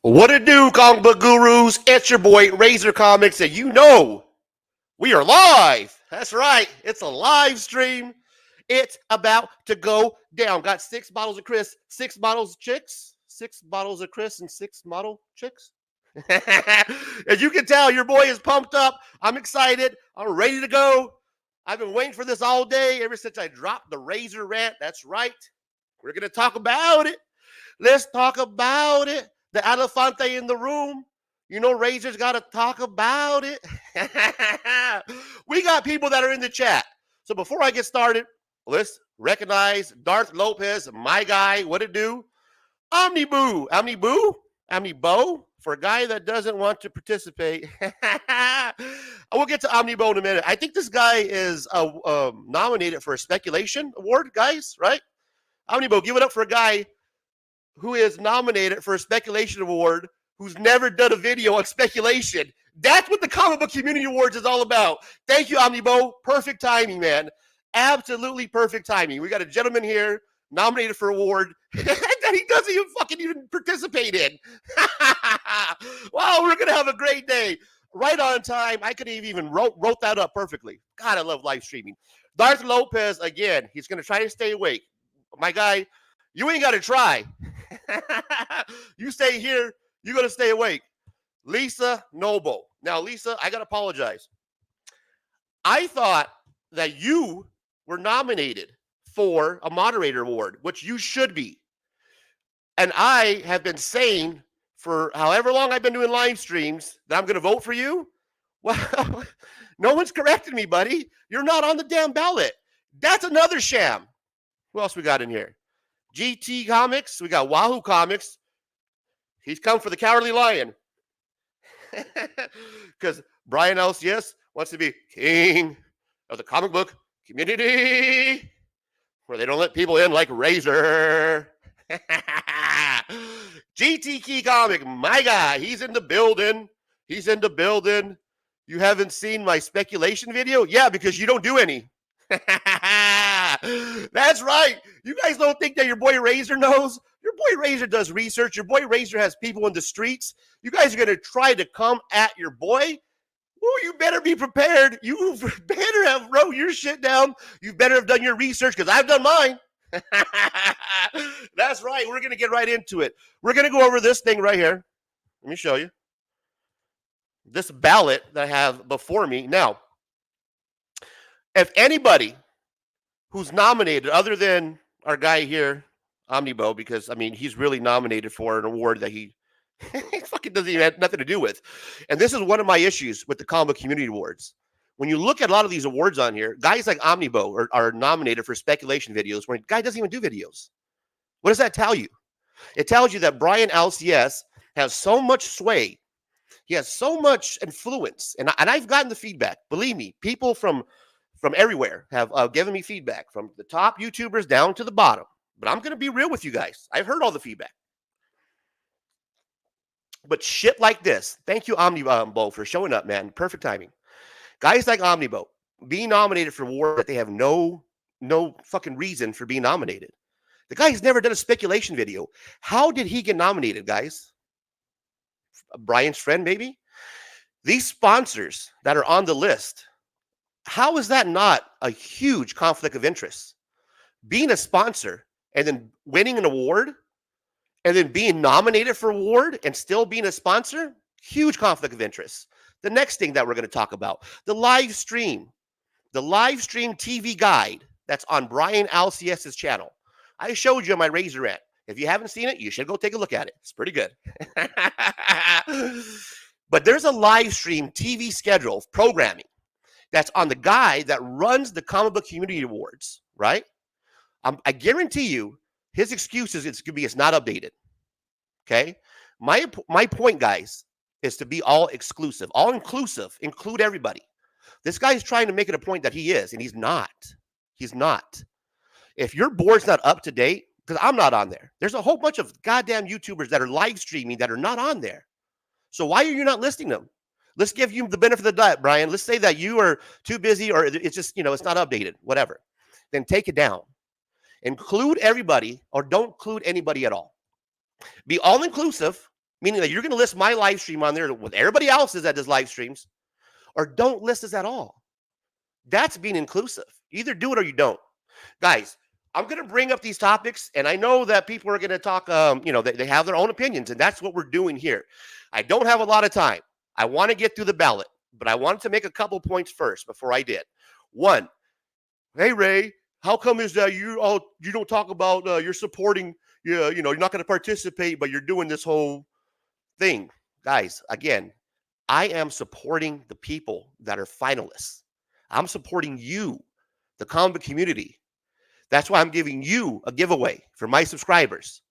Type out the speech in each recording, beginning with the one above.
What it do, comic book gurus? It's your boy Razor Comics, and you know we are live. That's right, it's a live stream. It's about to go down. Got 6 bottles of Chris, 6 bottles of chicks, 6 bottles of Chris, and 6 model chicks. As you can tell, your boy is pumped up. I'm excited. I'm ready to go. I've been waiting for this all day ever since I dropped the Razor rant. That's right. We're going to talk about it. Let's talk about it. The elefante in the room. You know, Razor's got to talk about it. We got people that are in the chat. So before I get started, let's recognize Darth Lopez, my guy. What it do? Omniboo. Omnibo. For a guy that doesn't want to participate. We'll get to Omnibo in a minute. I think this guy is nominated for a speculation award, guys, right? Omnibo, give it up for a guy who is nominated for a speculation award who's never done a video on speculation. That's what the Comic Book Community Awards is all about. Thank you, Omnibo. Perfect timing, man. Absolutely perfect timing. We got a gentleman here nominated for award that he doesn't even participate in. Wow, we're going to have a great day. Right on time. I could have even wrote that up perfectly. God, I love live streaming. Darth Lopez, again, he's going to try to stay awake. My guy, you ain't got to try. You stay here, you're going to stay awake. Lisa Noble. Now, Lisa, I got to apologize. I thought that you were nominated for a moderator award, which you should be. And I have been saying for however long I've been doing live streams that I'm going to vote for you. Well, no one's corrected me, buddy. You're not on the damn ballot. That's another sham. Who else we got in here? GT Comics. We got Wahoo Comics. He's come for the Cowardly Lion. Because Brian LCS wants to be king of the comic book community, where they don't let people in like Razor. GT Key Comic, my guy, he's in the building. He's in the building. You haven't seen my speculation video? Yeah, because you don't do any. That's right. You guys don't think that your boy Razor knows? Your boy Razor does research. Your boy Razor has people in the streets. You guys are going to try to come at your boy? Ooh, you better be prepared. You better have wrote your shit down. You better have done your research, because I've done mine. That's right. We're going to get right into it. We're going to go over this thing right here. Let me show you. This ballot that I have before me. Now, if anybody who's nominated, other than our guy here, Omnibo, because, I mean, he's really nominated for an award that he fucking doesn't even have nothing to do with. And this is one of my issues with the Comic Community Awards. When you look at a lot of these awards on here, guys like Omnibo are nominated for speculation videos when a guy doesn't even do videos. What does that tell you? It tells you that Brian LCS has so much sway. He has so much influence. And I've gotten the feedback. Believe me, people from everywhere have given me feedback, from the top YouTubers down to the bottom. But I'm going to be real with you guys. I've heard all the feedback. But shit like this, thank you, Omnibo, for showing up, man. Perfect timing. Guys like Omnibo being nominated for awards that they have no fucking reason for being nominated. The guy's never done a speculation video. How did he get nominated, guys? Brian's friend, maybe? These sponsors that are on the list, how is that not a huge conflict of interest? Being a sponsor and then winning an award and then being nominated for an award and still being a sponsor, huge conflict of interest. The next thing that we're going to talk about, the live stream TV guide that's on Brian LCS's channel. I showed you on my Razor rant. If you haven't seen it, you should go take a look at it. It's pretty good. But there's a live stream TV schedule of programming that's on the guy that runs the Comic Book Community Awards, right? I guarantee you his excuse is it's not updated. Okay? My point, guys, is to be all exclusive, all inclusive, include everybody. This guy's trying to make it a point that he is, and he's not. He's not. If your board's not up to date, because I'm not on there, there's a whole bunch of goddamn YouTubers that are live streaming that are not on there. So why are you not listing them? Let's give you the benefit of the doubt, Brian. Let's say that you are too busy, or it's just, it's not updated, whatever. Then take it down. Include everybody, or don't include anybody at all. Be all inclusive, Meaning that you're going to list my live stream on there with everybody else's that does live streams, or don't list us at all. That's being inclusive. Either do it or you don't. Guys, I'm going to bring up these topics, and I know that people are going to talk, they have their own opinions, and that's what we're doing here. I don't have a lot of time. I want to get through the ballot, but I wanted to make a couple points first before I did. One, hey, Ray, how come is that you don't talk about you're supporting, you're not going to participate, but you're doing this whole thing? Guys, again, I am supporting the people that are finalists. I'm supporting you, the comic community. That's why I'm giving you a giveaway for my subscribers.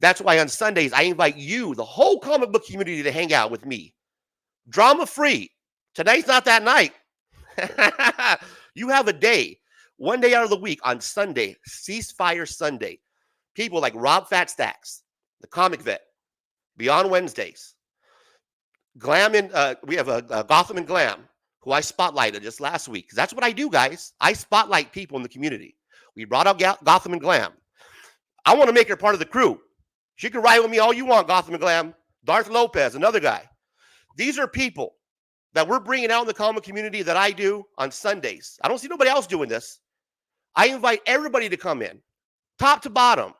That's why on Sundays, I invite you, the whole comic book community, to hang out with me. Drama free. Tonight's not that night. You have a day, one day out of the week on Sunday, Ceasefire Sunday. People like Rob Fat Stacks, the Comic Vet, Beyond Wednesdays, Glam and we have a Gotham and Glam, who I spotlighted just last week. That's what I do, guys. I spotlight people in the community. We brought out Gotham and Glam. I want to make her part of the crew. She can ride with me all you want, Gotham and Glam. Darth Lopez, another guy. These are people that we're bringing out in the comic community that I do on Sundays. I don't see nobody else doing this. I invite everybody to come in, top to bottom.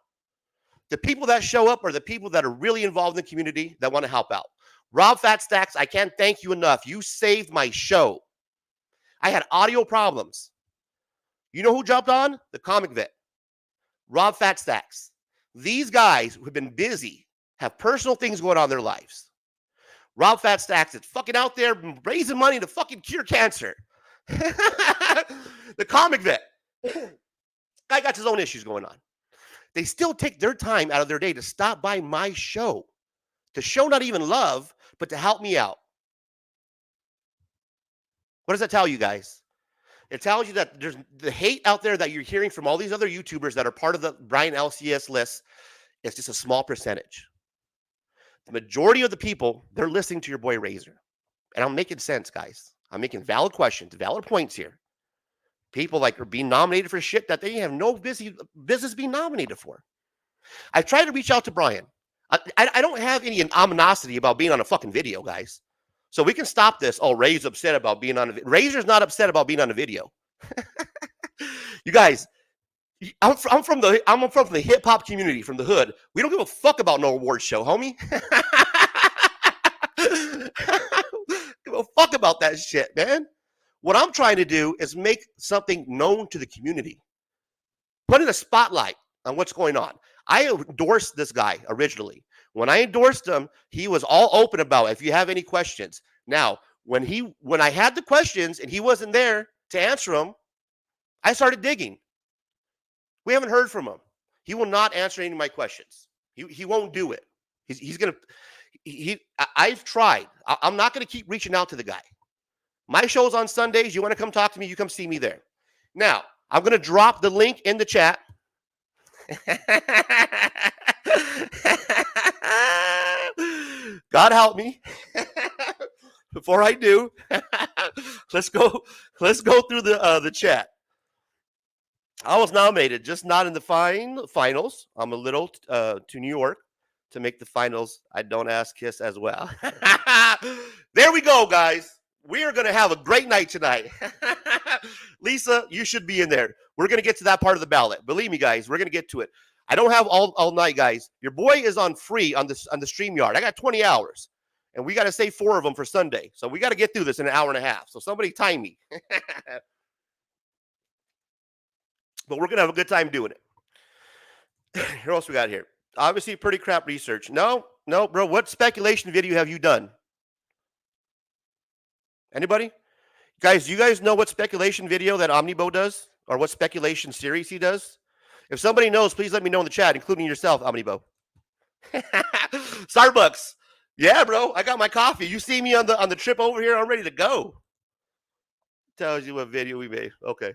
The people that show up are the people that are really involved in the community that want to help out. Rob Fat Stacks, I can't thank you enough. You saved my show. I had audio problems. You know who jumped on? The Comic Vet. Rob Fat Stacks. These guys who have been busy, have personal things going on in their lives. Rob Fat Stacks is fucking out there raising money to fucking cure cancer. The Comic Vet. Guy got his own issues going on. They still take their time out of their day to stop by my show. To show not even love, but to help me out. What does that tell you guys? It tells you that there's the hate out there that you're hearing from all these other YouTubers that are part of the Brian LCS list. It's just a small percentage. The majority of the people, they're listening to your boy Razor. And I'm making sense, guys. I'm making valid questions, valid points here. People like are being nominated for shit that they have no business being nominated for. I tried to reach out to Brian. I don't have any ominosity about being on a fucking video, guys. So we can stop this. Oh, Ray's upset about being on a video. Razor's not upset about being on a video. You guys, I'm from the hip hop community, from the hood. We don't give a fuck about no award show, homie. Give a fuck about that shit, man. What I'm trying to do is make something known to the community. Put in a spotlight on what's going on. I endorsed this guy originally. When I endorsed him, he was all open about it. If you have any questions. Now, when I had the questions and he wasn't there to answer them, I started digging. We haven't heard from him. He will not answer any of my questions. He won't do it. I've tried. I'm not going to keep reaching out to the guy. My show's on Sundays. You want to come talk to me, you come see me there. Now, I'm going to drop the link in the chat. God help me. Before I do, let's go through the chat. I was nominated, just not in the finals. I'm a little to New York to make the finals. I don't ask Kiss as well. There we go, guys. We are going to have a great night tonight. Lisa, you should be in there. We're going to get to that part of the ballot. Believe me, guys, we're going to get to it. I don't have all night, guys. Your boy is on free on the StreamYard. I got 20 hours, and we got to save 4 of them for Sunday. So we got to get through this in an hour and a half. So somebody time me. But we're going to have a good time doing it. What else we got here? Obviously, pretty crap research. No, bro. What speculation video have you done? Anybody? Guys, do you guys know what speculation video that Omnibo does? Or what speculation series he does? If somebody knows, please let me know in the chat, including yourself, Omnibo. Starbucks. Yeah, bro. I got my coffee. You see me on the trip over here, I'm ready to go. Tells you what video we made. Okay.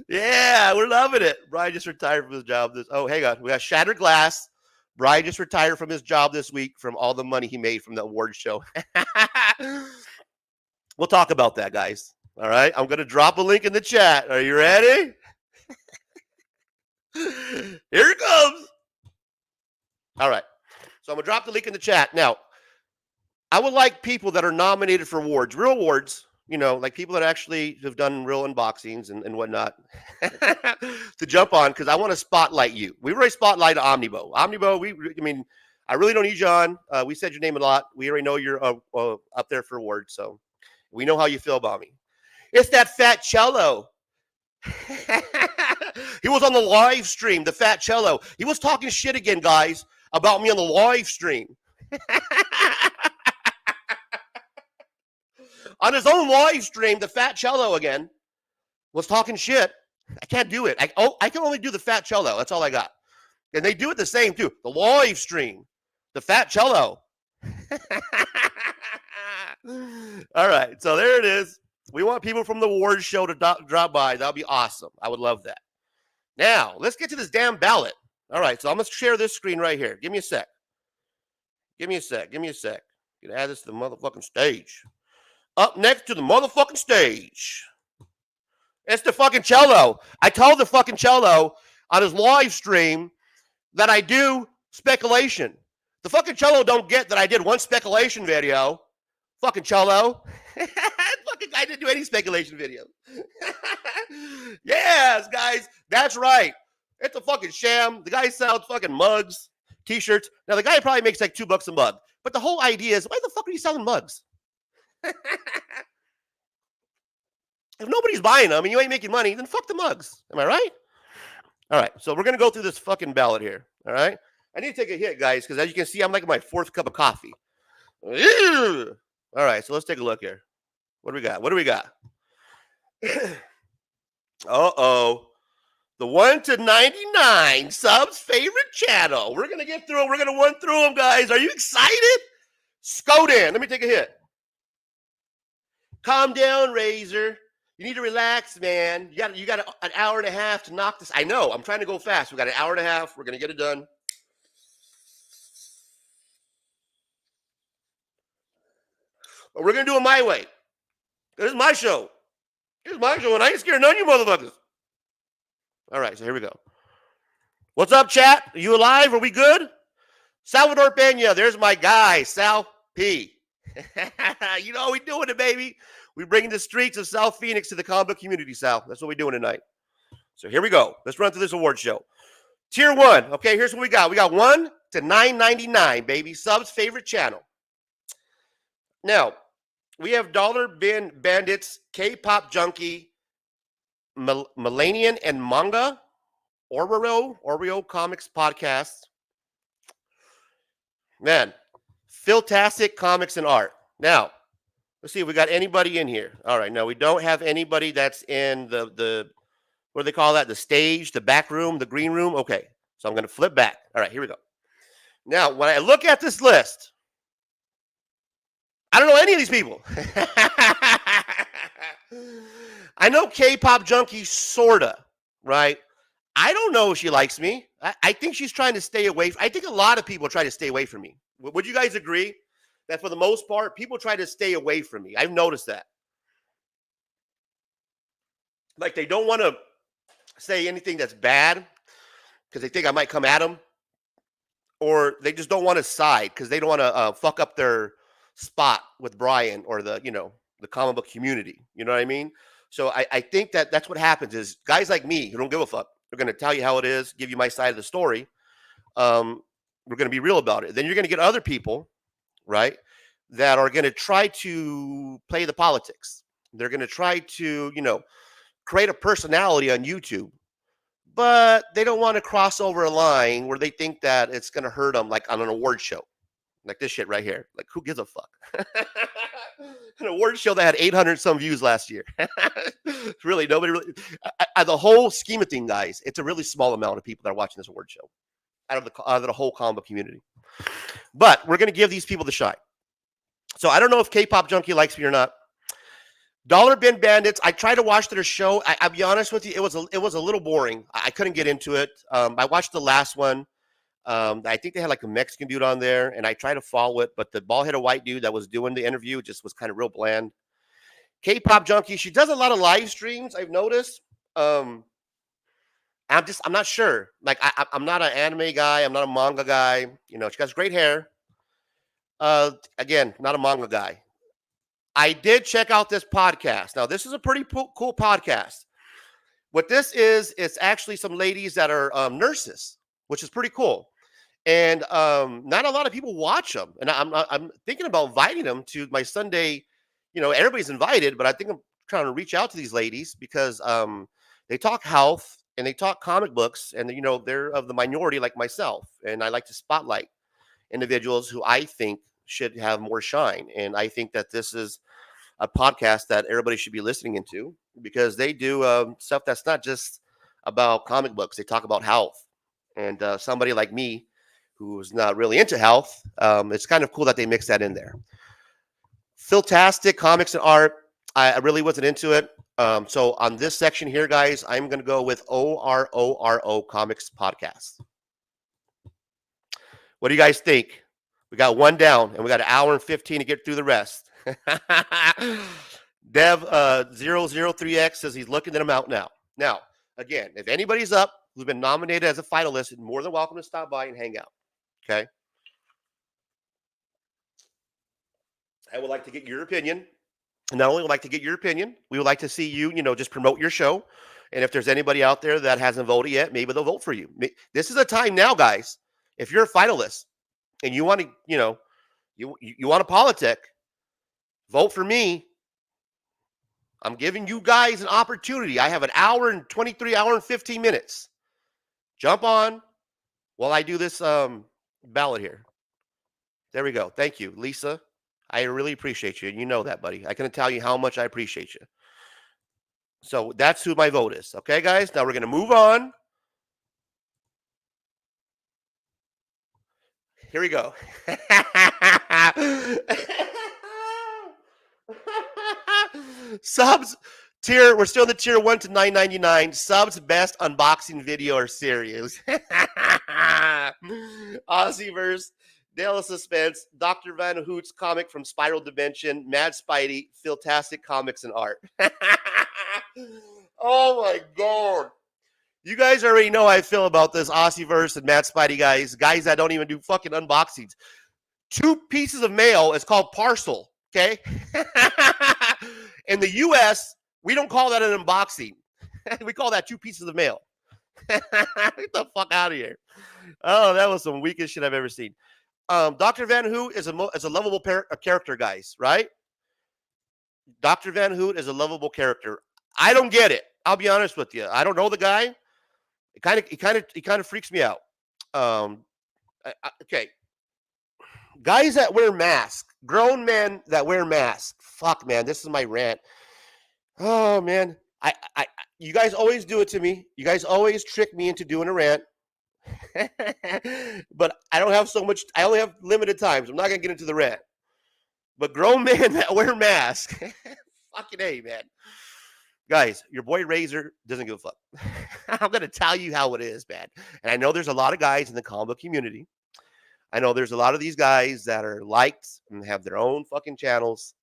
Yeah, we're loving it. Brian just retired from his job. Hang on. We got Shattered Glass. Brian just retired from his job this week from all the money he made from the award show. We'll talk about that, guys. All right. I'm going to drop a link in the chat. Are you ready? Here it comes. All right. So I'm going to drop the link in the chat. Now, I would like people that are nominated for awards, real awards, like people that actually have done real unboxings and whatnot, to jump on, because I want to spotlight you. We already spotlighted Omnibo. Omnibo, I really don't need you on. We said your name a lot. We already know you're up there for awards, so we know how you feel about me. It's that fat cello. He was on the live stream, the fat cello. He was talking shit again, guys, about me on the live stream. On his own live stream, the fat cello again was talking shit. I can't do it. I can only do the fat cello. That's all I got. And they do it the same too. The live stream, the fat cello. All right, so there it is. We want people from the awards show to drop by. That'll be awesome. I would love that. Now, let's get to this damn ballot. All right, so I'm going to share this screen right here. Give me a sec. Give me a sec. Give me a sec. You can add this to the motherfucking stage. Up next to the motherfucking stage, it's the fucking cello. I told the fucking cello on his live stream that I do speculation. The fucking cello don't get that I did one speculation video. Fucking cello. Fucking guy didn't do any speculation videos. Yes, guys, that's right. It's a fucking sham. The guy sells fucking mugs, t-shirts. Now, the guy probably makes like $2 a mug. But the whole idea is, why the fuck are you selling mugs? If nobody's buying them and you ain't making money, then fuck the mugs. Am I right? All right, so we're going to go through this fucking ballot here. All right? I need to take a hit, guys, because as you can see, I'm like my 4th cup of coffee. All right, so let's take a look here. What do we got? What do we got? Uh-oh. The 1 to 99 subs favorite channel. We're going to get through it. We're going to run through them, guys. Are you excited? Skodan. Let me take a hit. Calm down, Razor. You need to relax, man. You got an hour and a half to knock this. I know. I'm trying to go fast. We got an hour and a half. We're going to get it done. But we're going to do it my way. This is my show. This is my show, and I ain't scared of none of you motherfuckers. All right, so here we go. What's up, chat? Are you alive? Are we good? Salvador Pena, there's my guy, Sal P. You know how we doing it, baby. We bringing the streets of South Phoenix to the comic book community, Sal. That's what we're doing tonight. So here we go. Let's run through this award show. Tier 1. Okay, here's what we got. We got 1 to 9.99, baby. Subs favorite channel. Now, we have Dollar Bin Bandits, K-Pop Junkie, Millennium and Manga, Oreo Comics Podcast. Man, Philtastic Comics and Art. Now, let's see if we got anybody in here. All right, no, we don't have anybody that's in the what do they call that? The stage, the back room, the green room. Okay, so I'm going to flip back. All right, here we go. Now, when I look at this list, I don't know any of these people. I know K-Pop Junkie, sorta, right? I don't know if she likes me. I think she's trying to stay away. I think a lot of people try to stay away from me. Would you guys agree that for the most part, people try to stay away from me? I've noticed that. Like they don't want to say anything that's bad because they think I might come at them, or they just don't want to side because they don't want to fuck up their spot with Brian or the comic book community. You know what I mean? So I think that's what happens is guys like me who don't give a fuck, they're going to tell you how it is, give you my side of the story. We're going to be real about it. Then you're going to get other people, right, that are going to try to play the politics. They're going to try to, create a personality on YouTube, but they don't want to cross over a line where they think that it's going to hurt them, like on an award show. Like this shit right here. Like, who gives a fuck? An award show that had 800 some views last year. Really, nobody really. The whole scheme of things, guys, it's a really small amount of people that are watching this award show out of the whole comic book community. But we're going to give these people the shine. So I don't know if K-Pop Junkie likes me or not. Dollar Bin Bandits, I tried to watch their show. I'll be honest with you, it was a little boring. I couldn't get into it. I watched the last one. I think they had like a Mexican dude on there, and I tried to follow it, but the bald-headed white dude that was doing the interview just was kind of real bland. K-Pop Junkie, she does a lot of live streams, I've noticed. I'm not sure. Like, I'm not an anime guy. I'm not a manga guy. You know, she has great hair. Again, not a manga guy. I did check out this podcast. Now, this is a pretty cool podcast. What this is, it's actually some ladies that are nurses, which is pretty cool. And not a lot of people watch them. And I'm thinking about inviting them to my Sunday. You know, everybody's invited, but I think I'm trying to reach out to these ladies because they talk health and they talk comic books, and you know, they're of the minority like myself, and I like to spotlight individuals who I think should have more shine. And I think that this is a podcast that everybody should be listening into because they do stuff that's not just about comic books. They talk about health, and somebody like me who's not really into health, it's kind of cool that they mix that in there. Fantastic comics and art. I really wasn't into it. So on this section here, guys, I'm going to go with ORORO Comics Podcast. What do you guys think? We got one down, and we got an hour and 15 to get through the rest. Dev 003X says he's looking at them out now. Now, again, if anybody's up who's been nominated as a finalist, you're more than welcome to stop by and hang out. Okay. I would like to get your opinion. And not only would like to get your opinion, we would like to see you, you know, just promote your show. And if there's anybody out there that hasn't voted yet, maybe they'll vote for you. This is a time now, guys. If you're a finalist and you want to, you know, you want a politic, vote for me. I'm giving you guys an opportunity. I have an hour and 15 minutes. Jump on while I do this ballot here. There we go. Thank you, Lisa. I really appreciate you. You know that, buddy. I couldn't tell you how much I appreciate you. So that's who my vote is. Okay, guys? Now we're going to move on. Here we go. Subs tier. We're still in the tier 1 to 9.99. Subs best unboxing video or series. Aussieverse, Dale of Suspense, Dr. Van Hoot's comic from Spiral Dimension, Mad Spidey, Fantastic Comics and Art. Oh my god. You guys already know how I feel about this Aussieverse and Mad Spidey guys that don't even do fucking unboxings. 2 pieces of mail is called parcel, okay? In the US, we don't call that an unboxing. We call that 2 pieces of mail. Get the fuck out of here. Oh, that was some weakest shit I've ever seen. Dr. Van Hoot is a lovable character, guys, right? Dr. Van Hoot is a lovable character. I don't get it. I'll be honest with you. I don't know the guy. He kind of freaks me out. Okay. Guys that wear masks, grown men that wear masks. Fuck, man, this is my rant. Oh man, you guys always do it to me. You guys always trick me into doing a rant. But I don't have so much. I only have limited times. I'm not gonna get into the rant. But grown men that wear masks, fucking A, man. Guys, your boy Razor doesn't give a fuck. I'm gonna tell you how it is, man. And I know there's a lot of guys in the comic book community. I know there's a lot of these guys that are liked and have their own fucking channels,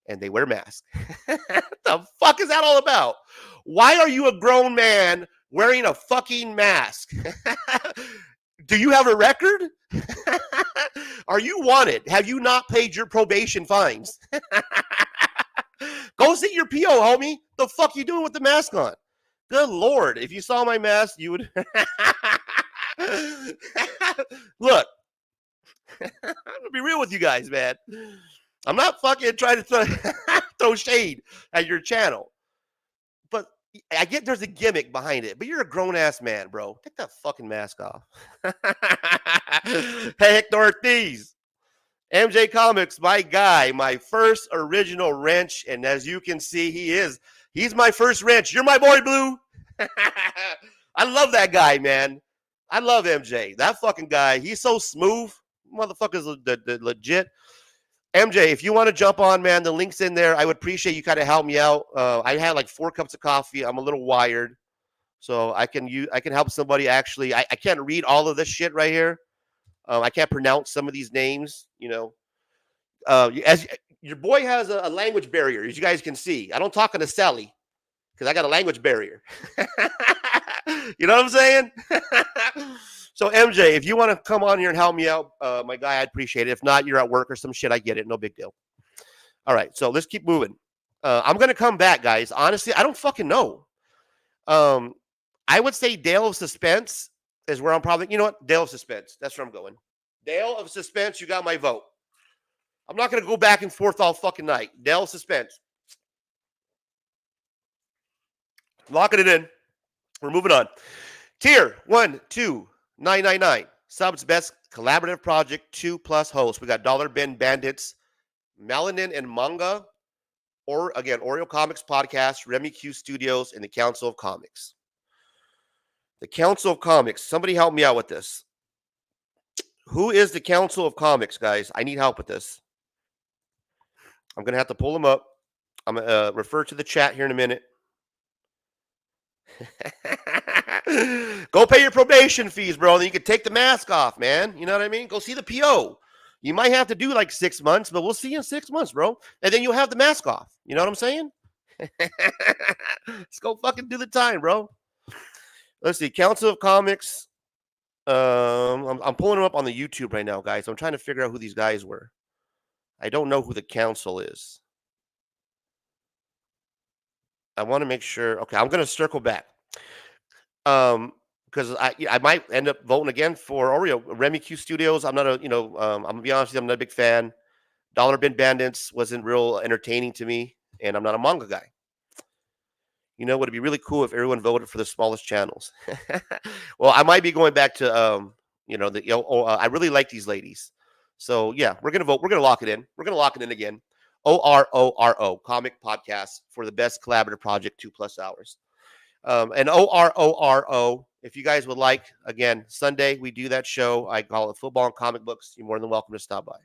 and they wear masks. What the fuck is that all about? Why are you a grown man wearing a fucking mask? Do you have a record? Are you wanted? Have you not paid your probation fines? Go see your PO, homie. The fuck you doing with the mask on? Good Lord. If you saw my mask, you would. Look, I'm going to be real with you guys, man. I'm not fucking trying to throw shade at your channel. But I get there's a gimmick behind it. But you're a grown-ass man, bro. Take that fucking mask off. Hey, Hector Ortiz. MJ Comics, my guy. My first original wrench. And as you can see, he's my first wrench. You're my boy, Blue. I love that guy, man. I love MJ. That fucking guy. He's so smooth. Motherfucker's legit. MJ, if you want to jump on, man, the link's in there. I would appreciate you kind of help me out. I had like 4 cups of coffee. I'm a little wired. So I can help somebody actually. I can't read all of this shit right here. I can't pronounce some of these names, you know. As your boy has a language barrier, as you guys can see. I don't talk on a Sally because I got a language barrier. You know what I'm saying? So MJ, if you want to come on here and help me out, my guy, I'd appreciate it. If not, you're at work or some shit, I get it. No big deal. All right, so let's keep moving. I'm going to come back, guys. Honestly, I don't fucking know. I would say Dale of Suspense is where I'm probably, you know what? Dale of Suspense. That's where I'm going. Dale of Suspense, you got my vote. I'm not going to go back and forth all fucking night. Dale of Suspense. Locking it in. We're moving on. Tier 1, 2, 999. Subs best collaborative project, 2+ hosts. We got Dollar Bin Bandits, Melanin and Manga, or again, Oreo Comics Podcast, Remy Q Studios, and the Council of Comics. The Council of Comics. Somebody help me out with this. Who is the Council of Comics, guys? I need help with this. I'm going to have to pull them up. I'm going to refer to the chat here in a minute. Go pay your probation fees, bro. Then you can take the mask off, man. You know what I mean? Go see the PO. You might have to do like 6 months, but we'll see you in 6 months, bro. And then you'll have the mask off. You know what I'm saying? Let's go fucking do the time, bro. Let's see. Council of Comics. I'm pulling them up on the YouTube right now, guys. I'm trying to figure out who these guys were. I don't know who the council is. I want to make sure. Okay, I'm going to circle back. Because I might end up voting again for Oreo. Remy Q Studios. I'm not a, I'm gonna be honest with you, I'm not a big fan. Dollar Bin Bandits wasn't real entertaining to me, and I'm not a manga guy. You know, would it be really cool if everyone voted for the smallest channels? Well, I might be going back to I really like these ladies. So yeah, we're gonna vote. We're gonna lock it in. We're gonna lock it in again. ORORO Comic Podcast for the best collaborative project, 2+ hours. And ORORO, if you guys would like, again, Sunday we do that show. I call it Football and Comic Books. You're more than welcome to stop by.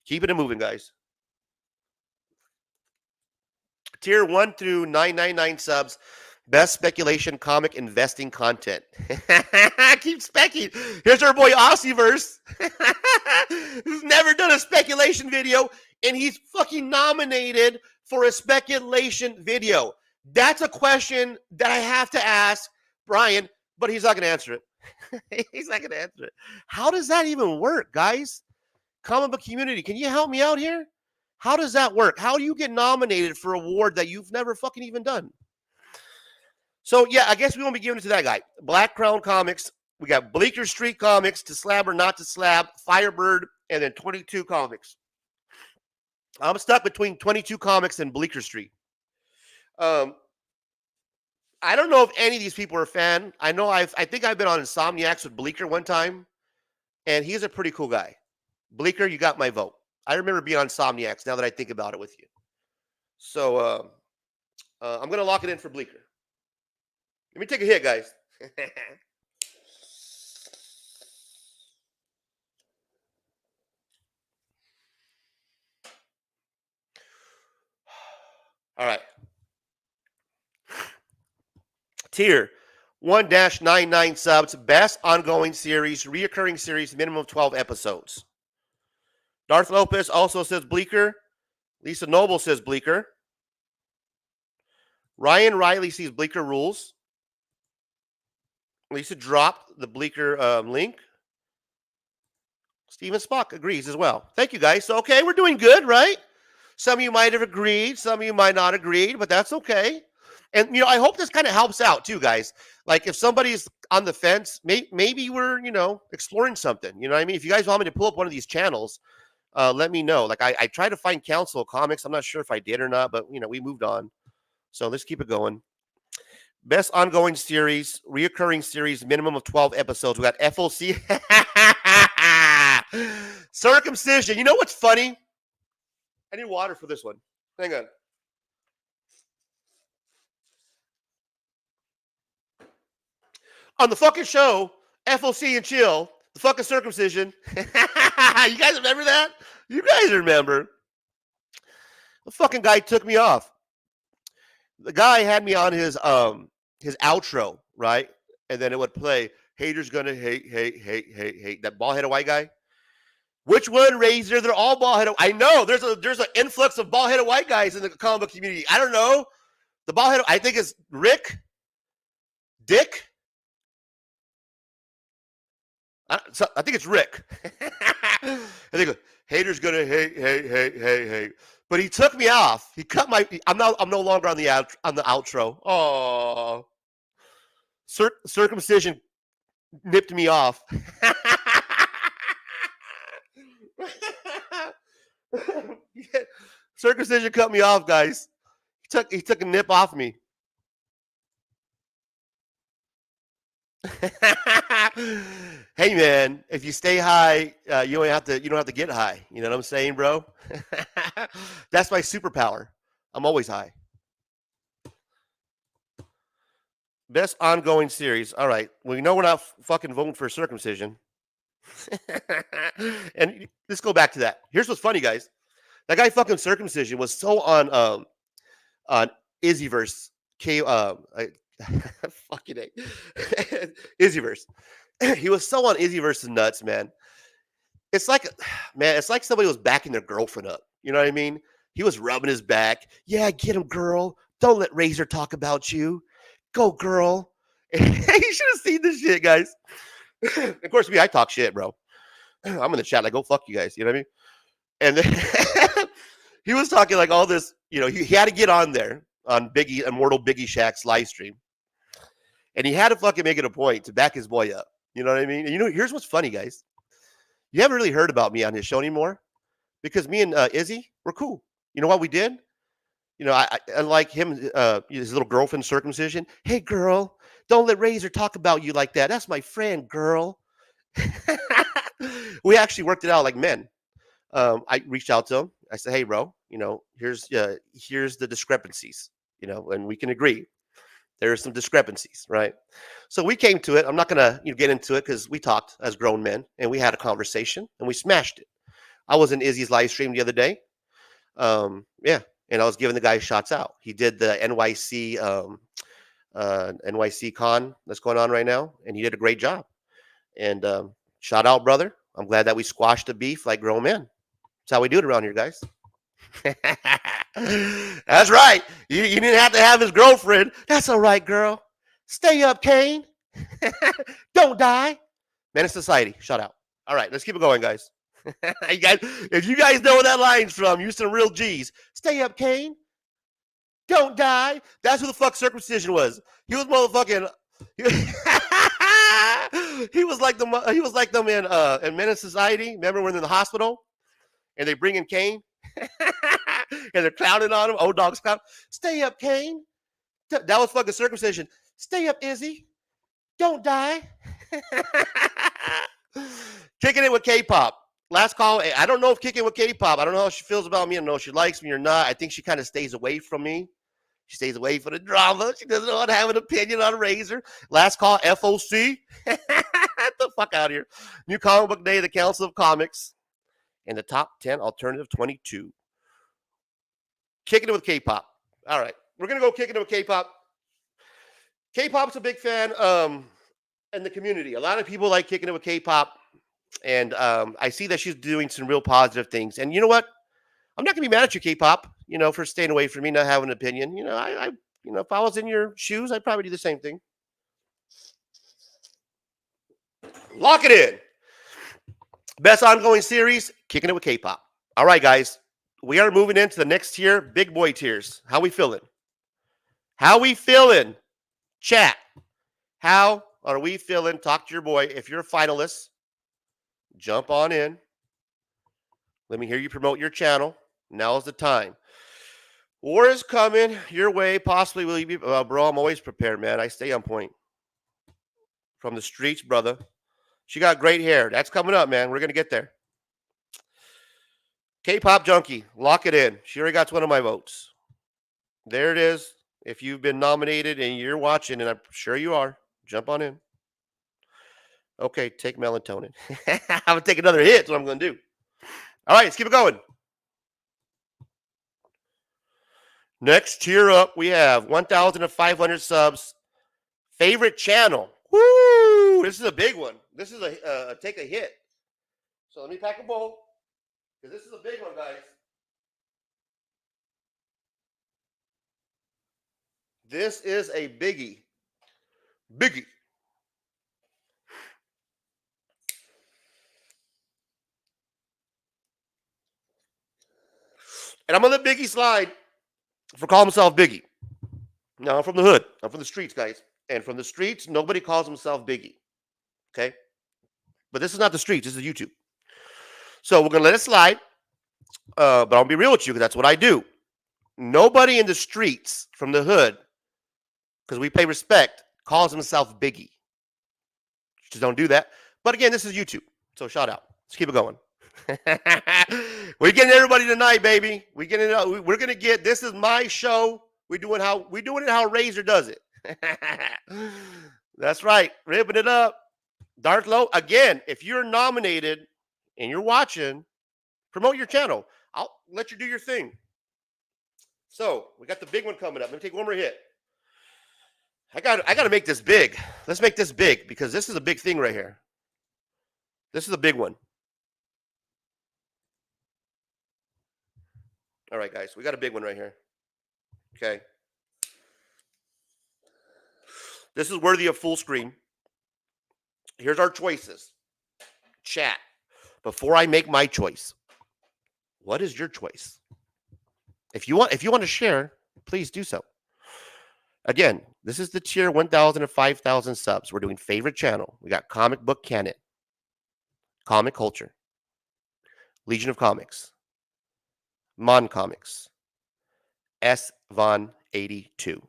Keep it moving, guys. Tier 1 through 999 subs. Best speculation comic investing content. Keep specking. Here's our boy Ossieverse. Who's never done a speculation video, and he's fucking nominated for a speculation video. That's a question that I have to ask Brian, but he's not going to answer it. He's not going to answer it. How does that even work, guys? Comic book community, can you help me out here? How does that work? How do you get nominated for an award that you've never fucking even done? So, yeah, I guess we won't be giving it to that guy. Black Crown Comics. We got Bleecker Street Comics, To Slab or Not to Slab, Firebird, and then 22 Comics. I'm stuck between 22 Comics and Bleecker Street. I don't know if any of these people are a fan. I know I think I've been on Insomniacs with Bleecker one time, and he's a pretty cool guy. Bleecker, you got my vote. I remember being on Insomniacs now that I think about it with you. So I'm going to lock it in for Bleecker. Let me take a hit, guys. All right. Tier 1-99 subs, best ongoing series, reoccurring series, minimum of 12 episodes. Darth Lopez also says Bleecker. Lisa Noble says Bleecker. Ryan Riley sees Bleecker rules. Lisa dropped the Bleecker link. Steven Spock agrees as well. Thank you, guys. So, okay, we're doing good, right? Some of you might have agreed. Some of you might not agreed, but that's okay. And, I hope this kind of helps out too, guys. Like if somebody's on the fence, maybe we're, exploring something. You know what I mean? If you guys want me to pull up one of these channels, let me know. Like I tried to find Council of Comics. I'm not sure if I did or not, but, we moved on. So let's keep it going. Best ongoing series, reoccurring series, minimum of 12 episodes. We got FOC. Circumcision. You know what's funny? I need water for this one. Hang on. On the fucking show, FOC and Chill, the fucking circumcision. You guys remember that? You guys remember. The fucking guy took me off. The guy had me on his outro, right? And then it would play, haters gonna hate. That bald-headed white guy. Which one, Razor? They're all bald-headed. I know. There's an influx of bald-headed white guys in the comic book community. I don't know. The bald-headed, I think it's Rick. Dick? I think it's Rick. I think haters gonna hate. But he took me off. He cut my. I'm no longer on the outro. Oh, circumcision nipped me off. Circumcision cut me off, guys. He took a nip off me. Hey man, if you stay high, you don't have to get high. You know what I'm saying, bro? That's my superpower. I'm always high. Best ongoing series. All right. Well, you know we're not fucking voting for circumcision. And let's go back to that. Here's what's funny, guys. That guy fucking circumcision was so on Izzyverse. Fucking A. Izzyverse. He was so on Izzyverse's nuts, man. It's like, man, it's like somebody was backing their girlfriend up. You know what I mean? He was rubbing his back. Yeah, get him, girl. Don't let Razor talk about you. Go, girl. You should have seen this shit, guys. Of course, me, I talk shit, bro. I'm in the chat like, go fuck you guys. You know what I mean? And then he was talking like all this, he had to get on there on Immortal Biggie Shaq's live stream. And he had to fucking make it a point to back his boy up. You know what I mean? And here's what's funny, guys. You haven't really heard about me on his show anymore because me and Izzy, we're cool. You know what we did? I like him, his little girlfriend circumcision. Hey, girl, don't let Razor talk about you like that. That's my friend, girl. We actually worked it out like men. I reached out to him. I said, hey, bro, here's the discrepancies, and we can agree. There are some discrepancies, right? So we came to it. I'm not going to get into it because we talked as grown men and we had a conversation and we smashed it. I was in Izzy's live stream the other day. Yeah. And I was giving the guy shots out. He did the NYC con that's going on right now. And he did a great job. And shout out, brother. I'm glad that we squashed the beef like grown men. That's how we do it around here, guys. That's right. You didn't have to have his girlfriend. That's all right, girl. Stay up, Kane. Don't die. Menace Society. Shut out. All right, let's keep it going, guys. If you guys know where that line's from, use some real G's. Stay up, Kane. Don't die. That's who the fuck circumcision was. He was motherfucking. He was like them in Menace Society. Remember when they're in the hospital and they bring in Kane and they're clowning on him. Old dog's clown. Stay up, Kane. That was fucking circumcision. Stay up, Izzy. Don't die. Kicking it with K-pop. Last call. I don't know if kicking with K-pop. I don't know how she feels about me. I don't know if she likes me or not. I think she kind of stays away from me. She stays away from the drama. She doesn't want to have an opinion on Razor. Last call. FOC. Get the fuck out of here. New comic book day. The Council of Comics. And the top 10 alternative 22. Kicking it with K-pop. All right. We're going to go kicking it with K-pop. K-pop's a big fan in the community. A lot of people like kicking it with K-pop. And I see that she's doing some real positive things. And you know what? I'm not going to be mad at you, K-pop, for staying away from me, not having an opinion. If I was in your shoes, I'd probably do the same thing. Lock it in. Best ongoing series, kicking it with K-pop. All right, guys. We are moving into the next tier, big boy tiers. How we feeling? How we feeling? Chat. How are we feeling? Talk to your boy. If you're a finalist, jump on in. Let me hear you promote your channel. Now is the time. War is coming your way. Possibly will you be, bro? I'm always prepared, man. I stay on point. From the streets, brother. She got great hair. That's coming up, man. We're gonna get there. K-pop junkie, lock it in. She already got one of my votes. There it is. If you've been nominated and you're watching, and I'm sure you are, jump on in. Okay, take melatonin. I'm gonna take another hit. That's what I'm gonna do. All right, let's keep it going. Next tier up, we have 1,500 subs. Favorite channel. Woo! This is a big one. This is a take a hit. So let me pack a bowl. Because this is a big one, guys. This is a biggie. Biggie. And I'm going to let Biggie slide for calling himself Biggie. Now, I'm from the hood. I'm from the streets, guys. And from the streets, nobody calls himself Biggie. Okay? But this is not the streets. This is YouTube. So we're going to let it slide. But I'll be real with you because that's what I do. Nobody in the streets from the hood, because we pay respect, calls himself Biggie. Just don't do that. But again, this is YouTube. So shout out. Let's keep it going. We're getting everybody tonight, baby. We're gonna get. This is my show. We're doing it how Razor does it. That's right, ripping it up. Darth Low. Again, if you're nominated and you're watching, promote your channel. I'll let you do your thing. So we got the big one coming up. Let me take one more hit. I got to make this big. Let's make this big because this is a big thing right here. This is a big one. All right, guys, we got a big one right here. Okay. This is worthy of full screen. Here's our choices. Chat. Before I make my choice, what is your choice? If you want to share, please do so. Again, this is the tier 1,000 to 5,000 subs. We're doing favorite channel. We got comic book canon, comic culture, Legion of Comics, Mon Comics, S Von 82.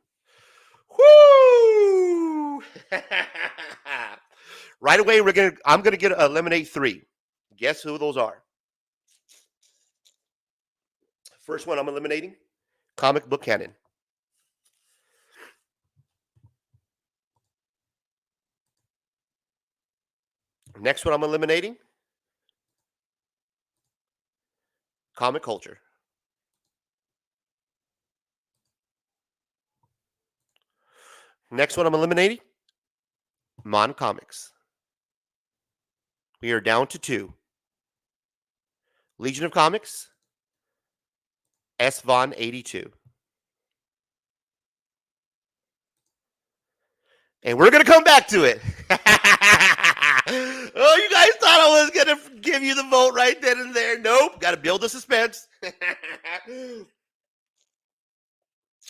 Woo! Right away, I'm gonna get eliminate 3. Guess who those are? First one I'm eliminating, comic book canon. Next one I'm eliminating, comic culture. Next one I'm eliminating, Mon Comics. We are down to 2. Legion of Comics, S Von 82. And we're going to come back to it. Oh, you guys thought I was going to give you the vote right then and there. Nope. Got to build the suspense.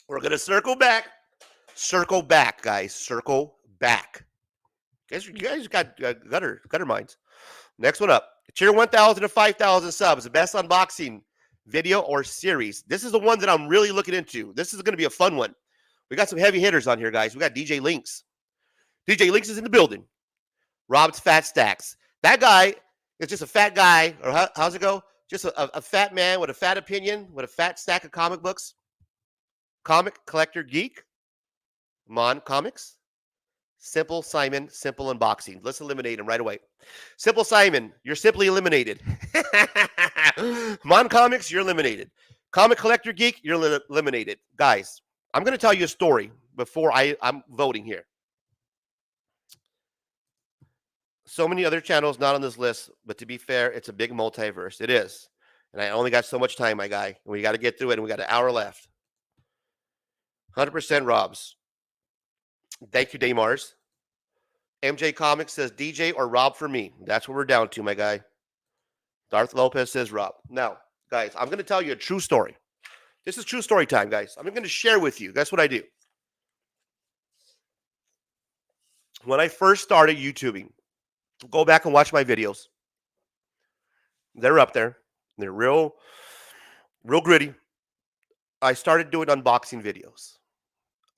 We're going to circle back. Circle back, guys. Circle back. You guys got gutter minds. Next one up. Tier 1,000 to 5,000 subs. Best unboxing video or series. This is the one that I'm really looking into. This is going to be a fun one. We got some heavy hitters on here, guys. We got DJ Links. DJ Links is in the building. Rob's Fat Stacks. That guy is just a fat guy, or how's it go? Just a fat man with a fat opinion, with a fat stack of comic books. Comic collector geek. Mon Comics. Simple Simon, simple unboxing. Let's eliminate him right away. Simple Simon, you're simply eliminated. Mon Comics, you're eliminated. Comic collector geek, you're eliminated. Guys, I'm going to tell you a story before I'm voting here. So many other channels not on this list, but to be fair, it's a big multiverse. It is. And I only got so much time, my guy. And we got to get through it, and we got an hour left. 100% Rob's. Thank you, Daymars. MJ Comics says DJ or Rob for me. That's what we're down to, my guy. Darth Lopez says Rob. Now, guys, I'm going to tell you a true story. This is true story time, guys. I'm going to share with you. That's what I do. When I first started YouTubing, go back and watch my videos. They're up there. They're real gritty. I started doing unboxing videos.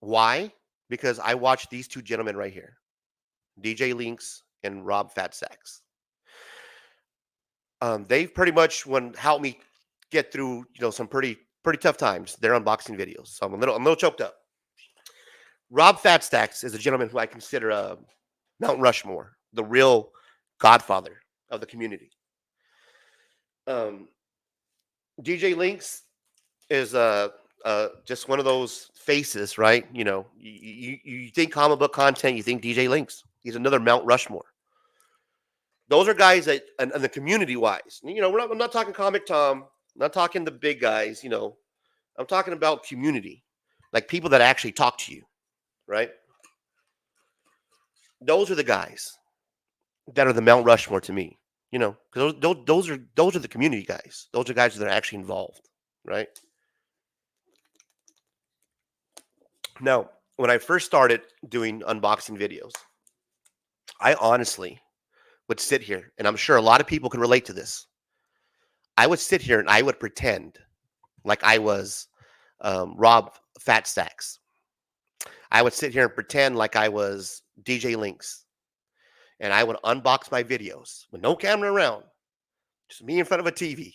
Why? Because I watched these two gentlemen right here, DJ Links and Rob Fat Stacks. They've pretty much helped me get through, some pretty tough times. Their unboxing videos. So I'm a little choked up. Rob Fat Stacks is a gentleman who I consider Mount Rushmore, the real godfather of the community. DJ Links is just one of those faces, right? You think comic book content, you think DJ Links. He's another Mount Rushmore. Those are guys that, and the community-wise, I'm not talking Comic Tom, I'm not talking the big guys, I'm talking about community, like people that actually talk to you, right? those are the guys that are the Mount Rushmore to me. You know, because those are the community guys. Those are guys that are actually involved, right? Now, when I first started doing unboxing videos, I honestly would sit here, and I'm sure a lot of people can relate to this. I would sit here and I would pretend like I was Rob Fat Stacks. I would sit here and pretend like I was DJ Lynx, and I would unbox my videos with no camera around, just me in front of a TV.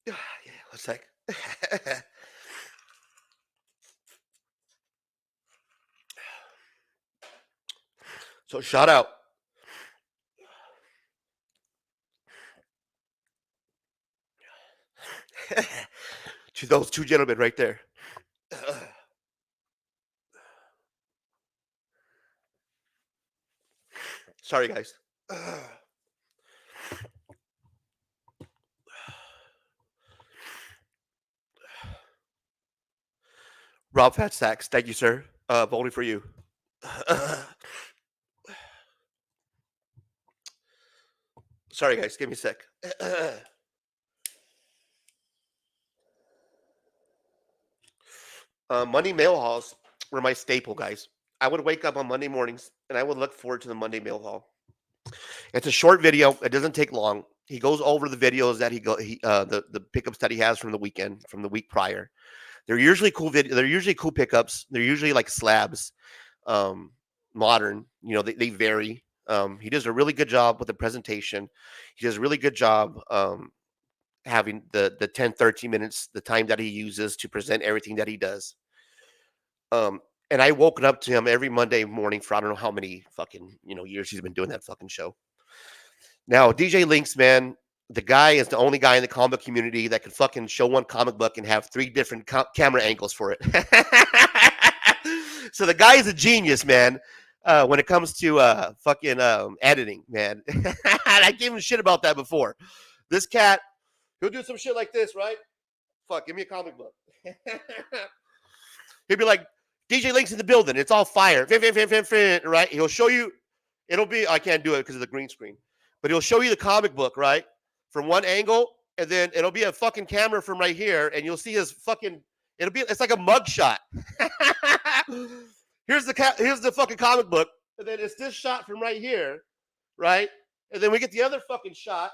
Yeah, one sec. So shout out to those two gentlemen right there. Sorry, guys. Rob Fat Stacks, thank you, sir. Voting for you. Sorry, guys. Give me a sec. Monday mail hauls were my staple, guys. I would wake up on Monday mornings and I would look forward to the Monday mail haul. It's a short video. It doesn't take long. He goes over the videos that the pickups that he has from the weekend, from the week prior. They're usually cool They're usually cool pickups. They're usually like slabs, modern. You know, they vary. He does a really good job with the presentation. He does a really good job having the 10, 13 minutes, the time that he uses to present everything that he does. And I woken up to him every Monday morning for I don't know how many fucking years he's been doing that fucking show. Now, DJ Lynx, man, the guy is the only guy in the comic community that can fucking show one comic book and have 3 different camera angles for it. So the guy is a genius, man. When it comes to fucking editing, man. And I gave him shit about that before. This cat, he'll do some shit like this, right? Fuck, give me a comic book. He'll be like, DJ Lynx in the building. It's all fire. Right? He'll show you. It'll be, I can't do it because of the green screen. But he'll show you the comic book, right? From one angle. And then it'll be a fucking camera from right here. And you'll see his fucking, it's like a mug shot. Here's the fucking comic book. And then it's this shot from right here. Right? And then we get the other fucking shot.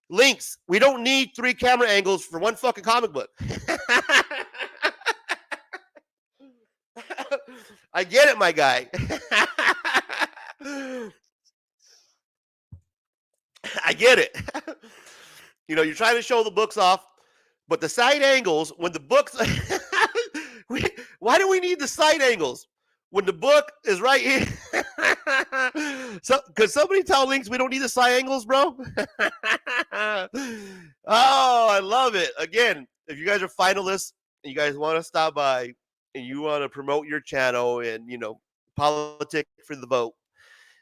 Lynx, we don't need 3 camera angles for one fucking comic book. I get it, my guy. I get it. You're trying to show the books off, but the side angles, when the books, why do we need the side angles when the book is right here? So, could somebody tell Lynx we don't need the side angles, bro? Oh, I love it. Again, if you guys are finalists and you guys want to stop by and you want to promote your channel and, politic for the vote,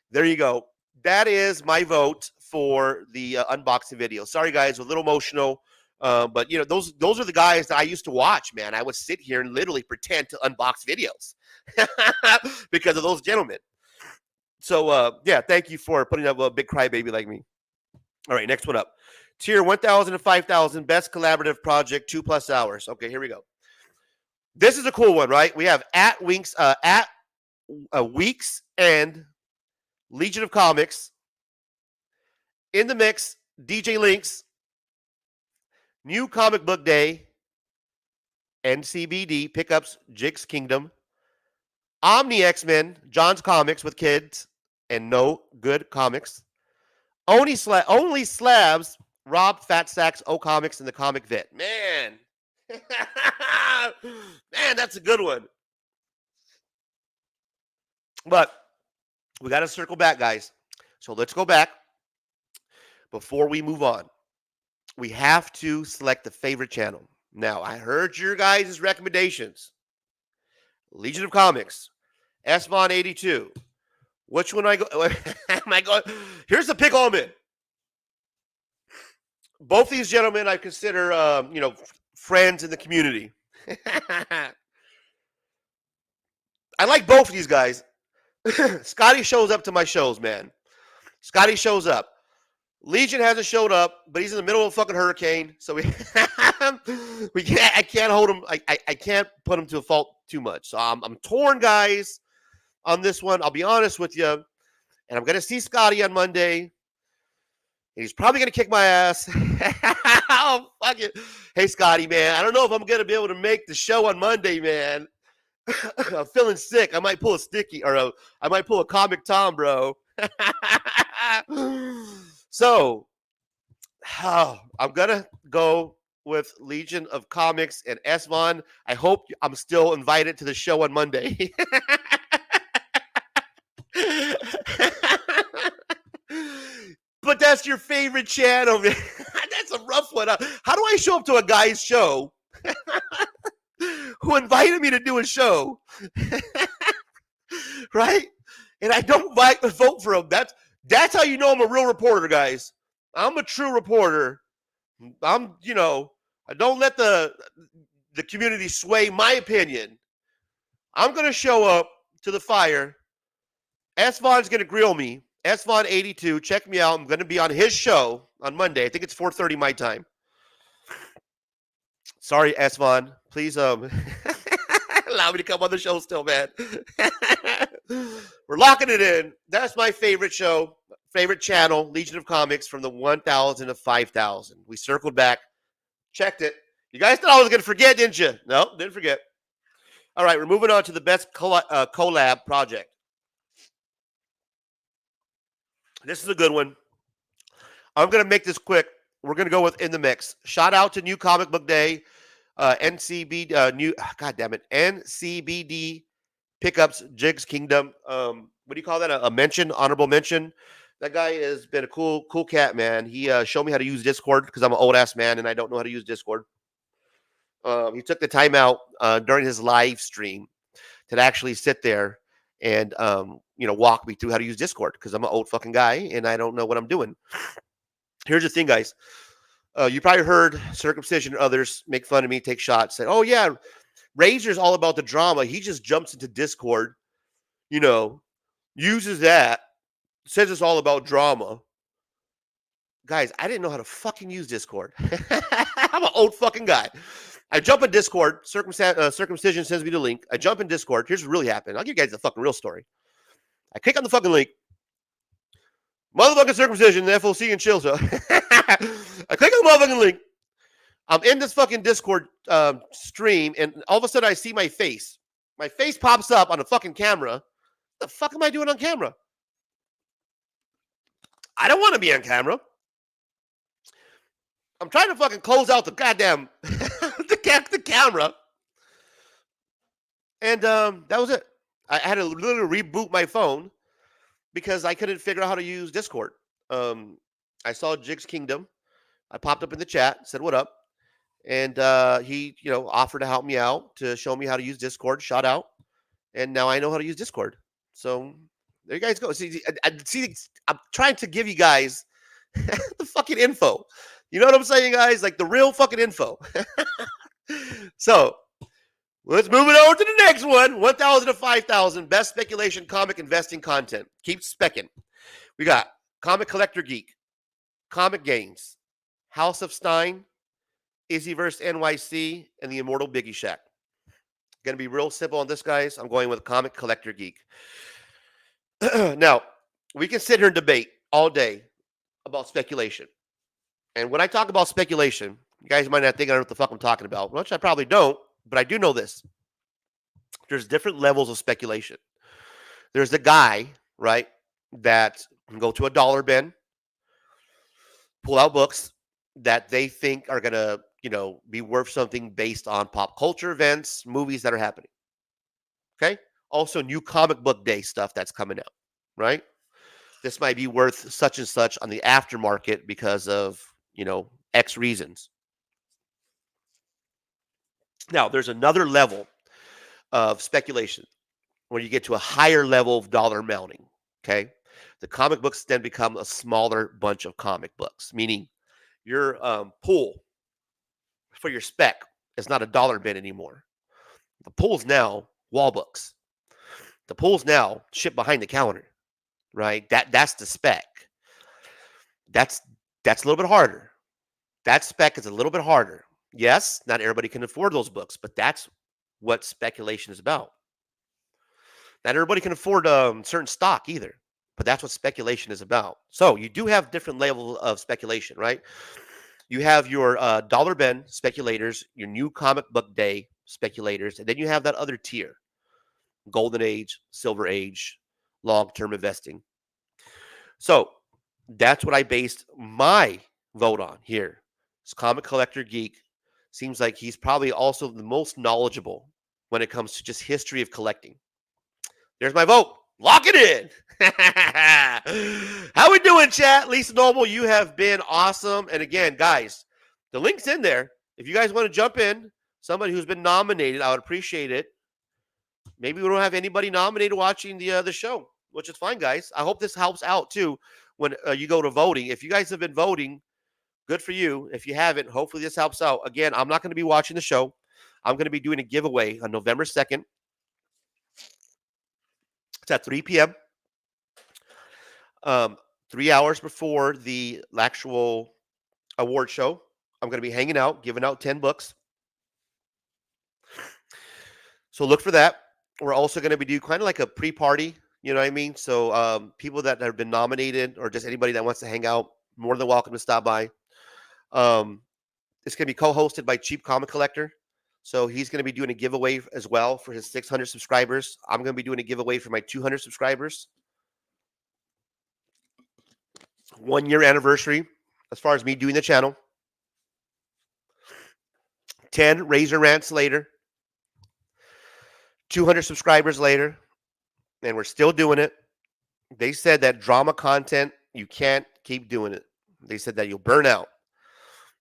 there you go. That is my vote for the unboxing video. Sorry, guys, a little emotional. But, those are the guys that I used to watch, man. I would sit here and literally pretend to unbox videos because of those gentlemen. So, yeah, thank you for putting up a big crybaby like me. All right, next one up. Tier 1,000 to 5,000, best collaborative project, 2+ hours. Okay, here we go. This is a cool one, right? We have at Weeks and Legion of Comics. In the mix, DJ Lynx, New Comic Book Day, NCBD, Pickups, Jigs Kingdom, Omni X-Men, John's Comics with kids, and No Good Comics. Only Slabs, Rob Fat Stacks, O Comics, and the Comic Vet. Man. Man, that's a good one. But we got to circle back, guys. So let's go back. Before we move on, we have to select the favorite channel. Now, I heard your guys' recommendations. Legion of Comics, SVon82. Which one I go? Am I going? Here's the pick on it. Both these gentlemen I consider, friends in the community. I like both of these guys. Scotty shows up to my shows, man. Scotty shows up. Legion hasn't showed up, but he's in the middle of a fucking hurricane, so we can't. I can't hold him. I can't put him to a fault too much. So I'm torn, guys, on this one. I'll be honest with you, and I'm gonna see Scotty on Monday. He's probably gonna kick my ass. Oh, fuck it. Hey, Scotty, man. I don't know if I'm gonna be able to make the show on Monday, man. I'm feeling sick. I might pull a sticky, or I might pull a Comic Tom, bro. So, I'm gonna go with Legion of Comics and S-Von. I hope I'm still invited to the show on Monday. But that's your favorite channel. That's a rough one. How do I show up to a guy's show who invited me to do a show, right? And I don't vote for him. That's how you know I'm a real reporter, guys. I'm a true reporter. I don't let the community sway my opinion. I'm going to show up to the fire. S-Von's going to grill me. S-Von 82, check me out. I'm going to be on his show on Monday. I think it's 4:30 my time. Sorry, S-Von. Please allow me to come on the show still, man. We're locking it in. That's my favorite show, favorite channel, Legion of Comics, from the 1,000 to 5,000. We circled back, checked it. You guys thought I was going to forget, didn't you? No, didn't forget. All right, we're moving on to the best collab project. This is a good one. I'm going to make this quick. We're going to go with In the Mix. Shout out to New Comic Book Day, NCBD Pickups, Jigs Kingdom. What do you call that? A mention, honorable mention. That guy has been a cool cat, man. He showed me how to use Discord because I'm an old ass man and I don't know how to use Discord. He took the time out during his live stream to actually sit there and walk me through how to use Discord because I'm an old fucking guy and I don't know what I'm doing. Here's the thing, guys. You probably heard Circumcision and others make fun of me, take shots, say, "Oh yeah, Razor's all about the drama. He just jumps into Discord, uses that, says it's all about drama." Guys, I didn't know how to fucking use Discord. I'm an old fucking guy. I jump in Discord. Circumcision sends me the link. I jump in Discord. Here's what really happened. I'll give you guys the fucking real story. I click on the fucking link. Motherfucking Circumcision, the FOC and chill. So I click on the motherfucking link. I'm in this fucking Discord stream, and all of a sudden I see my face. My face pops up on a fucking camera. What the fuck am I doing on camera? I don't want to be on camera. I'm trying to fucking close out the goddamn the camera. And that was it. I had to literally reboot my phone because I couldn't figure out how to use Discord. I saw Jigs Kingdom. I popped up in the chat, said what up. And he, offered to help me out to show me how to use Discord. Shout out. And now I know how to use Discord. So there you guys go. See, I'm trying to give you guys the fucking info. You know what I'm saying, guys? Like the real fucking info. So let's move it over to the next one. 1,000 to 5,000. Best speculation comic investing content. Keep specking. We got Comic Collector Geek, Comic Gains, House of Stein, Izzyverse NYC, and the Immortal Biggie Shack. Going to be real simple on this, guys. I'm going with Comic Collector Geek. Now, we can sit here and debate all day about speculation. And when I talk about speculation, you guys might not think I know what the fuck I'm talking about, which I probably don't, but I do know this. There's different levels of speculation. There's the guy, right, that can go to a dollar bin, pull out books that they think are going to, be worth something based on pop culture events, movies that are happening. Okay? Also, new comic book day stuff that's coming out, right? This might be worth such and such on the aftermarket because of, X reasons. Now, there's another level of speculation when you get to a higher level of dollar mounting, okay? The comic books then become a smaller bunch of comic books, meaning your pool for your spec is not a dollar bin anymore. The pool is now wall books. The pulls now ship behind the counter, right? That's the spec. That's a little bit harder. That spec is a little bit harder. Yes, not everybody can afford those books, but that's what speculation is about. Not everybody can afford certain stock either, but that's what speculation is about. So you do have different levels of speculation, right? You have your dollar bin speculators, your new comic book day speculators, and then you have that other tier: golden age, silver age, long-term investing. So that's what I based my vote on here. This comic collector geek seems like he's probably also the most knowledgeable when it comes to just history of collecting. There's my vote. Lock it in. How we doing, chat? Lisa Noble, you have been awesome. And again, guys, the link's in there. If you guys want to jump in, somebody who's been nominated, I would appreciate it. Maybe we don't have anybody nominated watching the show, which is fine, guys. I hope this helps out too when you go to voting. If you guys have been voting, good for you. If you haven't, hopefully this helps out. Again, I'm not going to be watching the show. I'm going to be doing a giveaway on November 2nd. It's at 3 p.m. 3 hours before the actual award show. I'm going to be hanging out, giving out 10 books. So look for that. We're also going to be doing kind of like a pre-party, you know what I mean? So people that have been nominated or just anybody that wants to hang out, more than welcome to stop by. It's going to be co-hosted by Cheap Comic Collector. So he's going to be doing a giveaway as well for his 600 subscribers. I'm going to be doing a giveaway for my 200 subscribers. 1 year anniversary as far as me doing the channel. 10 Razor Rants later. 200 subscribers later. And we're still doing it. They said that drama content, you can't keep doing it. They said that you'll burn out.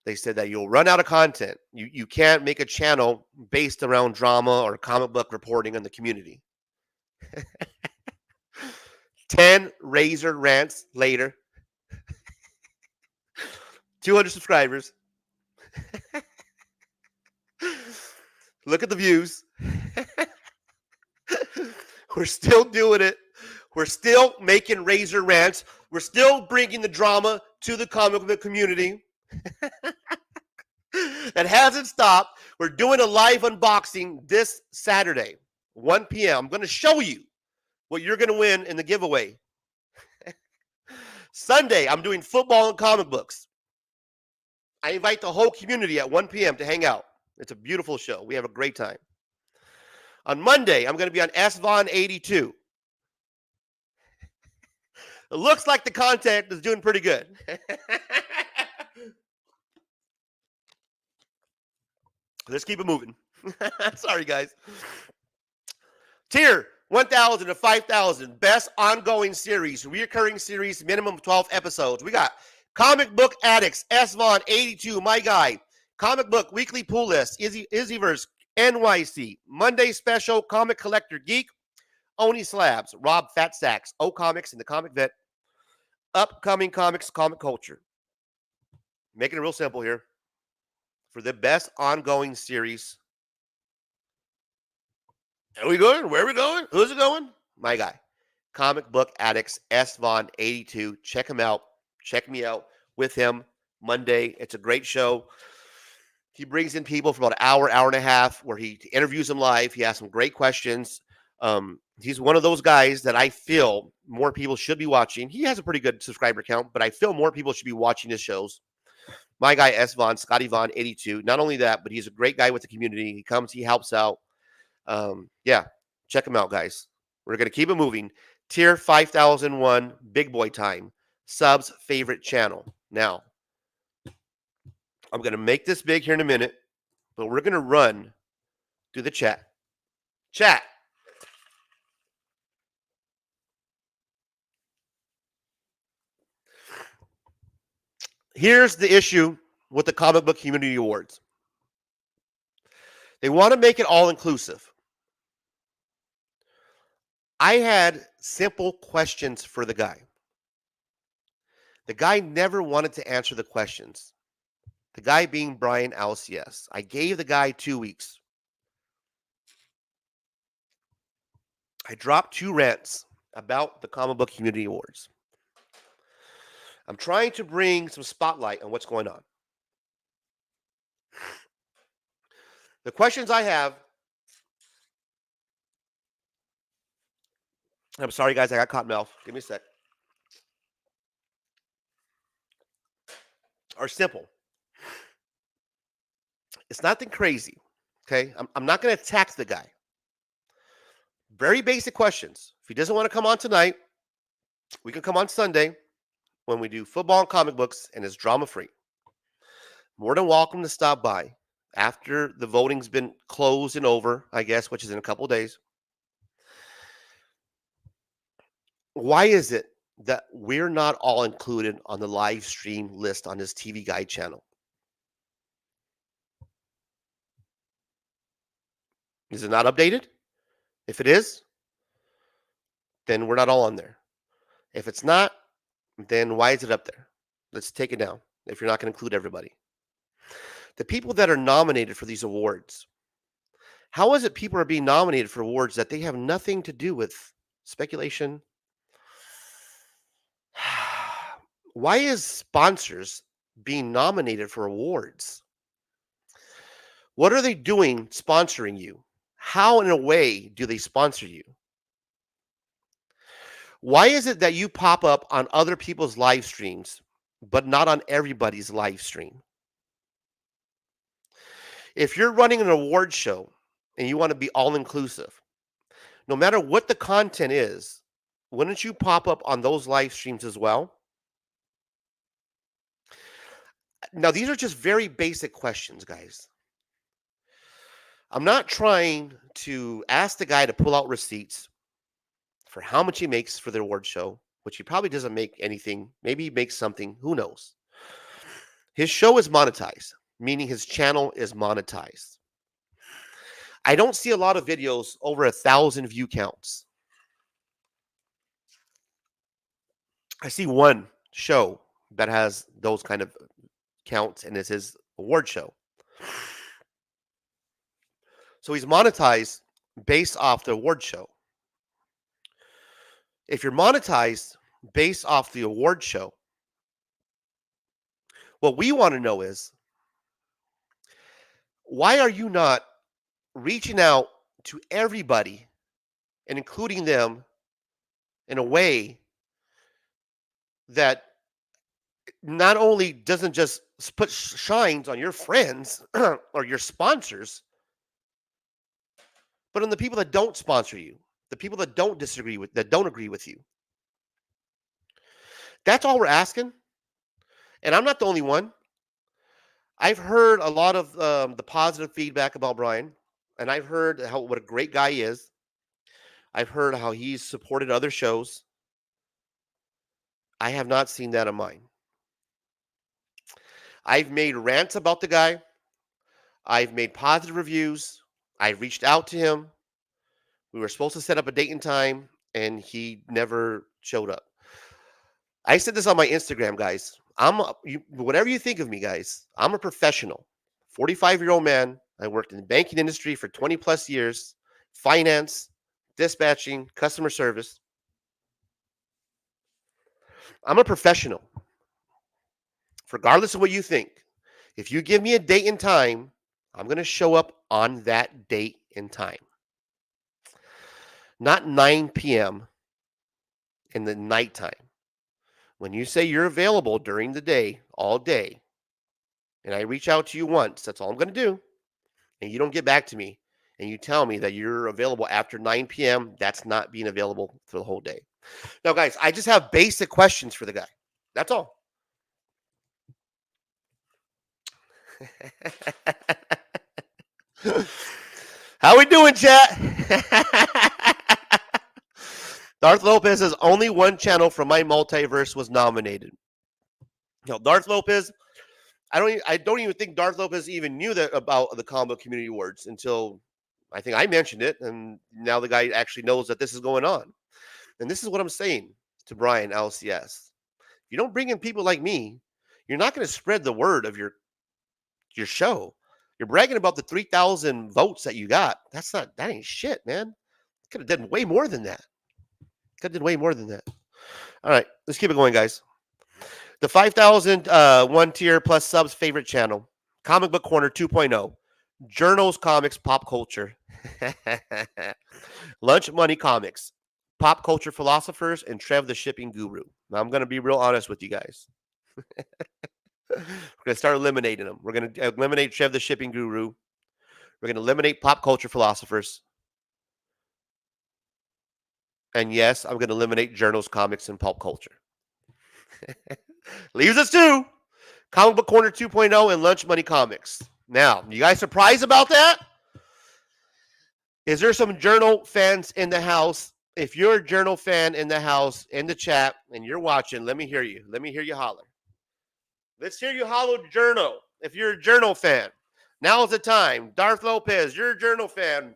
They said that you'll run out of content. You can't make a channel based around drama or comic book reporting on the community. 10 Razor Rants later. 200 subscribers. Look at the views. We're still doing it. We're still making Razor Rants. We're still bringing the drama to the comic book community. That hasn't stopped. We're doing a live unboxing this Saturday, 1 p.m. I'm going to show you what you're going to win in the giveaway. Sunday, I'm doing football and comic books. I invite the whole community at 1 p.m. to hang out. It's a beautiful show. We have a great time. On Monday, I'm going to be on SVon 82. It looks like the content is doing pretty good. Let's keep it moving. Sorry, guys. Tier 1,000 to 5,000. Best ongoing series. Reoccurring series. Minimum of 12 episodes. We got Comic Book Addicts. SVon 82. My guy. Comic Book Weekly Pool List. Izzyverse NYC. Monday Special. Comic Collector Geek. Oni Slabs. Rob Fat Sacks. O Comics and the Comic Vet. Upcoming comics. Comic Culture. Making it real simple here. For the best ongoing series. Are we going? Where are we going? Who's it going? My guy. Comic Book Addicts, SVon 82. Check him out. Check me out with him Monday. It's a great show. He brings in people for about an hour, hour and a half, where he interviews them live. He asks some great questions. He's one of those guys that I feel more people should be watching. He has a pretty good subscriber count, but I feel more people should be watching his shows. My guy, SVon, Scotty Vaughn, 82. Not only that, but he's a great guy with the community. He comes, he helps out. Yeah, check him out, guys. We're going to keep it moving. Tier 5001, big boy time. Subs favorite channel. Now, I'm going to make this big here in a minute, but we're going to run through the chat. Chat. Here's the issue with the Comic Book Community Awards. They want to make it all-inclusive. I had simple questions for the guy. The guy never wanted to answer the questions. The guy being Brian LCS. I gave the guy 2 weeks. I dropped 2 rants about the Comic Book Community Awards. I'm trying to bring some spotlight on what's going on. The questions I have, I'm sorry guys, I got cotton mouth. Give me a sec. Are simple. It's nothing crazy. Okay. I'm not going to attack the guy. Very basic questions. If he doesn't want to come on tonight, we can come on Sunday when we do football and comic books and it's drama free. More than welcome to stop by after the voting's been closed and over, I guess, which is in a couple of days. Why is it that we're not all included on the live stream list on this TV Guide channel? Is it not updated? If it is, then we're not all on there. If it's not, then why is it up there? Let's take it down if you're not going to include everybody. The people that are nominated for these awards, how is it people are being nominated for awards that they have nothing to do with? Speculation. Why is sponsors being nominated for awards? What are they doing sponsoring you? How, in a way, do they sponsor you? Why is it that you pop up on other people's live streams, but not on everybody's live stream? If you're running an award show and you want to be all inclusive, no matter what the content is, wouldn't you pop up on those live streams as well? Now, these are just very basic questions, guys. I'm not trying to ask the guy to pull out receipts for how much he makes for the award show, which he probably doesn't make anything. Maybe he makes something. Who knows? His show is monetized, meaning his channel is monetized. I don't see a lot of videos over 1,000 view counts. I see one show that has those kind of counts, and it's his award show. So he's monetized based off the award show. If you're monetized based off the award show, what we want to know is, why are you not reaching out to everybody and including them in a way that not only doesn't just put shines on your friends or your sponsors, but on the people that don't sponsor you, the people that don't disagree with, that don't agree with you. That's all we're asking. And I'm not the only one. I've heard a lot of the positive feedback about Brian, and I've heard what a great guy he is. I've heard how he's supported other shows. I have not seen that on mine. I've made rants about the guy. I've made positive reviews. I reached out to him. We were supposed to set up a date and time, and he never showed up. I said this on my Instagram, guys. Whatever you think of me, guys, I'm a professional, 45-year-old man. I worked in the banking industry for 20 plus years, finance, dispatching, customer service. I'm a professional. Regardless of what you think, if you give me a date and time, I'm going to show up on that date and time. Not 9 p.m. in the nighttime. When you say you're available during the day, all day, and I reach out to you once, that's all I'm going to do, and you don't get back to me, and you tell me that you're available after 9 p.m., that's not being available for the whole day. Now, guys, I just have basic questions for the guy. That's all. How we doing, chat? Darth Lopez says only one channel from my multiverse was nominated. Now, Darth Lopez, I don't even think Darth Lopez even knew that about the Comic Book Community Awards until I think I mentioned it, and now the guy actually knows that this is going on. And this is what I'm saying to Brian, LCS. If you don't bring in people like me, you're not going to spread the word of your show. You're bragging about the 3,000 votes that you got. That ain't shit, man. Could have done way more than that. Could have done way more than that. All right, let's keep it going, guys. The 5,000 one tier plus subs favorite channel, Comic Book Corner 2.0, Journals, Comics, Pop Culture, Lunch Money Comics, Pop Culture Philosophers, and Trev the Shipping Guru. Now, I'm going to be real honest with you guys. We're going to start eliminating them. We're going to eliminate Trev the Shipping Guru. We're going to eliminate Pop Culture Philosophers. And yes, I'm going to eliminate Journals, Comics, and Pop Culture. Leaves us to Comic Book Corner 2.0 and Lunch Money Comics. Now, you guys surprised about that? Is there some journal fans in the house? If you're a journal fan in the house, in the chat, and you're watching, let me hear you. Let me hear you holler. Let's hear you holler journal. If you're a journal fan, now is the time. Darth Lopez, you're a journal fan.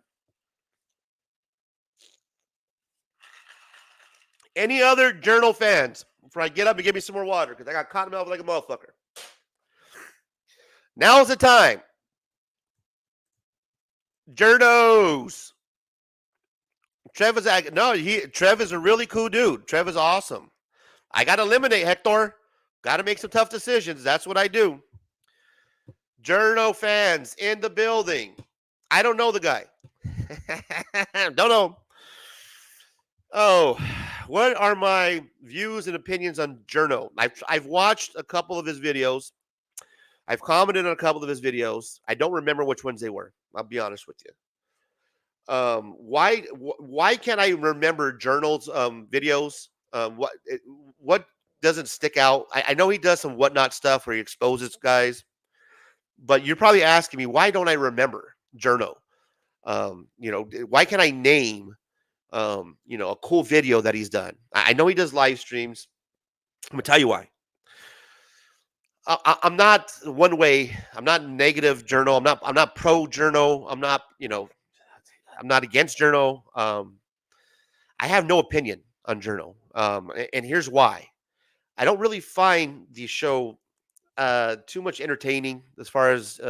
Any other journal fans? Before I get up and give me some more water, because I got cotton mouth like a motherfucker. Now's the time. Journos. Trev is a really cool dude. Trev is awesome. I got to eliminate Hector. Got to make some tough decisions. That's what I do. Journo fans in the building. I don't know the guy. Don't know. Oh, what are my views and opinions on Journo? I've watched a couple of his videos. I've commented on a couple of his videos. I don't remember which ones they were. I'll be honest with you. Why can't I remember Journal's videos? What doesn't stick out? I know he does some whatnot stuff where he exposes guys, but you're probably asking me, why don't I remember Journal? Why can't I name a cool video that he's done? I know he does live streams. I'm gonna tell you why. I'm not one way. I'm not negative Journal. I'm not pro Journal. I'm not against Journal. I have no opinion on Journal. And here's why. I don't really find the show too much entertaining as far as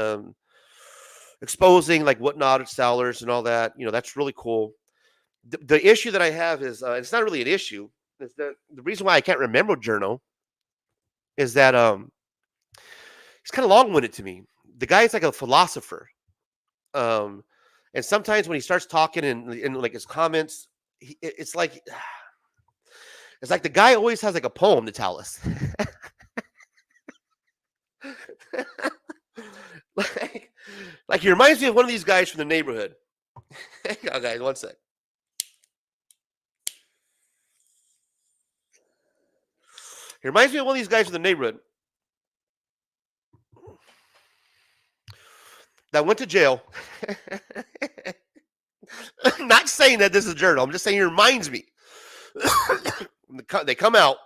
exposing like whatnot sellers and all that. That's really cool. The issue that I have is it's not really an issue. Is that the reason why I can't remember Journal is that he's kind of long-winded to me. The guy's like a philosopher. And sometimes when he starts talking in like his comments, it's like the guy always has like a poem to tell us. like he reminds me of one of these guys from the neighborhood. Hang on, guys, one sec. He reminds me of one of these guys from the neighborhood that went to jail. I'm not saying that this is a journal. I'm just saying he reminds me. They come out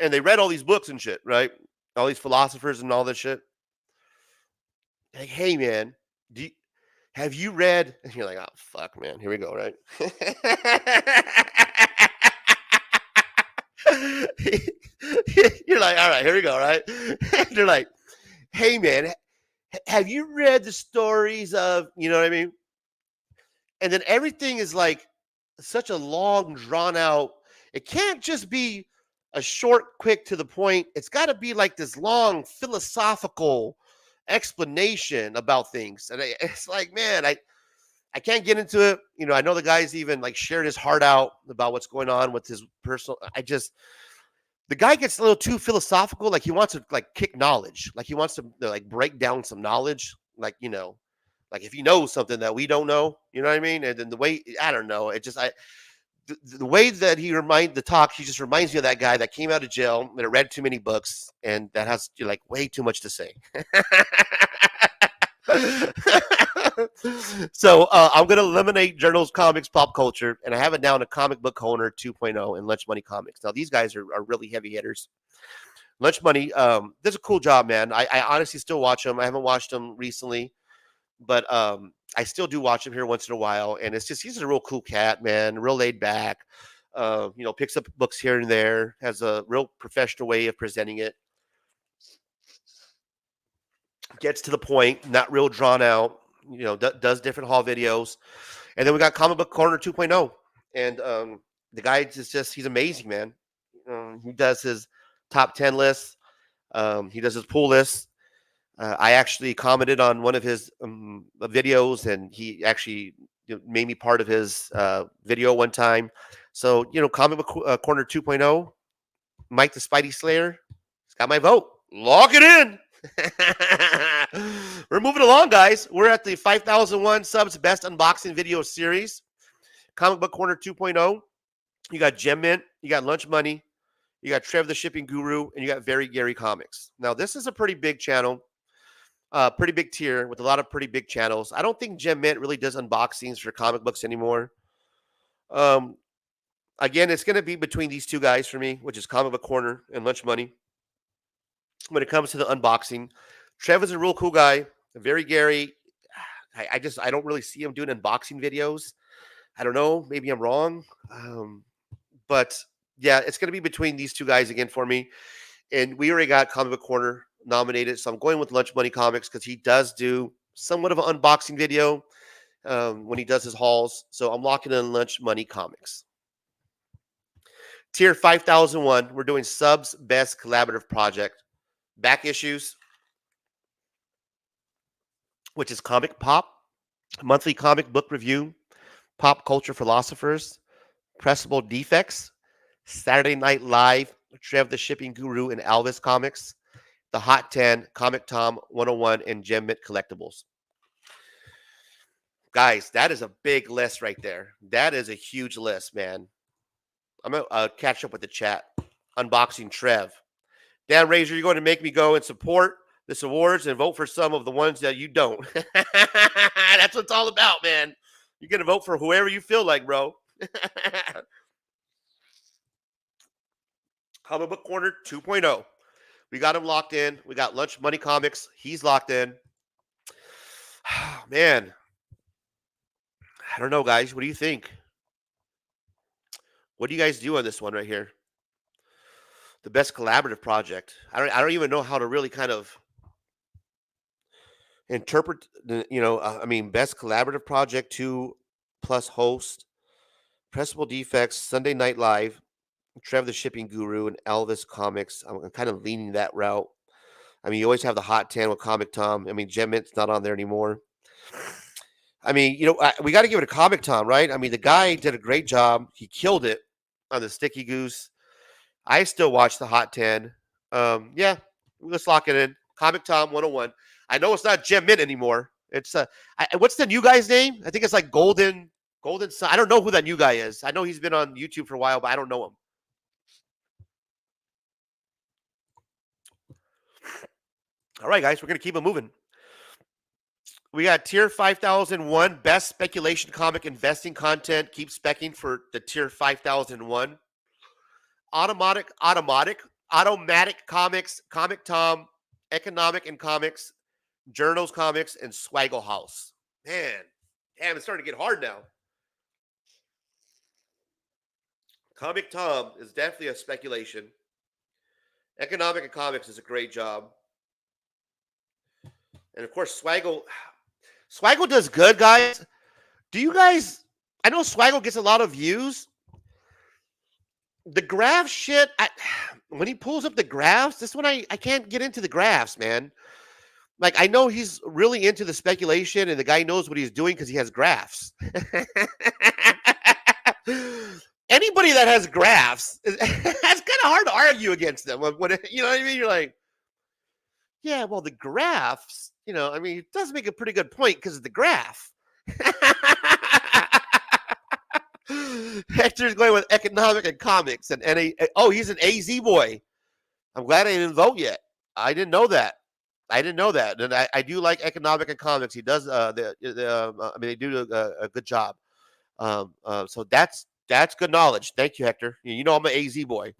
and they read all these books and shit, right? All these philosophers and all this shit. Like, hey, man, have you read? And you're like, oh, fuck, man. Here we go, right? You're like, all right, here we go, right? They're like, hey, man, have you read the stories of, you know what I mean? And then everything is like such a long, drawn out. It can't just be a short, quick, to the point. It's got to be like this long philosophical explanation about things. And it's like, man, I can't get into it. I know the guy's even like shared his heart out about what's going on with his personal. The guy gets a little too philosophical. Like he wants to like kick knowledge. Like he wants to like break down some knowledge. Like, like if he knows something that we don't know, you know what I mean? And then the way, I don't know, the way that he just reminds me of that guy that came out of jail that read too many books and that has like way too much to say. So I'm going to eliminate Journals, Comics, Pop Culture, and I have it down to Comic Book Corner 2.0 and Lunch Money Comics. Now, these guys are really heavy hitters. Lunch Money does a cool job, man. I honestly still watch them. I haven't watched them recently, but I still do watch him here once in a while. And it's just, he's a real cool cat, man, real laid back, picks up books here and there, has a real professional way of presenting it. Gets to the point, not real drawn out, does different haul videos. And then we got Comic Book Corner 2.0. And the guy is just, he's amazing, man. He does his top 10 lists. He does his pool lists. I actually commented on one of his videos, and he actually made me part of his video one time. So, Comic Book Corner 2.0, Mike the Spidey Slayer, he's got my vote. Lock it in. We're moving along, guys. We're at the 5001 subs best unboxing video series. Comic Book Corner 2.0. You got Gem Mint, you got Lunch Money, you got Trev the Shipping Guru, and you got Very Gary Comics. Now, this is a pretty big channel, pretty big tier with a lot of pretty big channels. I don't think Gem Mint really does unboxings for comic books anymore. Again, it's going to be between these two guys for me, which is Comic Book Corner and Lunch Money. When it comes to the unboxing, Trev is a real cool guy. Very Gary, I don't really see him doing unboxing videos. I don't know. Maybe I'm wrong. But yeah, it's going to be between these two guys again for me. And we already got Comic Book Corner nominated. So I'm going with Lunch Money Comics because he does do somewhat of an unboxing video when he does his hauls. So I'm locking in Lunch Money Comics. Tier 5001, we're doing subs best collaborative project. Back issues, which is Comic Pop, monthly comic book review, Pop Culture Philosophers, Pressable Defects, Saturday Night Live, Trev the Shipping Guru and Alvis Comics, The Hot 10, Comic Tom 101, and Gem Mint Collectibles. Guys, that is a big list right there. That is a huge list, man. I'm going to catch up with the chat. Unboxing Trev. Dan Razor, you're going to make me go and support this awards and vote for some of the ones that you don't. That's what it's all about, man. You're going to vote for whoever you feel like, bro. Comic Book Corner 2.0. We got him locked in. We got Lunch Money Comics. He's locked in. Man. I don't know, guys. What do you think? What do you guys do on this one right here? The best collaborative project. I don't even know how to really kind of interpret best collaborative project, 2+ host, Pressable Defects, Sunday Night Live, Trev the Shipping Guru, and Elvis Comics. I'm kind of leaning that route. I mean, you always have the Hot 10 with Comic Tom. I mean, Gem Mint's not on there anymore. I mean, we got to give it a Comic Tom, right? I mean, the guy did a great job. He killed it on the Sticky Goose. I still watch the Hot 10. Yeah, let's lock it in. Comic Tom 101. I know it's not Gem Mint anymore. It's what's the new guy's name? I think it's like Golden Sun. I don't know who that new guy is. I know he's been on YouTube for a while, but I don't know him. All right, guys, we're going to keep it moving. We got Tier 5001, best speculation comic investing content. Keep specking for the Tier 5001. Automatic Comics, Comic Tom, Economic and Comics, Journals Comics, and Swaggle House. Man, damn, it's starting to get hard now. Comic Tom is definitely a speculation. Economic and Comics is a great job. And of course, Swaggle does good, guys. Do you guys, I know Swaggle gets a lot of views. The graph shit, when he pulls up the graphs, this one I can't get into the graphs, man. Like, I know he's really into the speculation, and the guy knows what he's doing because he has graphs. Anybody that has graphs, that's kind of hard to argue against them. When, you know what I mean? You're like, yeah, well, the graphs, it does make a pretty good point because of the graph. Hector's going with Economic and Comics, and he's an AZ boy. I'm glad I didn't vote yet. I didn't know that. And I do like Economic and Comics. He does they do a good job. So that's good knowledge. Thank you, Hector. I'm an AZ boy.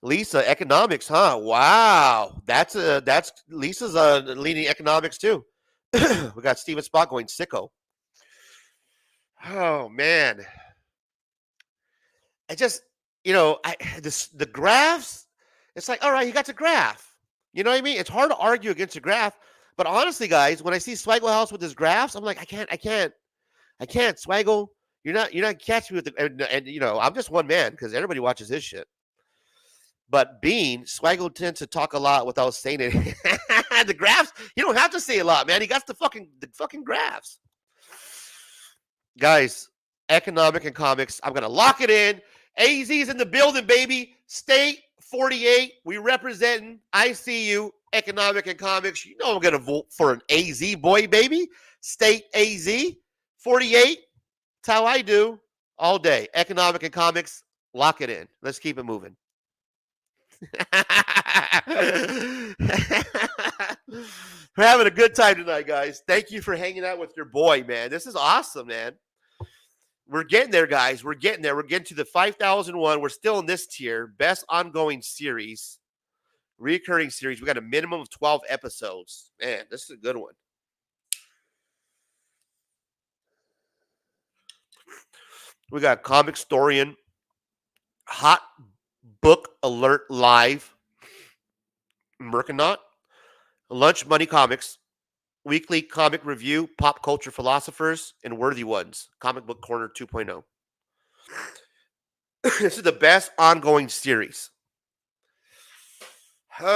Lisa, Economics, huh? Wow, that's Lisa's leading Economics too. We got Steven Spot going sicko. Oh man, I just the graphs. It's like, all right, you got the graph. You know what I mean? It's hard to argue against a graph. But honestly, guys, when I see Swaggle House with his graphs, I'm like, I can't I can't, Swaggle. You're not catching me with the and you know, I'm just one man because everybody watches his shit. But Bean, Swaggle tends to talk a lot without saying it. The graphs, you don't have to say a lot, man. He got the fucking graphs. Guys, economic and comics. I'm gonna lock it in. AZ's in the building, baby. State 48. We representing. I see you. Economic and comics. You know I'm gonna vote for an AZ boy, baby. State AZ 48. That's how I do all day. Economic and comics. Lock it in. Let's keep it moving. We're having a good time tonight, guys. Thank you for hanging out with your boy, man. This is awesome, man. We're getting there, guys. We're getting there. We're getting to the 5,001. We're still in this tier. Best ongoing series, recurring series. We got a minimum of 12 episodes. Man, this is a good one. We got Comic Storian, Hot Book Alert Live, Mercanaut, Lunch Money Comics, Weekly Comic Review, Pop Culture Philosophers, and Worthy Ones, Comic Book Corner 2.0. This is the best ongoing series. I'm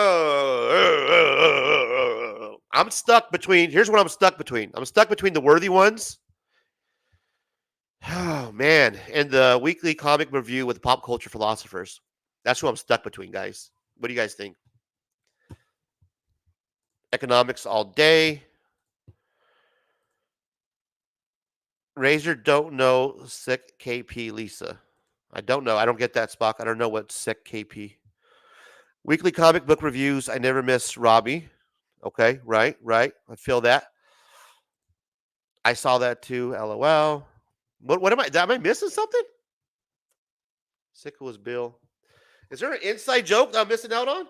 stuck between, here's what I'm stuck between. I'm stuck between the Worthy Ones, oh man, and the Weekly Comic Review with Pop Culture Philosophers. That's who I'm stuck between, guys. What do you guys think? Economics all day. Razor don't know sick KP Lisa. I don't know. I don't get that, Spock. I don't know what sick KP. Weekly comic book reviews. I never miss Robbie. Okay, right. I feel that. I saw that too. LOL. What am I missing something? Sick was Bill. Is there an inside joke that I'm missing out on?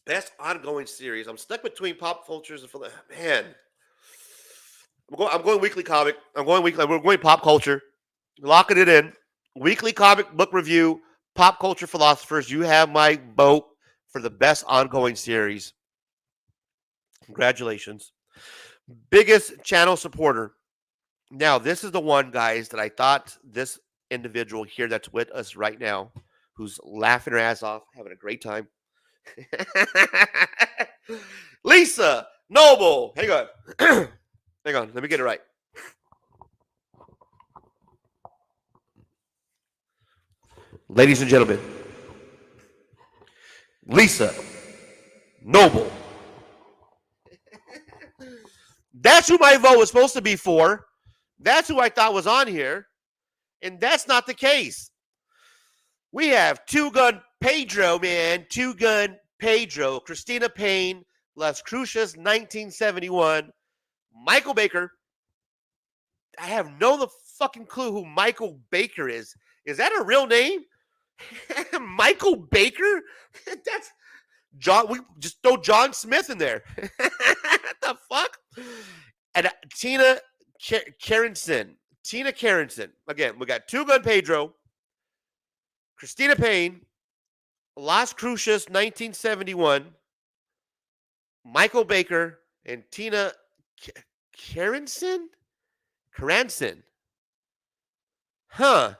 Best ongoing series. I'm stuck between pop cultures and man. I'm going weekly comic. I'm going weekly. We're going pop culture. Locking it in. Weekly comic book review. Pop culture philosophers. You have my vote for the best ongoing series. Congratulations. Biggest channel supporter. Now, this is the one, guys, that I thought this individual here that's with us right now, who's laughing her ass off, having a great time. Lisa Noble. Hang on. Hang on. Let me get it right. Ladies and gentlemen, Lisa Noble. That's who my vote was supposed to be for. That's who I thought was on here. And that's not the case. We have Two Gun Pedro, man. Two Gun Pedro. Christina Payne. Las Cruces, 1971. Michael Baker. I have no fucking clue who Michael Baker is. Is that a real name? Michael Baker? That's John. We just throw John Smith in there. What the fuck? And Tina Carenson. Tina Carenson. Again, we got Two Gun Pedro, Christina Payne, Las Cruces, 1971, Michael Baker, and Tina Carenson? Carenson. Huh.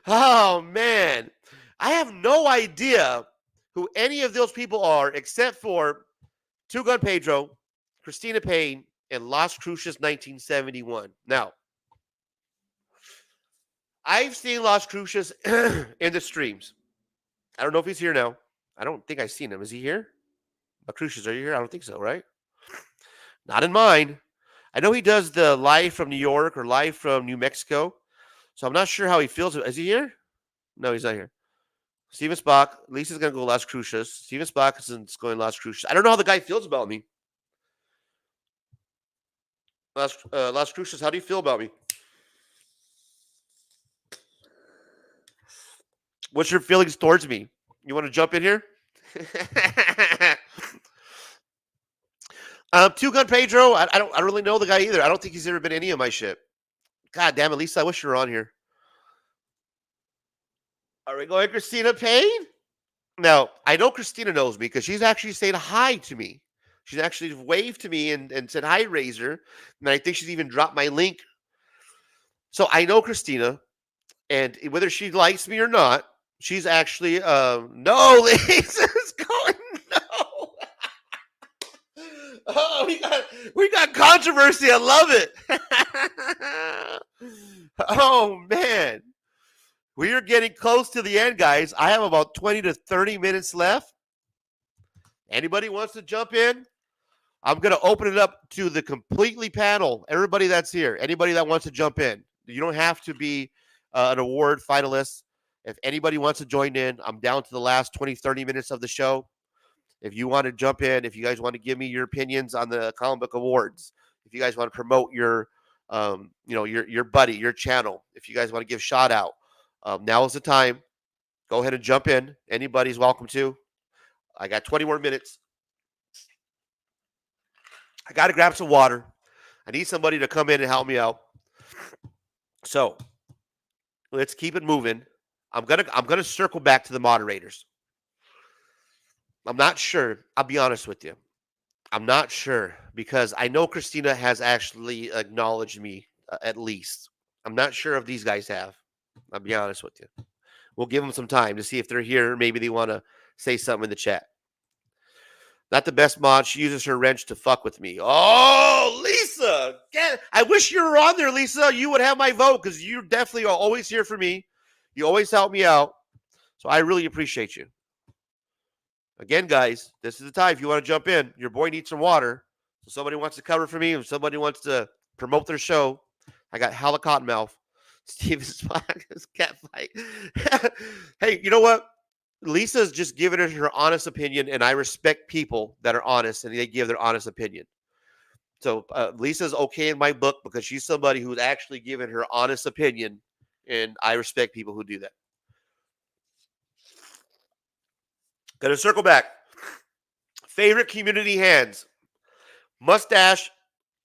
Oh, man. I have no idea who any of those people are except for Two Gun Pedro, Christina Payne, and Las Cruces, 1971. Now, I've seen Las Cruces in the streams. I don't know if he's here now. I don't think I've seen him. Is he here? Las Cruces, are you here? I don't think so, right? Not in mine. I know he does the live from New York or live from New Mexico. So I'm not sure how he feels. Is he here? No, he's not here. Steven Spock. Lisa's going to go Las Cruces. Steven Spock is going Las Cruces. I don't know how the guy feels about me. Las Cruces, how do you feel about me? What's your feelings towards me? You want to jump in here? Two Gun Pedro. I don't really know the guy either. I don't think he's ever been any of my shit. God damn it, Lisa. I wish you were on here. Are we going Christina Payne? Now, I know Christina knows me because she's actually said hi to me. She's actually waved to me and said hi, Razor. And I think she's even dropped my link. So I know Christina, and whether she likes me or not, she's actually no, Lisa's going no. Oh, we got controversy. I love it. Oh man. We are getting close to the end, guys. I have about 20 to 30 minutes left. Anybody wants to jump in? I'm going to open it up to the completely panel. Everybody that's here, anybody that wants to jump in. You don't have to be an award finalist. If anybody wants to join in, I'm down to the last 20, 30 minutes of the show. If you want to jump in, if you guys want to give me your opinions on the Comic Book Awards, if you guys want to promote your, your buddy, your channel, if you guys want to give shout out, now is the time. Go ahead and jump in. Anybody's welcome to. I got 20 more minutes. I got to grab some water. I need somebody to come in and help me out. So let's keep it moving. I'm gonna circle back to the moderators. I'm not sure. I'll be honest with you. I'm not sure because I know Christina has actually acknowledged me at least. I'm not sure if these guys have. I'll be honest with you. We'll give them some time to see if they're here. Maybe they want to say something in the chat. Not the best mod. She uses her wrench to fuck with me. Oh, Lisa. I wish you were on there, Lisa. You would have my vote because you definitely are always here for me. You always help me out. So I really appreciate you. Again, guys, this is the time. If you want to jump in, your boy needs some water. So somebody wants to cover for me. If somebody wants to promote their show, I got hella cottonmouth. Steven's cat fight. Hey, you know what? Lisa's just giving her honest opinion, and I respect people that are honest and they give their honest opinion. So Lisa's okay in my book because she's somebody who's actually given her honest opinion, and I respect people who do that. Gonna circle back. Favorite community hands: mustache,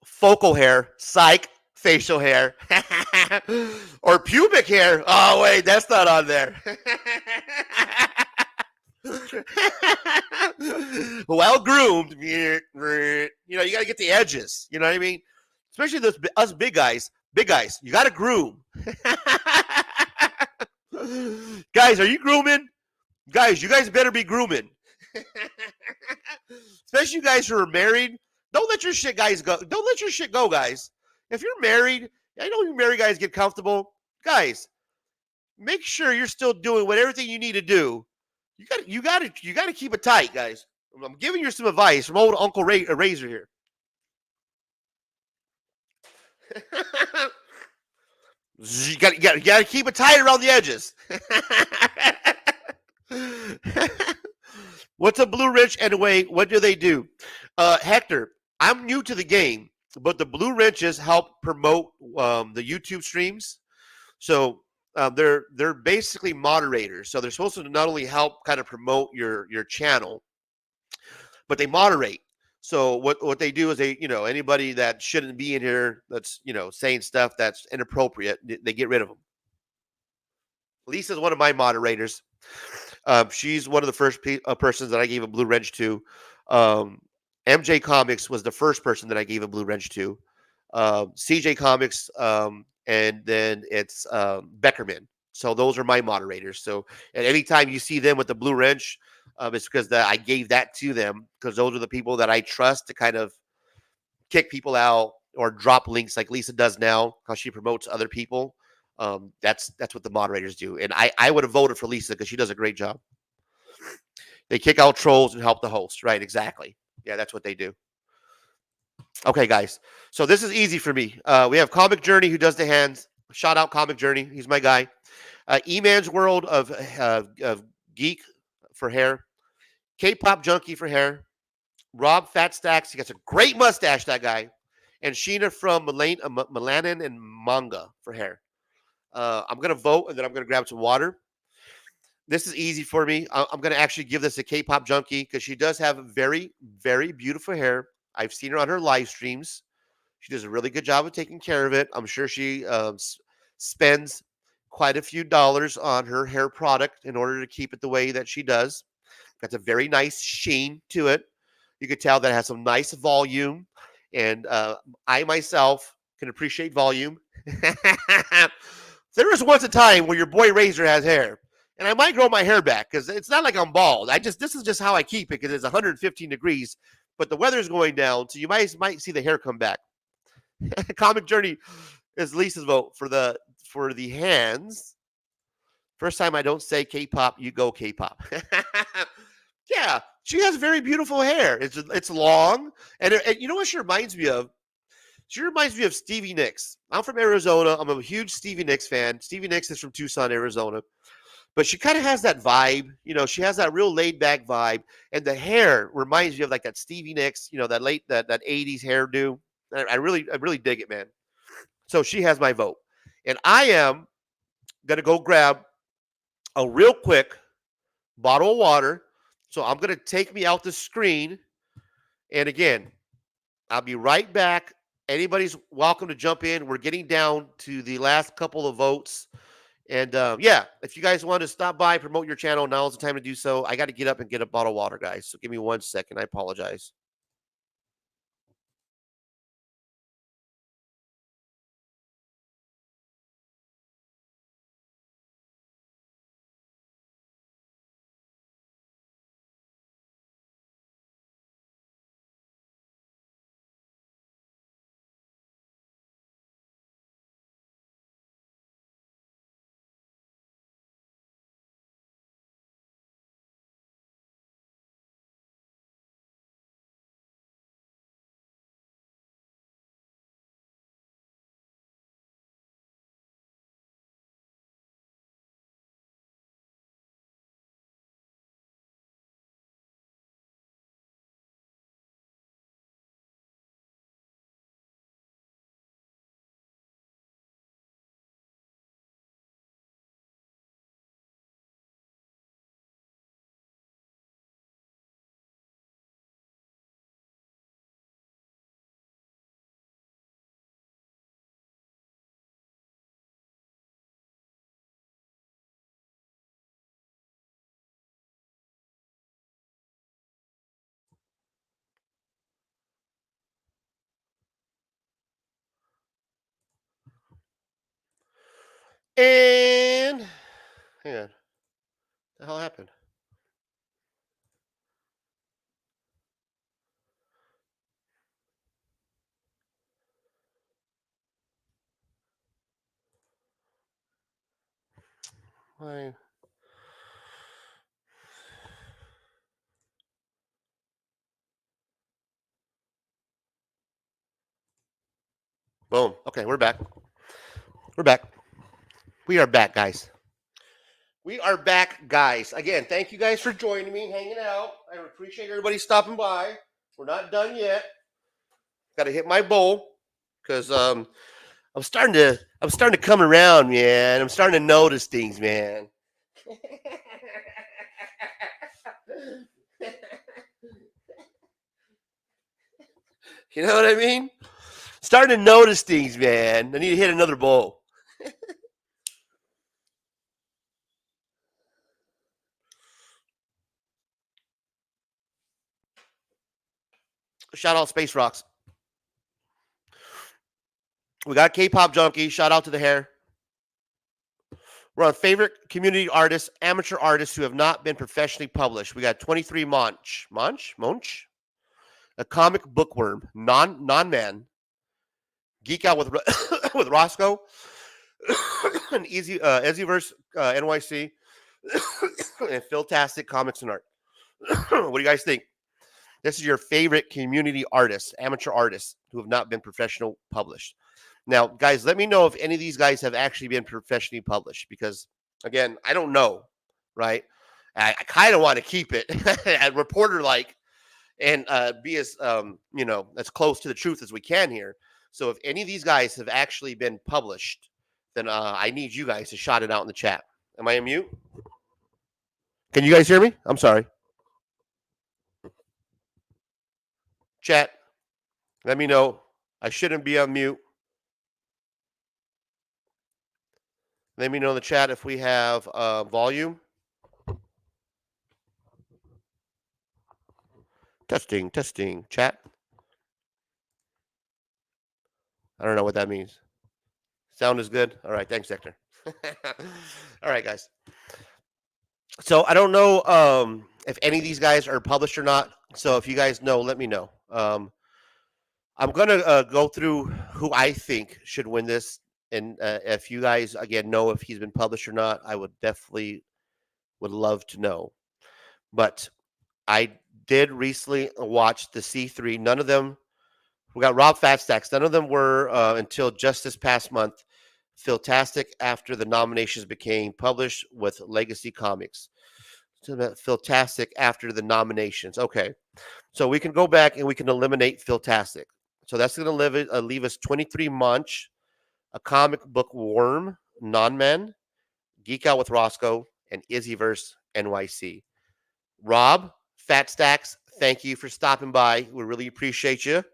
focal hair, psych, facial hair, or pubic hair. Oh wait, that's not on there. Well groomed, you know, you got to get the edges. You know what I mean? Especially us big guys. Big guys, you got to groom. Guys, are you grooming? Guys, you guys better be grooming. Especially you guys who are married. Don't let your shit guys go. Don't let your shit go, guys. If you're married, I know you married guys get comfortable. Guys, make sure you're still doing everything you need to do. You got to keep it tight, guys. I'm giving you some advice from old Uncle Razor here. You got to keep it tight around the edges. What's a blue wrench anyway? What do they do? Hector, I'm new to the game, but the blue wrenches help promote the YouTube streams. So they're basically moderators. So they're supposed to not only help kind of promote your channel, but they moderate. So what they do is they, anybody that shouldn't be in here that's, saying stuff that's inappropriate, they get rid of them. Lisa's one of my moderators. She's one of the first persons that I gave a blue wrench to. MJ Comics was the first person that I gave a blue wrench to. CJ Comics, and then it's Beckerman. So those are my moderators. So at any time you see them with the blue wrench, it's because I gave that to them because those are the people that I trust to kind of kick people out or drop links like Lisa does now, how she promotes other people. That's what the moderators do. And I would have voted for Lisa because she does a great job. They kick out trolls and help the host. Right, exactly. Yeah, that's what they do. Okay, guys. So this is easy for me. We have Comic Journey who does the hands. Shout out Comic Journey. He's my guy. E-Man's World of Geek for hair. K-Pop Junkie for hair. Rob Fat Stacks. He got a great mustache, that guy. And Sheena from Melanin and Manga for hair. I'm going to vote, and then I'm going to grab some water. This is easy for me. I'm going to actually give this a K-Pop Junkie because she does have very, very beautiful hair. I've seen her on her live streams. She does a really good job of taking care of it. I'm sure she spends quite a few dollars on her hair product in order to keep it the way that she does. Got a very nice sheen to it. You could tell that it has some nice volume, and I myself can appreciate volume. There was once a time where your boy Razor has hair, and I might grow my hair back because it's not like I'm bald. This is just how I keep it because it's 115 degrees, but the weather's going down, so you might see the hair come back. Comic Journey is Lisa's vote for the hands. First time I don't say K-pop, you go K-pop. Yeah, she has very beautiful hair. It's long, and you know what she reminds me of? She reminds me of Stevie Nicks. I'm from Arizona. I'm a huge Stevie Nicks fan. Stevie Nicks is from Tucson, Arizona. But she kind of has that vibe. She has that real laid back vibe. And the hair reminds me of like that Stevie Nicks, that 80s hairdo. I really dig it, man. So she has my vote. And I am gonna go grab a real quick bottle of water. So I'm gonna take me out the screen. And again, I'll be right back. Anybody's welcome to jump in. We're getting down to the last couple of votes. And yeah, if you guys want to stop by, promote your channel, now's the time to do so. I got to get up and get a bottle of water, guys. So give me 1 second. I apologize. And hang on. What the hell happened? Why? Boom. Okay, we're back. We're back. We are back, guys. We are back, guys. Again, thank you guys for joining me, hanging out. I appreciate everybody stopping by. We're not done yet. Got to hit my bowl because I'm starting to come around, man. I'm starting to notice things, man. You know what I mean? Starting to notice things, man. I need to hit another bowl. Shout out Space Rocks. We got K-pop junkie. Shout out to the hair. We're on favorite community artists, amateur artists who have not been professionally published. We got 23 Munch, a comic bookworm, non-man, geek out with with Roscoe, and Easyverse NYC, and Philtastic Comics and Art. What do you guys think? This is your favorite community artists, amateur artists who have not been professional published. Now, guys, let me know if any of these guys have actually been professionally published because, again, I don't know, right? I kind of want to keep it a reporter like and be as close to the truth as we can here. So if any of these guys have actually been published, then I need you guys to shout it out in the chat. Am I on mute? Can you guys hear me? I'm sorry. Chat, let me know. I shouldn't be on mute. Let me know in the chat if we have volume. Testing, testing. Chat. I don't know what that means. Sound is good. All right, thanks, Hector. All right, guys. So I don't know if any of these guys are published or not. So if you guys know, let me know. I'm gonna go through who I think should win this, and if you guys again know if he's been published or not, I would definitely would love to know. But I did recently watch the C3. None of them. We got Rob Fatstacks. None of them were until just this past month. Fantastic after the nominations became published with Legacy Comics. Fantastic after the nominations. Okay. So we can go back and we can eliminate Fantastic. So that's going to leave us 23 Munch, a comic book worm, non-men, Geek Out with Roscoe, and Izzyverse NYC. Rob, Fat Stacks, thank you for stopping by. We really appreciate you.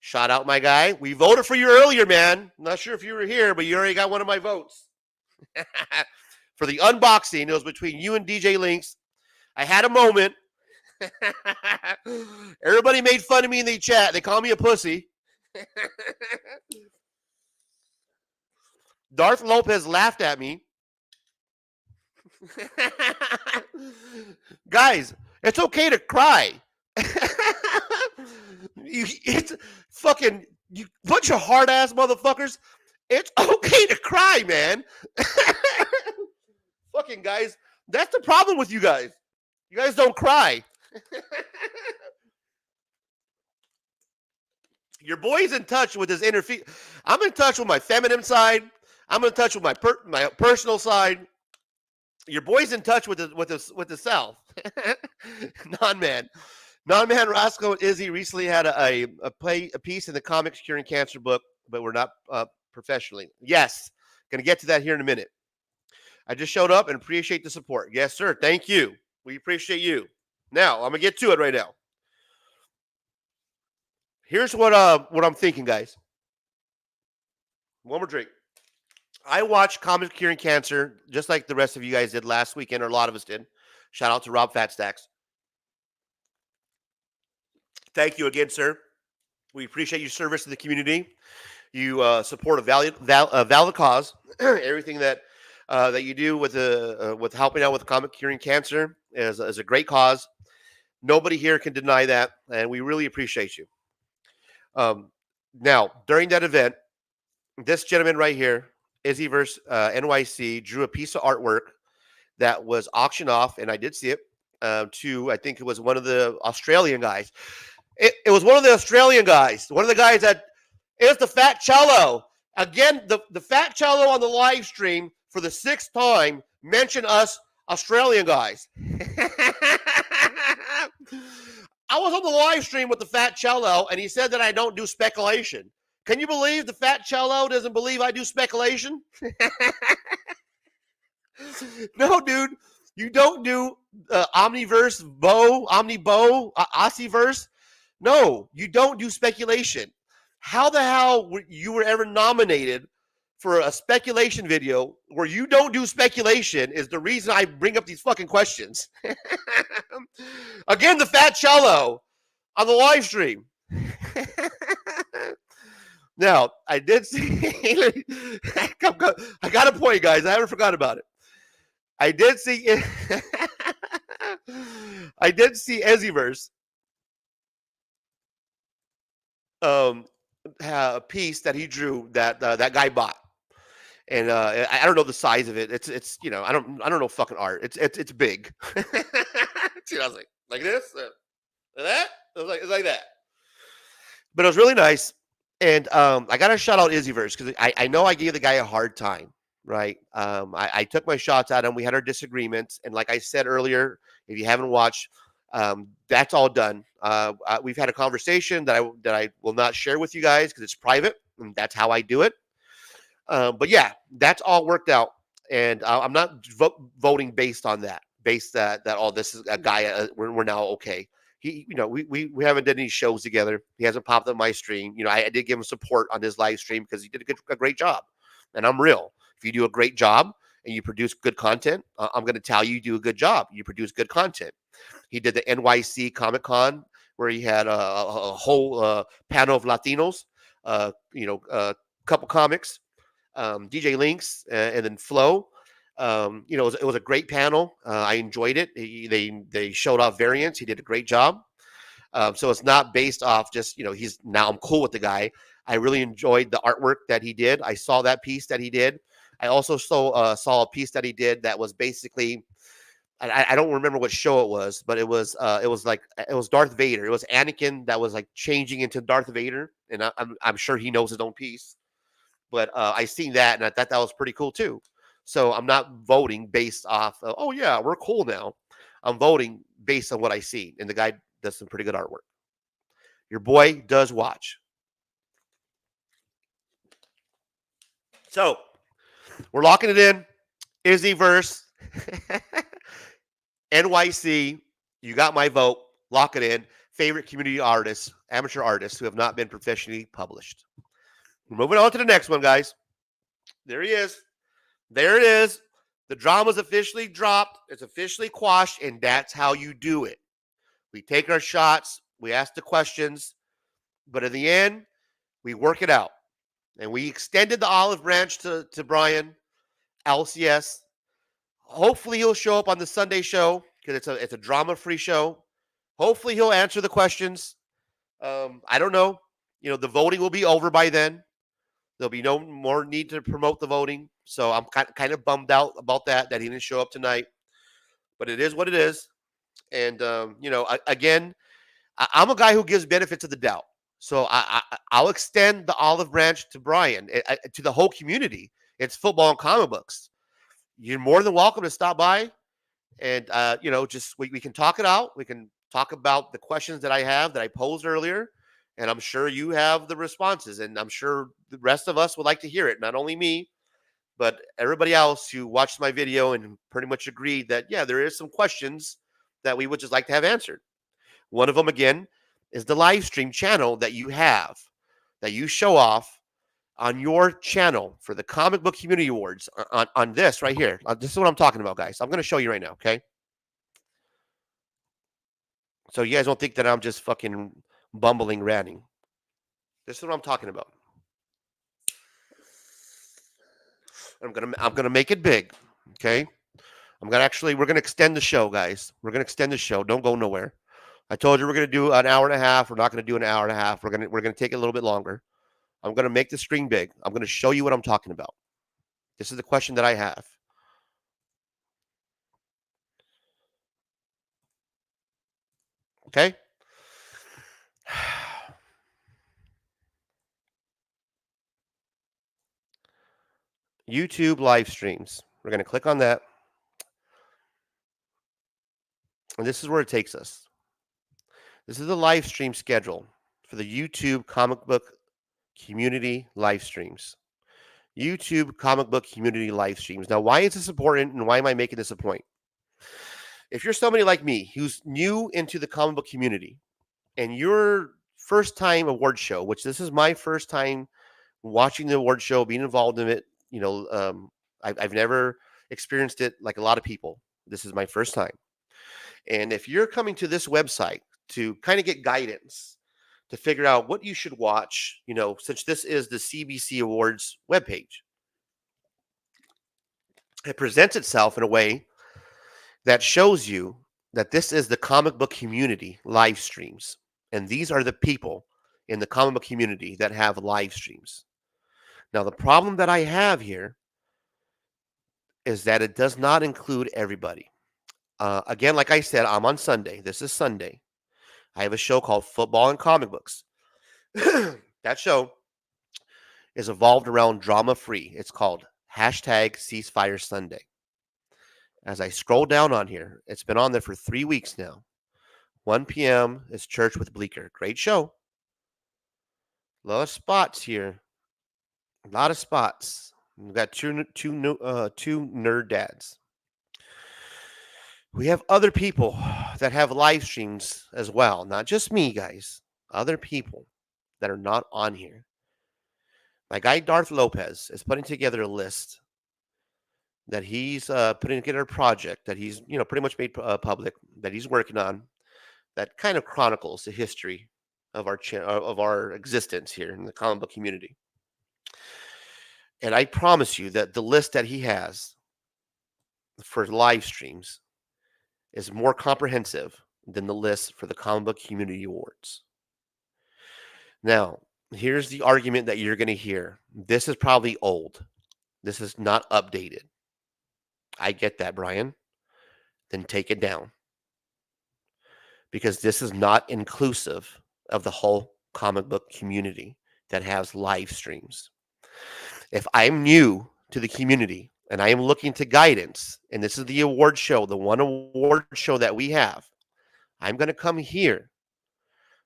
Shout out, my guy. We voted for you earlier, man. Not sure if you were here, but you already got one of my votes. For the unboxing, it was between you and DJ Links. I had a moment. Everybody made fun of me in the chat. They call me a pussy. Darth Lopez laughed at me. Guys, it's okay to cry. It's fucking you bunch of hard ass motherfuckers. It's okay to cry, man. Fucking guys, that's the problem with you guys. You guys don't cry. Your boy's in touch with his inner feet. I'm in touch with my feminine side. I'm in touch with my personal side. Your boy's in touch with the self. Non-man Roscoe and Izzy recently had a piece in the Comics Curing Cancer book, but we're not professionally. Yes, gonna get to that here in a minute. I just showed up and appreciate the support. Yes, sir. Thank you. We appreciate you. Now I'm gonna get to it right now. Here's what I'm thinking, guys. One more drink. I watched Comics Curing Cancer just like the rest of you guys did last weekend, or a lot of us did. Shout out to Rob Fatstacks. Thank you again, sir. We appreciate your service to the community. You support a valid cause. Everything that you do with helping out with comic curing cancer is a great cause. Nobody here can deny that, and we really appreciate you. Now, during that event, this gentleman right here, Izzyverse NYC, drew a piece of artwork that was auctioned off, and I did see it, to, I think it was one of the Australian guys. It was one of the Australian guys, one of the guys that is the Fat Cello. Again, the Fat Cello on the live stream for the 6th time mentioned us Australian guys. I was on the live stream with the Fat Cello, and he said that I don't do speculation. Can you believe the Fat Cello doesn't believe I do speculation? No, dude. You don't do Omniverse, Omnibo, Aussieverse. No, you don't do speculation. How the hell you were ever nominated for a speculation video where you don't do speculation is the reason I bring up these fucking questions. Again, the Fat Cello on the live stream. Now, I did see, I got a point, guys. I haven't forgot about it. I did see Ezzyverse a piece that he drew that that guy bought, and I don't know the size of it. It's I don't know fucking art. It's big. See, I was like this, like that. It was like that, but it was really nice. And I got to shout out Izzyverse because I know I gave the guy a hard time. Right. I took my shots at him. We had our disagreements. And like I said earlier, if you haven't watched, that's all done. We've had a conversation that I will not share with you guys because it's private. And that's how I do it. But yeah, that's all worked out. And I'm not voting based on that, based that all this is a guy. We're now okay. He, we haven't done any shows together. He hasn't popped up my stream. I did give him support on his live stream because he did a great job. And I'm real. If you do a great job and you produce good content, I'm going to tell you do a good job. You produce good content. He did the NYC Comic Con where he had a whole panel of Latinos, couple comics, DJ Links, and then Flo. It was a great panel. I enjoyed it. They showed off variants. He did a great job. So it's not based off just, I'm cool with the guy. I really enjoyed the artwork that he did. I saw that piece that he did. I also saw a piece that he did that was basically, I don't remember what show it was, but it was Darth Vader. It was Anakin that was like changing into Darth Vader, and I'm sure he knows his own piece. But I seen that, and I thought that was pretty cool too. So I'm not voting based off of, oh yeah, we're cool now. I'm voting based on what I see, and the guy does some pretty good artwork. Your boy does watch. So we're locking it in. Izzy verse NYC. You got my vote. Lock it in. Favorite community artists, amateur artists who have not been professionally published. We're moving on to the next one, guys. There he is. There it is. The drama's officially dropped. It's officially quashed, and that's how you do it. We take our shots. We ask the questions. But in the end, we work it out. And we extended the olive branch to Brian, LCS. Hopefully he'll show up on the Sunday show because it's a drama-free show. Hopefully he'll answer the questions. I don't know. The voting will be over by then. There'll be no more need to promote the voting. So I'm kind of bummed out about that he didn't show up tonight. But it is what it is. And, again, I'm a guy who gives benefits of the doubt. So I'll extend the olive branch to Brian, to the whole community. It's football and comic books. You're more than welcome to stop by, and just we can talk it out. We can talk about the questions that I have that I posed earlier, and I'm sure you have the responses, and I'm sure the rest of us would like to hear it. Not only me, but everybody else who watched my video and pretty much agreed that there is some questions that we would just like to have answered. One of them, again, is the live stream channel that you have, that you show off on your channel for the Comic Book Community Awards on this right here. This is what I'm talking about, guys. I'm going to show you right now, okay? So you guys don't think that I'm just fucking bumbling ranting. This is what I'm talking about. I'm gonna make it big, okay? We're gonna extend the show, guys. We're gonna extend the show. Don't go nowhere. I told you we're gonna do an hour and a half. We're not gonna do an hour and a half. We're gonna take it a little bit longer. I'm gonna make the screen big. I'm gonna show you what I'm talking about. This is the question that I have. Okay? YouTube live streams. We're gonna click on that. And this is where it takes us. This is the live stream schedule for the YouTube comic book community live streams. YouTube comic book community live streams. Now, why is this important and why am I making this a point? If you're somebody like me who's new into the comic book community and your first time award show, which this is my first time watching the award show, being involved in it, I've never experienced it like a lot of people. This is my first time. And if you're coming to this website to kind of get guidance to figure out what you should watch, since this is the CBC Awards webpage, it presents itself in a way that shows you that this is the comic book community live streams. And these are the people in the comic book community that have live streams. Now, the problem that I have here is that it does not include everybody. Again, like I said, I'm on Sunday. This is Sunday. I have a show called Football and Comic Books. That show is evolved around drama free. It's called #Ceasefire Sunday. As I scroll down on here, it's been on there for 3 weeks now. 1 p.m. is Church with Bleecker. Great show. A lot of spots here. A lot of spots. We've got two nerd dads. We have other people that have live streams as well. Not just me, guys. Other people that are not on here. My guy Darth Lopez is putting together a list that he's putting together a project that he's pretty much made public that he's working on that kind of chronicles the history of our existence here in the comic book community. And I promise you that the list that he has for live streams is more comprehensive than the list for the Comic Book Community Awards. Now, here's the argument that you're going to hear. This is probably old. This is not updated. I get that, Brian. Then take it down. Because this is not inclusive of the whole comic book community that has live streams. If I'm new to the community and I am looking to guidance, and this is the award show, the one award show that we have, I'm going to come here.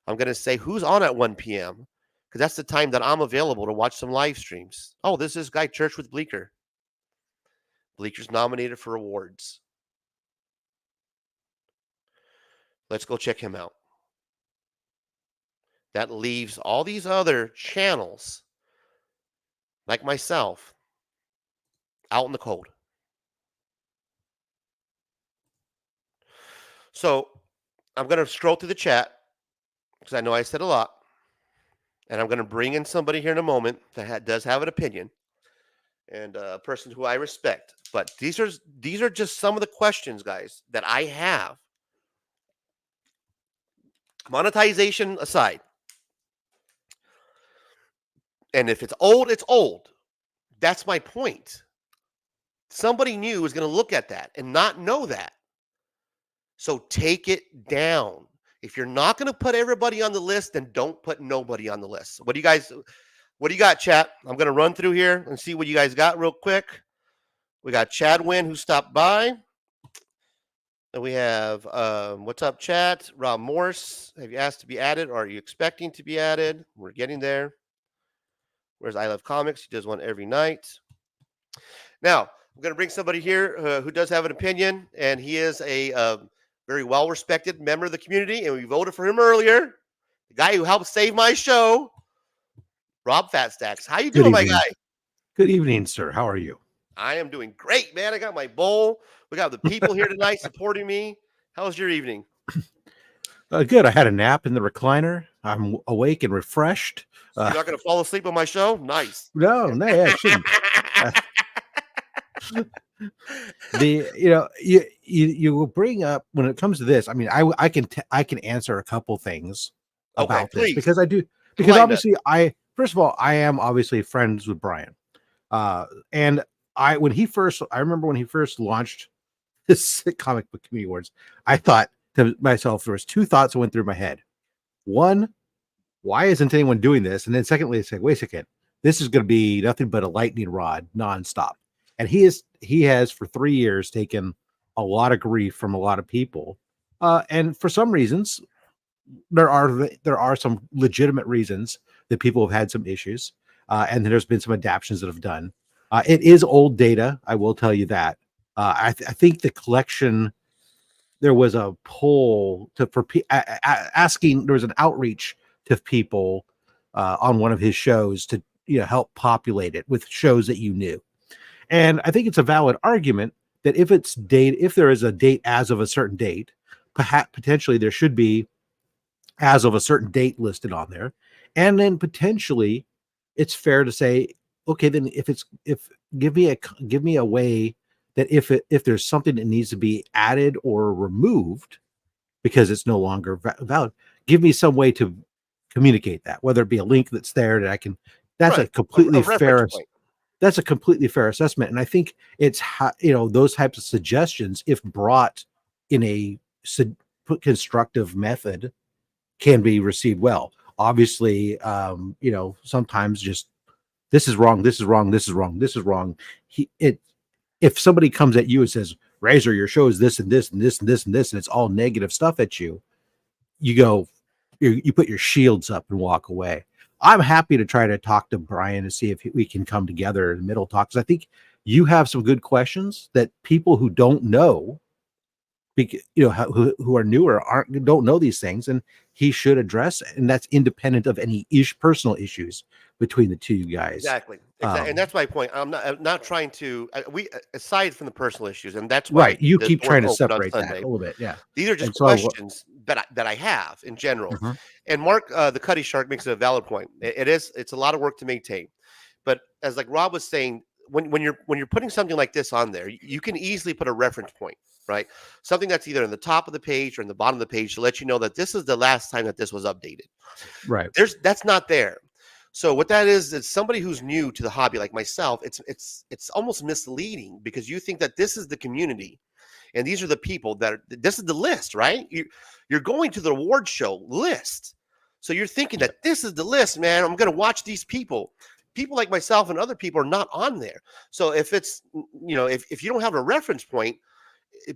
I'm going to say, who's on at 1 p.m.? Because that's the time that I'm available to watch some live streams. Oh, this is Guy Church with Bleecker. Bleeker's nominated for awards. Let's go check him out. That leaves all these other channels, like myself, out in the cold. So I'm going to scroll through the chat because I know I said a lot. And I'm going to bring in somebody here in a moment that does have an opinion and a person who I respect. But these are just some of the questions, guys, that I have. Monetization aside. And if it's old, it's old. That's my point. Somebody new is going to look at that and not know that. So take it down. If you're not going to put everybody on the list, then don't put nobody on the list. What do you got, chat? I'm going to run through here and see what you guys got real quick. We got Chad Wynn who stopped by. And we have, what's up, chat? Rob Morse, have you asked to be added or are you expecting to be added? We're getting there. Where's I Love Comics? He does one every night. Now, I'm going to bring somebody here who does have an opinion, and he is a very well-respected member of the community, and we voted for him earlier. The guy who helped save my show, Rob Fatstacks. How you doing, my guy? Good evening, sir. How are you? I am doing great, man. I got my bowl. We got the people here tonight supporting me. How was your evening? Good. I had a nap in the recliner. I'm awake and refreshed. So you're not going to fall asleep on my show? Nice. No, I shouldn't. You will bring up when it comes to this. I mean, I can answer a couple things about this because I do. Because obviously, first of all, I am obviously friends with Brian, and I remember when he first launched this comic book community awards, I thought to myself, there was two thoughts that went through my head. One, why isn't anyone doing this? And then secondly, I said, wait a second, this is going to be nothing but a lightning rod nonstop. And he has for 3 years taken a lot of grief from a lot of people. And for some reasons, there are some legitimate reasons that people have had some issues. And there's been some adaptations that have done. It is old data. I will tell you that. I think the collection, there was a poll asking, there was an outreach to people on one of his shows to help populate it with shows that you knew. And I think it's a valid argument that if there is a date as of a certain date, perhaps potentially there should be as of a certain date listed on there. And then potentially it's fair to say, okay, then give me a way that if there's something that needs to be added or removed because it's no longer valid, give me some way to communicate that, whether it be a link that's there that I can. That's right. A completely fair. That's a completely fair assessment, and I think it's those types of suggestions, if brought in a constructive method, can be received well. Obviously, sometimes just this is wrong, this is wrong, this is wrong, this is wrong. If somebody comes at you and says, Razor, your show is this and this and this and this and this, and it's all negative stuff at you, you put your shields up and walk away. I'm happy to try to talk to Brian and see if we can come together in the middle talk, because I think you have some good questions that people who don't know, who are newer don't know these things, and he should address, and that's independent of any personal issues between the two guys. Exactly. And that's my point. I'm not trying to. Aside from the personal issues, and that's why right. You keep trying to separate that a little bit. Yeah. These are just questions that I have in general. Mhm. And Mark, the Cuddy Shark, makes a valid point. It's a lot of work to maintain, but as like Rob was saying, when you're putting something like this on there, you can easily put a reference point, right? Something that's either in the top of the page or in the bottom of the page to let you know that this is the last time that this was updated. Right. That's not there. So what that is somebody who's new to the hobby like myself. It's almost misleading because you think that this is the community and these are the people this is the list, right? You're going to the award show list. So you're thinking that this is the list, man. I'm going to watch these people. People like myself and other people are not on there. So if it's, if you don't have a reference point,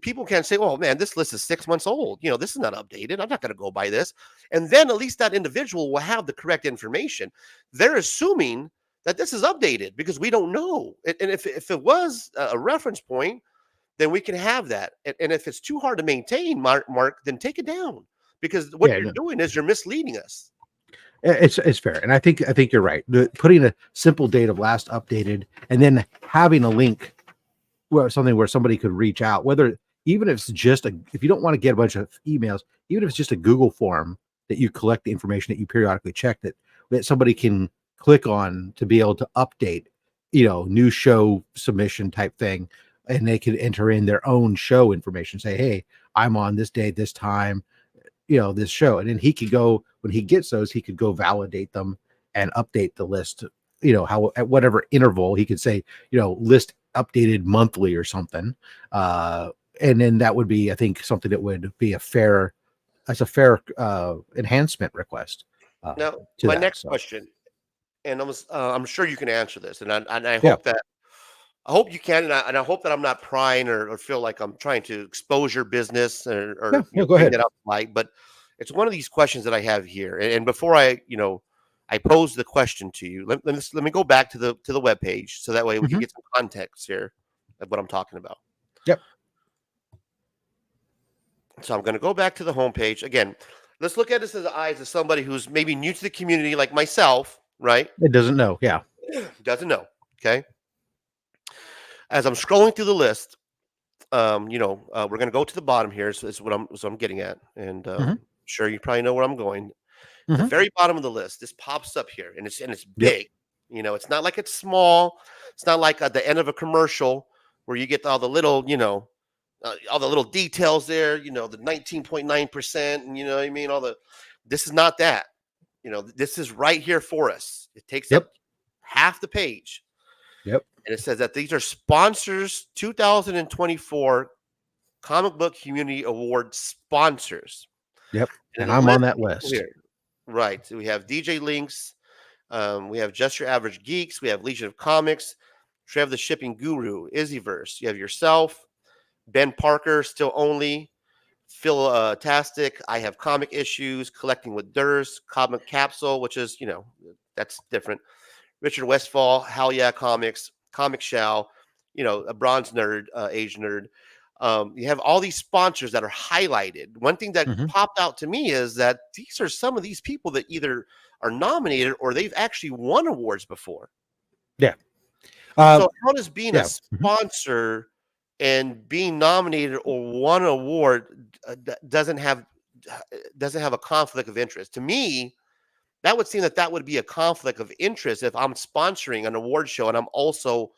people can say, oh man, this list is 6 months old. This is not updated. I'm not going to go by this. And then at least that individual will have the correct information. They're assuming that this is updated because we don't know. And if it was a reference point, then we can have that. And if it's too hard to maintain, Mark, then take it down because what you're doing is you're misleading us. It's fair, and I think you're right. Putting a simple date of last updated, and then having a link where somebody could reach out, even if it's just if you don't want to get a bunch of emails, even if it's just a Google form that you collect the information that you periodically check that somebody can click on to be able to update, new show submission type thing, and they could enter in their own show information, say, hey, I'm on this day, this time, this show. And then he could go, when he gets those, he could go validate them and update the list, how at whatever interval he could say, list updated monthly or something. And then that would be, I think, something that would be a fair enhancement request. Now, my next question, and I'm sure you can answer this, and I hope that I hope you can, and I hope that I'm not prying or feel like I'm trying to expose your business or go ahead. It up light. But it's one of these questions that I have here. And before I pose the question to you, let me go back to the webpage so that way we can get some context here of what I'm talking about. Yep. So I'm going to go back to the homepage again. Let's look at this as the eyes of somebody who's maybe new to the community, like myself, right? It doesn't know. Yeah. Doesn't know. Okay. As I'm scrolling through the list, we're going to go to the bottom here. So it's what I'm getting at, and sure you probably know where I'm going. The very bottom of the list, this pops up here, and it's big. Yep. It's not like it's small. It's not like at the end of a commercial where you get all the little, all the little details there. The 19.9%, and you know what I mean. This is not that. This is right here for us. It takes up half the page. Yep. And it says that these are sponsors, 2024 Comic Book Community Award sponsors. Yep. And I'm on that list. Here. Right. So we have DJ Links. We have Just Your Average Geeks. We have Legion of Comics. Trev the Shipping Guru. Izzyverse. You have yourself. Ben Parker, Still Only. Phil Tastic. I Have Comic Issues. Collecting with Durst. Comic Capsule, which is, that's different. Richard Westfall, Hell Yeah Comics, Comic Shell, a Bronze Nerd, Age Nerd. You have all these sponsors that are highlighted. One thing that popped out to me is that these are some of these people that either are nominated or they've actually won awards before. Yeah. So how does being a sponsor and being nominated or won an award doesn't have a conflict of interest? To me, that would seem that would be a conflict of interest if I'm sponsoring an award show and I'm also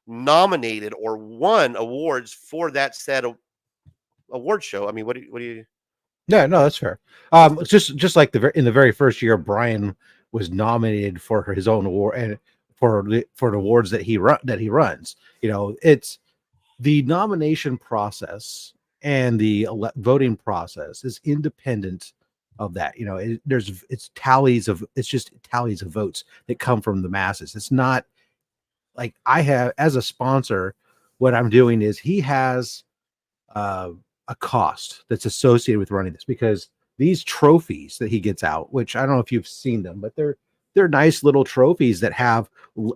nominated or won awards for that said award show. I mean, what do you? No, that's fair. Just like in the very first year, Brian was nominated for his own award and for the awards that he runs. It's the nomination process and the voting process is independent of that. It's just tallies of votes that come from the masses. It's not like I have as a sponsor. What I'm doing is he has a cost that's associated with running this, because these trophies that he gets out, which I don't know if you've seen them, but they're nice little trophies that have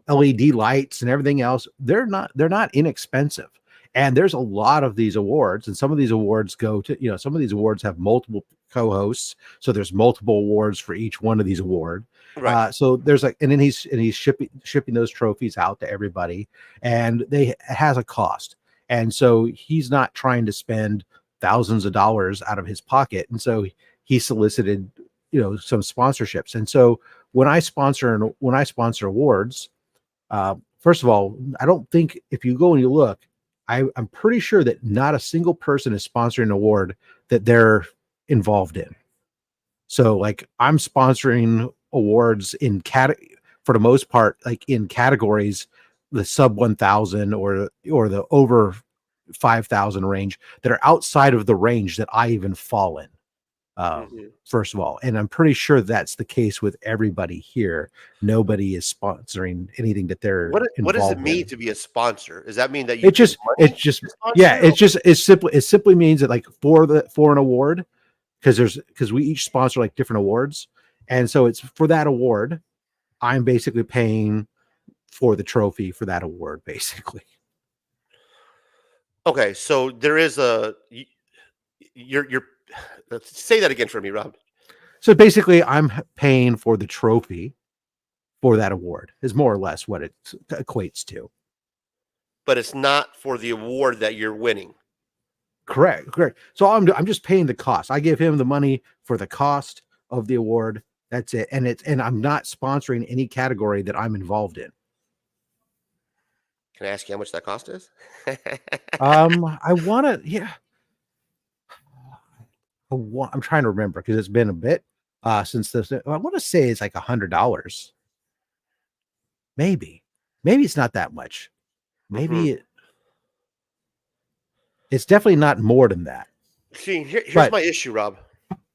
LED lights and everything else. They're not inexpensive. And there's a lot of these awards, and some of these awards some of these awards have multiple co-hosts. So there's multiple awards for each one of these awards. Right. So there's and then he's shipping those trophies out to everybody, and it has a cost. And so he's not trying to spend thousands of dollars out of his pocket, and so he solicited, some sponsorships. And so when I sponsor awards, first of all, I don't think, if you go and you look, I'm pretty sure that not a single person is sponsoring an award that they're involved in. So like I'm sponsoring awards for the most part, like in categories, the sub 1,000 or the over 5,000 range that are outside of the range that I even fall in. First of all, and I'm pretty sure that's the case with everybody here. Nobody is sponsoring anything that they're what does it mean in. to be a sponsor? Does that mean that it simply means that, like, for an award, because we each sponsor like different awards, and so it's for that award, I'm basically paying for the trophy for that award, basically. Okay, so there is you're let's say that again for me, Rob. So basically, I'm paying for the trophy for that award, is more or less what it equates to. But it's not for the award that you're winning. Correct. So I'm just paying the cost. I give him the money for the cost of the award. That's it. And I'm not sponsoring any category that I'm involved in. Can I ask you how much that cost is? I want to, yeah. I'm trying to remember because it's been a bit since this. I want to say it's like $100. Maybe it's not that much. Maybe it's definitely not more than that. See, here's my issue, Rob.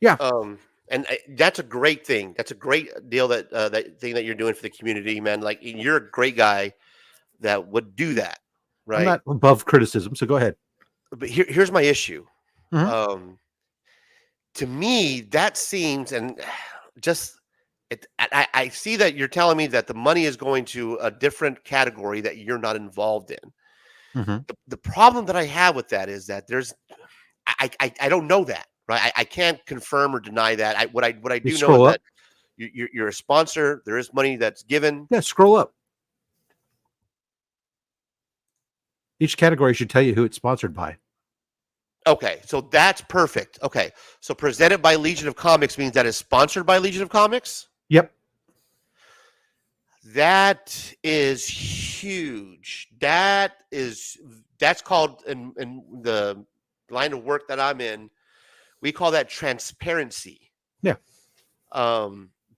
Yeah. And that's a great thing. That's a great deal that thing that you're doing for the community, man. Like, you're a great guy that would do that, right? I'm not above criticism, so go ahead. But here's my issue. To me, that seems, and just I see that you're telling me that the money is going to a different category that you're not involved in. The problem that I have with that is that I don't know that, right? I can't confirm or deny that. What I do know is that you're a sponsor. There is money that's given. Yeah, scroll up. Each category should tell you who it's sponsored by. Okay, so that's perfect. Okay, so presented by Legion of Comics means that it's sponsored by Legion of Comics? Yep. That is huge. That's called, in the line of work that I'm in, we call that transparency. Yeah.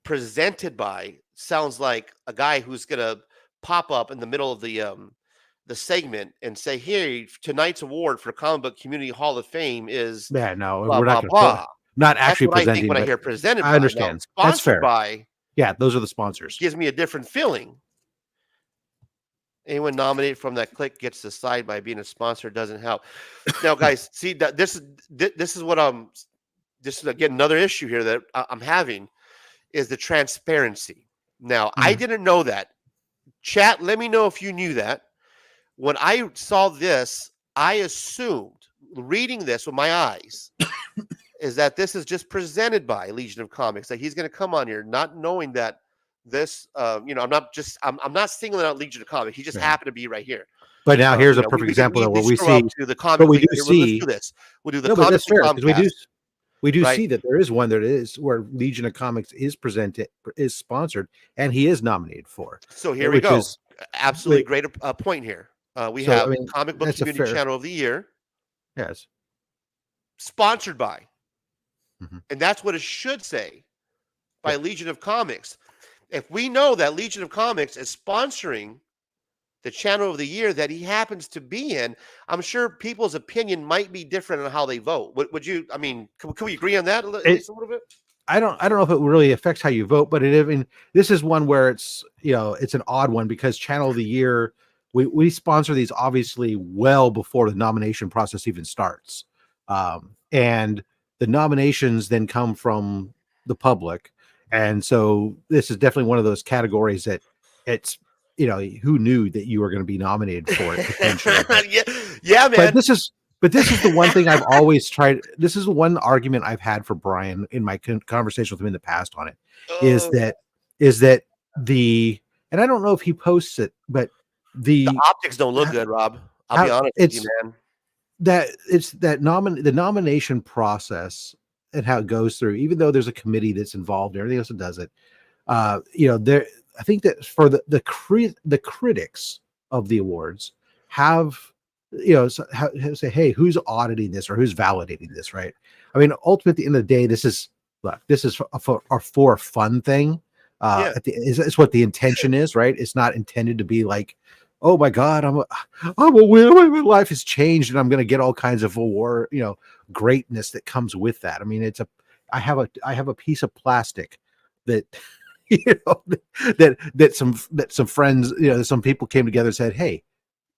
Presented by sounds like a guy who's gonna pop up in the middle of the segment and say, "Here, tonight's award for Comic Book Community Hall of Fame is we're blah, not blah." Not actually That's what presenting. I think when I hear presented. I understand. Now, that's fair. By, yeah, those are the sponsors. Gives me a different feeling. Anyone nominated from that clique gets to decide by being a sponsor doesn't help. Now, guys, see that this is what this is again another issue here that I'm having is the transparency. Now, I didn't know that. Chat, let me know if you knew that. When I saw this, I assumed, reading this with my eyes, is that this is just presented by Legion of Comics, that he's going to come on here, not knowing that this, I'm not singling out Legion of Comics. He just happened to be right here. But now here's a perfect example of where we see the comic. But we do see. Let's do this. We'll do the comic. That's fair, because we do see that there is one that is where Legion of Comics is sponsored, and he is nominated for. So here we go. Absolutely great point here. We have Comic Book Community Channel of the Year. Yes. Sponsored by. And that's what it should say, by Legion of Comics. If we know that Legion of Comics is sponsoring the Channel of the Year that he happens to be in, I'm sure people's opinion might be different on how they vote. Would you? I mean, can we agree on that at least a little bit? I don't know if it really affects how you vote, but this is one where it's an odd one because Channel of the Year, we sponsor these obviously well before the nomination process even starts, and the nominations then come from the public, and so this is definitely one of those categories that it's who knew that you were going to be nominated for it potentially. yeah, man. But this is the one thing I've always tried. This is one argument I've had for Brian in my conversation with him in the past on it. Is that and I don't know if he posts it, but the optics don't look good, Rob. I'll be honest with you, man. that it's that the nomination process and how it goes through, even though there's a committee that's involved and everything else that does it, there, I think that for the critics of the awards have, say, hey, who's auditing this or who's validating this, right? I mean, ultimately, at the end of the day, this is for a fun thing. Yeah. It's what the intention is, right? It's not intended to be like, oh my God, I'm a winner. My life has changed, and I'm going to get all kinds of award, greatness that comes with that. I mean, I have a piece of plastic that that some friends, some people came together and said, hey,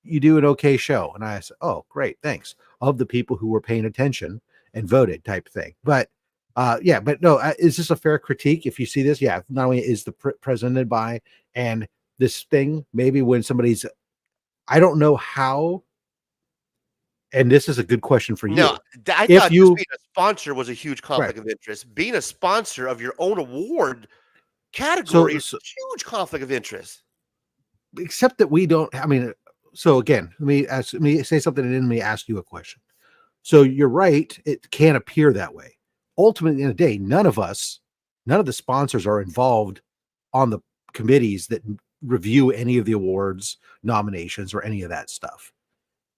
you do an okay show. And I said, oh, great, thanks. Of the people who were paying attention and voted, type thing. But but no, is this a fair critique? If you see this, yeah, not only is the presented by, and this thing, maybe when somebody's, I don't know how, and this is a good question for you. No, I thought just being a sponsor was a huge conflict of interest. Being a sponsor of your own award category is a huge conflict of interest. Except that we don't, I mean, so again, let me say something and then let me ask you a question. So you're right, it can appear that way. Ultimately, in the day, none of the sponsors are involved on the committees that review any of the awards nominations or any of that stuff.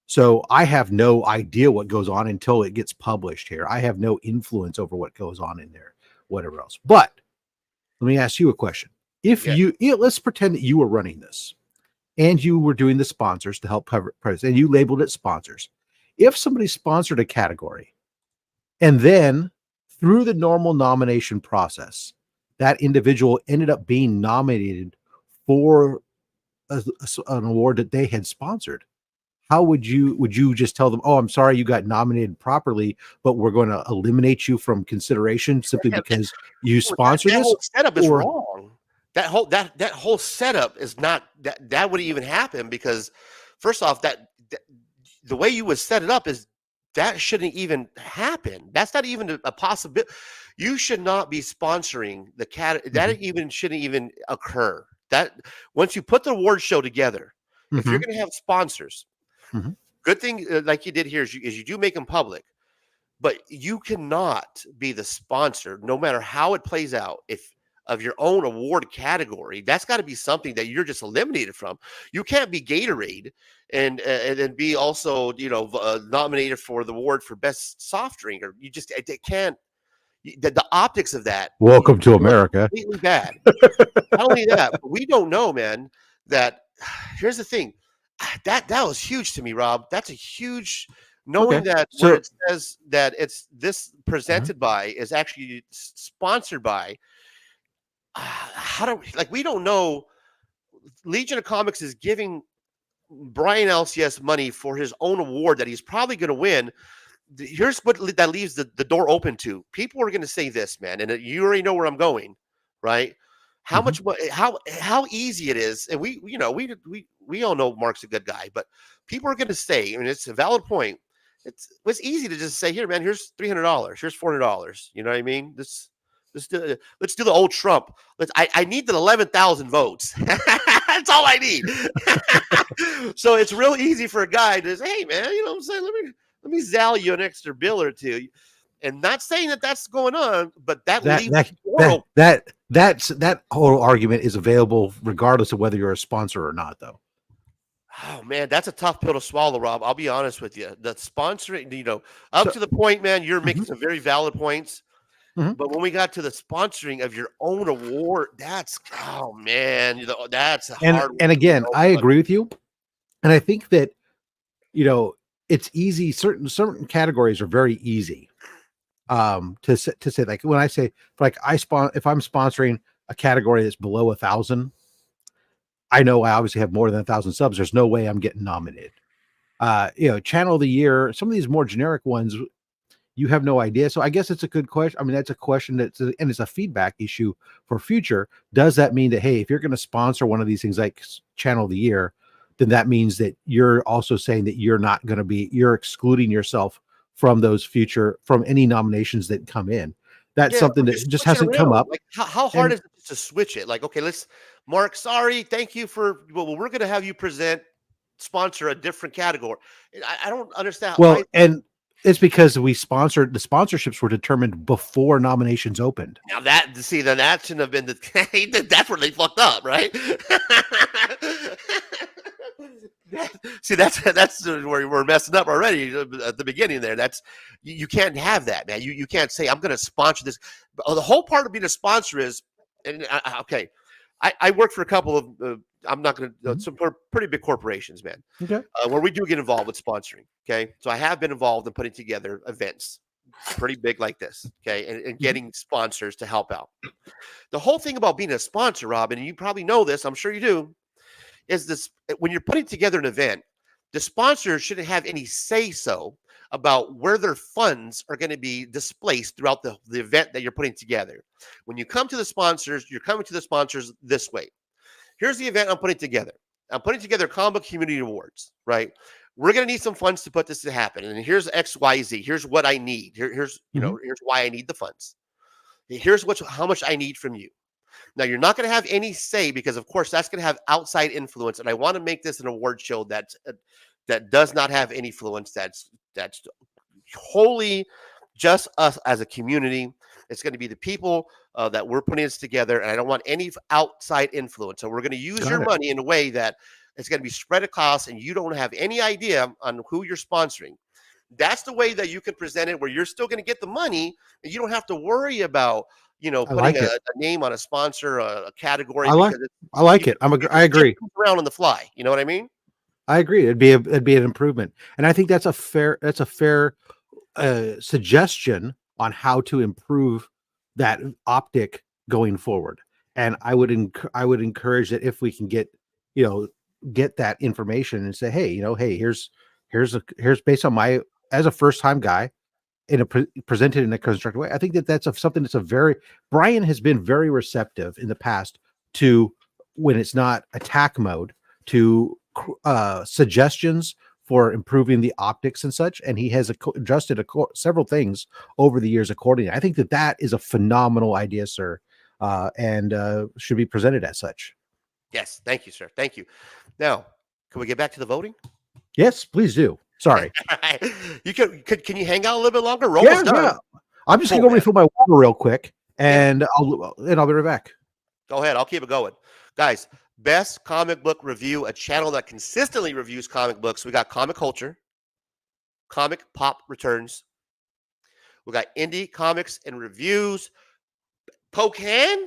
So I have no idea what goes on until it gets published here. I have no influence over what goes on in there, whatever else. But let me ask you a question. If let's pretend that you were running this and you were doing the sponsors to help cover price, and you labeled it sponsors. If somebody sponsored a category and then through the normal nomination process, that individual ended up being nominated for an award that they had sponsored, how would you just tell them, oh, I'm sorry, you got nominated properly, but we're going to eliminate you from consideration simply because you sponsored this? Whole setup is wrong. That whole setup is not, that wouldn't even happen, because first off, that the way you would set it up is that shouldn't even happen. That's not even a possibility. You should not be sponsoring the that even shouldn't even occur. That once you put the award show together, if you're going to have sponsors, good thing like you did here is you do make them public, but you cannot be the sponsor no matter how it plays out. If of your own award category, that's got to be something that you're just eliminated from. You can't be Gatorade and then be also nominated for the award for best soft drink, or you just it can't. The optics of that. Welcome to America. Completely bad. Not only that, but we don't know, man. That here's the thing. That was huge to me, Rob. That's a huge knowing that where it says that it's this presented by is actually sponsored by. How do we don't know. Legion of Comics is giving Brian LCS money for his own award that he's probably going to win. Here's what that leaves the door open to. People are going to say this, man, and you already know where I'm going, right? How much, how easy it is, and we all know Mark's a good guy, but people are going to say, I mean, it's a valid point. It's easy to just say, here, man, here's $300, here's $400. You know what I mean? Let's do the old Trump. I need the 11,000 votes. That's all I need. So it's real easy for a guy to say, hey, man, you know what I'm saying? Let me zal you an extra bill or two. And not saying that that's going on, but that whole argument is available regardless of whether you're a sponsor or not, though. Oh man, that's a tough pill to swallow, Rob. I'll be honest with you. The sponsoring, to the point, man, you're making some very valid points. But when we got to the sponsoring of your own award, that's that's a hard. And again, I agree with you, and I think that it's easy. Certain categories are very easy to say. Like when I say, like if I'm sponsoring a category that's below 1,000, I know I obviously have more than 1,000 subs. There's no way I'm getting nominated. Channel of the year, some of these more generic ones, you have no idea. So I guess it's a good question. I mean, that's a question and it's a feedback issue for future. Does that mean that, hey, if you're going to sponsor one of these things like Channel of the Year, then that means that you're also saying that you're excluding yourself from from any nominations that come in. That's something that just hasn't come up. Like how hard is it to switch it? Like, okay, Mark, sorry, thank you we're going to have you present sponsor a different category? I don't understand Well, why. and it's because the sponsorships were determined before nominations opened. Now that then that shouldn't have been the that's where they fucked up, right? See, that's where we're messing up already at the beginning there. That's you can't have that, man. You can't say I'm going to sponsor this. The whole part of being a sponsor is, and okay, I work for a couple of I'm not going to some pretty big corporations, man. Okay. Where we do get involved with sponsoring. Okay, so I have been involved in putting together events pretty big like this, okay, and getting sponsors to help out. The whole thing about being a sponsor, Robin, and you probably know this, I'm sure you do, is this when you're putting together an event, the sponsor shouldn't have any say so about where their funds are going to be displaced throughout the event that you're putting together. When you come to the sponsors, you're coming to the sponsors this way. Here's the event I'm putting together. I'm putting together Comic Book Community Awards, right? We're going to need some funds to put this to happen. And here's X, Y, Z. Here's what I need. Here's here's why I need the funds. Here's how much I need from you. Now, you're not going to have any say because, of course, that's going to have outside influence. And I want to make this an award show that does not have any influence. That's wholly just us as a community. It's going to be the people that we're putting this together. And I don't want any outside influence. So we're going to use your money in a way that it's going to be spread across and you don't have any idea on who you're sponsoring. That's the way that you can present it where you're still going to get the money and you don't have to worry about, putting a name on a sponsor, a category. I like it. I agree. Around on the fly. You know what I mean? I agree. It'd be an improvement. And I think that's a fair suggestion on how to improve that optic going forward. And I would encourage that if we can get that information and say, hey, here's based on my, as a first time guy, presented in a constructive way. I think that's something that's Brian has been very receptive in the past to, when it's not attack mode, to suggestions for improving the optics and such. And he has adjusted several things over the years accordingly. I think that is a phenomenal idea, sir, and should be presented as such. Yes. Thank you, sir. Thank you. Now, can we get back to the voting? Yes, please do. Sorry. Can you hang out a little bit longer? Yeah. I'm just gonna go refill my water real quick, and I'll be right back. Go ahead. I'll keep it going, guys. Best comic book review, a channel that consistently reviews comic books. We got Comic Culture, Comic Pop Returns. We got Indie Comics and Reviews. Pocan?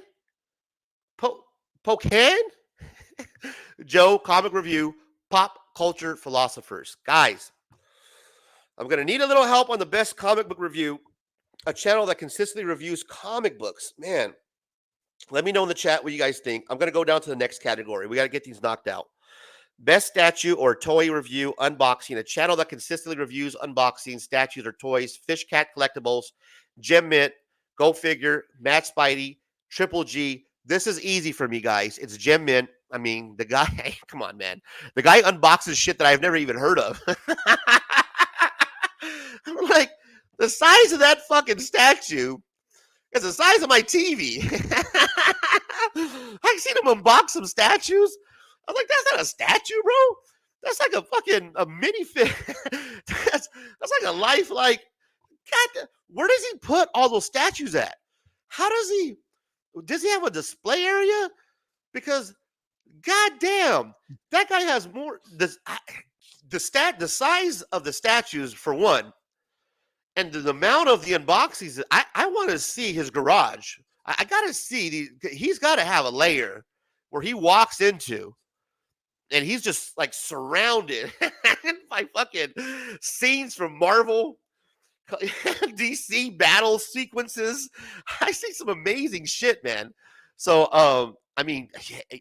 Joe, Comic Review, Pop Culture Philosophers. Guys, I'm going to need a little help on the best comic book review, a channel that consistently reviews comic books. Man, let me know in the chat what you guys think. I'm going to go down to the next category. We got to get these knocked out. Best statue or toy review, unboxing, a channel that consistently reviews unboxing, statues or toys, Fish Cat Collectibles, Gem Mint, Go Figure, Matt Spidey, Triple G. This is easy for me, guys. It's Gem Mint. I mean, the guy, come on, man. The guy unboxes shit that I've never even heard of. I'm like, the size of that fucking statue is the size of my TV. I've seen him unbox some statues. I was like, that's not a statue, bro. That's like a minifig. that's like a life, like, God, where does he put all those statues at? How does he have a display area? Because goddamn, that guy has more. The size of the statues for one, and the amount of the unboxings. I want to see his garage. I got to see he's got to have a layer where he walks into, and he's just like surrounded by fucking scenes from Marvel, DC battle sequences. I see some amazing shit, man. So, I mean,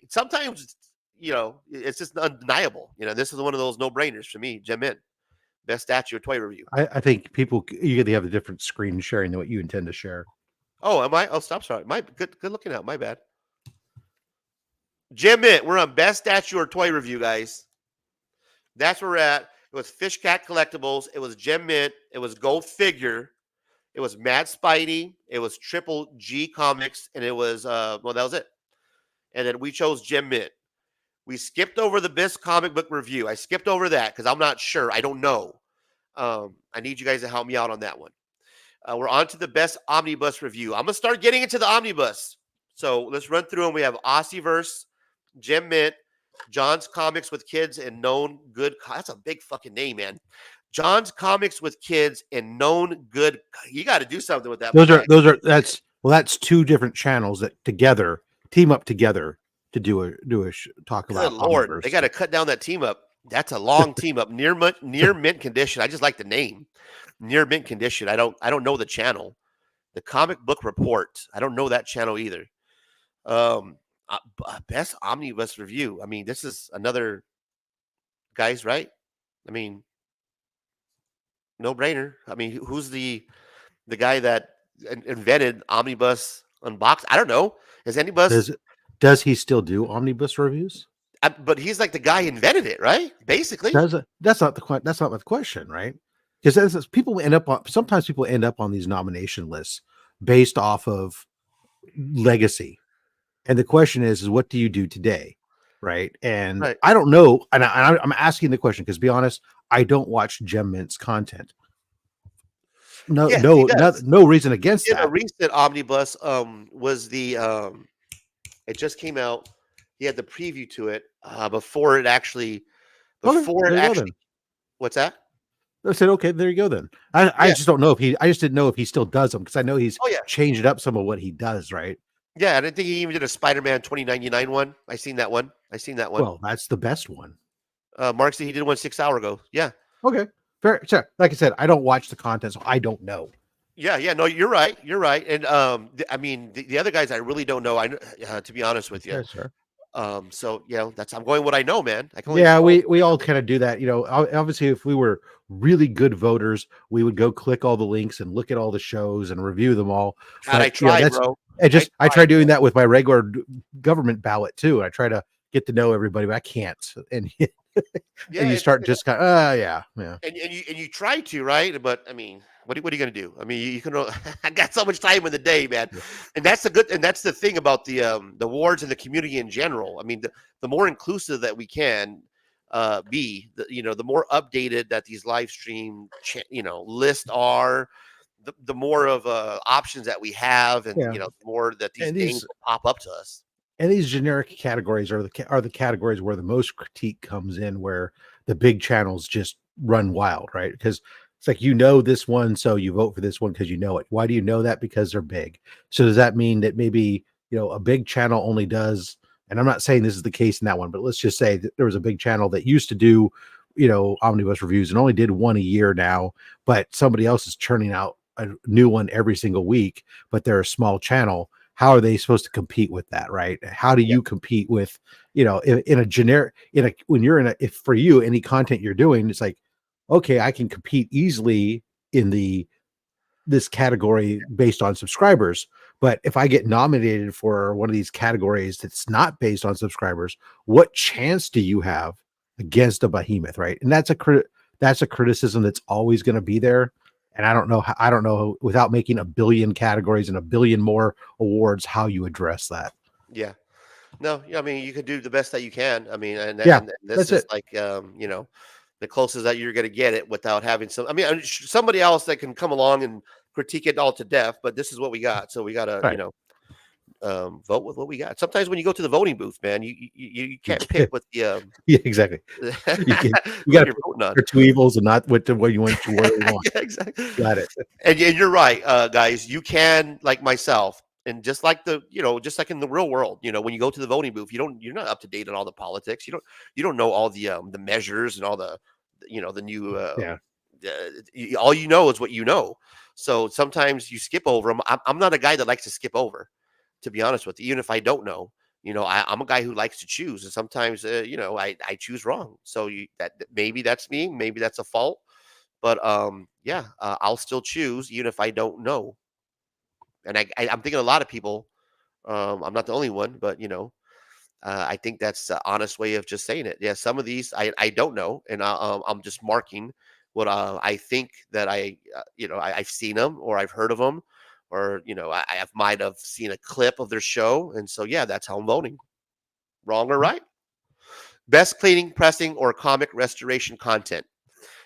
sometimes, it's just undeniable. This is one of those no-brainers for me. Gem Mint, best statue or toy review. I think you have a different screen sharing than what you intend to share. Oh, am I? Oh, stop. Sorry. Good looking out. My bad. Gem Mint, we're on best statue or toy review, guys. That's where we're at. It was Fish Cat Collectibles. It was Gem Mint. It was Go Figure. It was Mad Spidey. It was Triple G Comics. And it was, that was it. And then we chose Gem Mint. We skipped over the best comic book review. I skipped over that because I'm not sure. I don't know. I need you guys to help me out on that one. We're on to the best omnibus review. I'm gonna start getting into the omnibus. So let's run through them. We have Ossiverse, Gem Mint, John's Comics with Kids and Known Good. That's a big fucking name, man. John's Comics with Kids and Known Good. You got to do something with that. That's two different channels that together team up together to do a talk Good about. Lord, Omniverse. they got to cut down that team up. That's a long team up. Near mint condition. I just like the name. Near mint condition. I don't know the channel. The Comic Book Report. I don't know that channel either. Best omnibus review. I mean, this is another guys, right? I mean, no brainer. I mean, who's the guy that invented omnibus unbox? I don't know. Is anybody? Does he still do omnibus reviews? But he's like the guy who invented it, right? Basically, that's not the question, right? Because people end up on sometimes people end up on these nomination lists based off of legacy, and the question is what do you do today, right? And right. I don't know, and I'm asking the question because, to be honest, I don't watch Gem Mint's content. No reason against that. A recent omnibus was the it just came out. He had the preview to it before it actually what's that? I said, okay, there you go then. I just don't know if I just didn't know if he still does them because I know he's changed up some of what he does, right? Yeah, I didn't think he even did a Spider-Man 2099 one. I seen that one. Well, that's the best one. Mark said he did one 6 hours ago. Yeah. Okay. Fair. Sure. Like I said, I don't watch the content, so I don't know. Yeah. No, you're right. And I mean, the other guys I really don't know. To be honest with you. Yes, sir. So I'm going what I know, man. We all kind of do that. Obviously, if we were really good voters, we would go click all the links and look at all the shows and review them all. God, I tried, bro. I try doing that with my regular government ballot too. I try to get to know everybody, but I can't. And and you start just kind of, yeah. And you try to, right? But I mean, what are you going to do? I mean, you can. I got so much time in the day, man. Yeah. And that's the thing about the awards and the community in general. I mean, the more inclusive that we can be, the more updated that these live stream lists are, the more of options that we have, and the more that these things pop up to us. And these generic categories are the categories where the most critique comes in, where the big channels just run wild, right? Because it's like, this one, so you vote for this one because you know it. Why do you know that? Because they're big. So does that mean that maybe a big channel only does? And I'm not saying this is the case in that one, but let's just say that there was a big channel that used to do omnibus reviews and only did one a year now, but somebody else is churning out a new one every single week, but they're a small channel. How are they supposed to compete with that, right? How do you compete with, in a generic, when you're if for you, any content you're doing, it's like, okay, I can compete easily in this category based on subscribers. But if I get nominated for one of these categories that's not based on subscribers, what chance do you have against a behemoth, right? And that's a criticism that's always going to be there. And I don't know without making a billion categories and a billion more awards, how you address that. Yeah. No, I mean, you can do the best that you can. I mean, and this is like, the closest that you're going to get it without having somebody else that can come along and critique it all to death, but this is what we got. So we got to, vote with what we got. Sometimes when you go to the voting booth, man, you can't pick what the yeah, exactly. You got to vote for two evils and not what you want to where you want. Yeah, exactly. Got it. And you're right, guys. You can, like myself, and just like just like in the real world, when you go to the voting booth, you're not up to date on all the politics. You don't know all the measures and all the the new all you know is what you know. So sometimes you skip over them. I'm not a guy that likes to skip over, to be honest with you. Even if I don't know, I'm a guy who likes to choose, and sometimes I choose wrong. So that maybe that's me, maybe that's a fault, but I'll still choose even if I don't know. And I'm thinking a lot of people, I'm not the only one, but I think that's the honest way of just saying it. Yeah, some of these I don't know, and I'm just marking what I think that I've seen them or I've heard of them, or I might have seen a clip of their show, and so that's how I'm voting. Wrong or right? Best cleaning, pressing, or comic restoration content.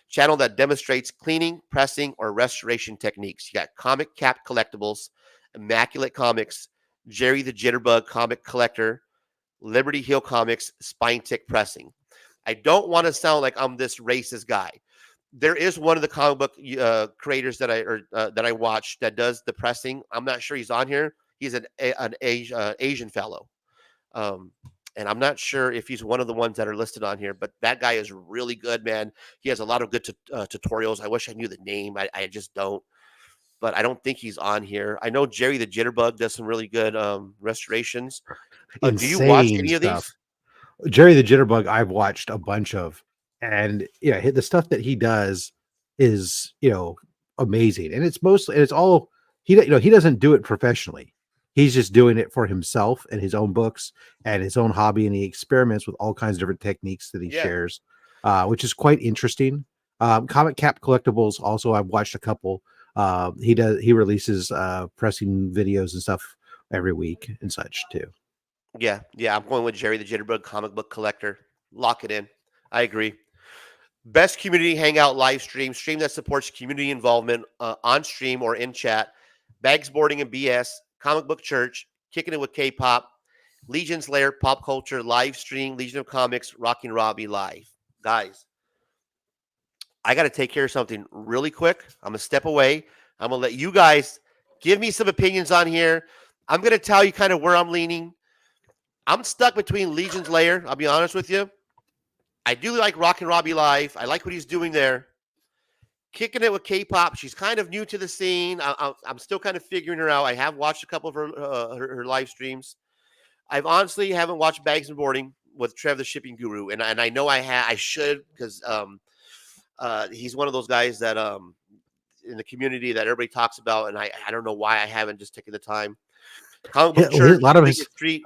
Channel that demonstrates cleaning, pressing, or restoration techniques. You got Comic Cap Collectibles, Immaculate Comics, Jerry the Jitterbug Comic Collector, Liberty Hill Comics, Spine Tick Pressing. I don't want to sound like I'm this racist guy. There is one of the comic book creators that I watch that does the pressing. I'm not sure he's on here. He's an Asian fellow, and I'm not sure if he's one of the ones that are listed on here. But that guy is really good, man. He has a lot of good tutorials. I wish I knew the name. I just don't. But I don't think he's on here. I know Jerry the Jitterbug does some really good restorations. Do you watch any of these? Jerry the Jitterbug, I've watched a bunch of, and yeah, the stuff that he does is amazing, and it's all he doesn't do it professionally. He's just doing it for himself and his own books and his own hobby, and he experiments with all kinds of different techniques that he shares, which is quite interesting. Comic Cap Collectibles, also I've watched a couple. He releases pressing videos and stuff every week and such too. Yeah, I'm going with Jerry the Jitterbug Comic Book Collector. Lock it in. I agree. Best community hangout live stream that supports community involvement on stream or in chat. Bags Boarding and BS, Comic Book Church, Kicking It with K-Pop, Legion's Lair, Pop Culture, live stream, Legion of Comics, Rocking Robbie live. Guys, I got to take care of something really quick. I'm going to step away. I'm going to let you guys give me some opinions on here. I'm going to tell you kind of where I'm leaning. I'm stuck between Legion's Lair. I'll be honest with you. I do like Rockin' Robbie live. I like what he's doing there. Kicking It with K-Pop. She's kind of new to the scene. I'm still kind of figuring her out. I have watched a couple of her live streams. I've honestly haven't watched Bags and Boarding with Trev the Shipping Guru, and I know I should, because he's one of those guys that in the community that everybody talks about, and I don't know why I haven't just taken the time. Comic Book Church, a lot of his street.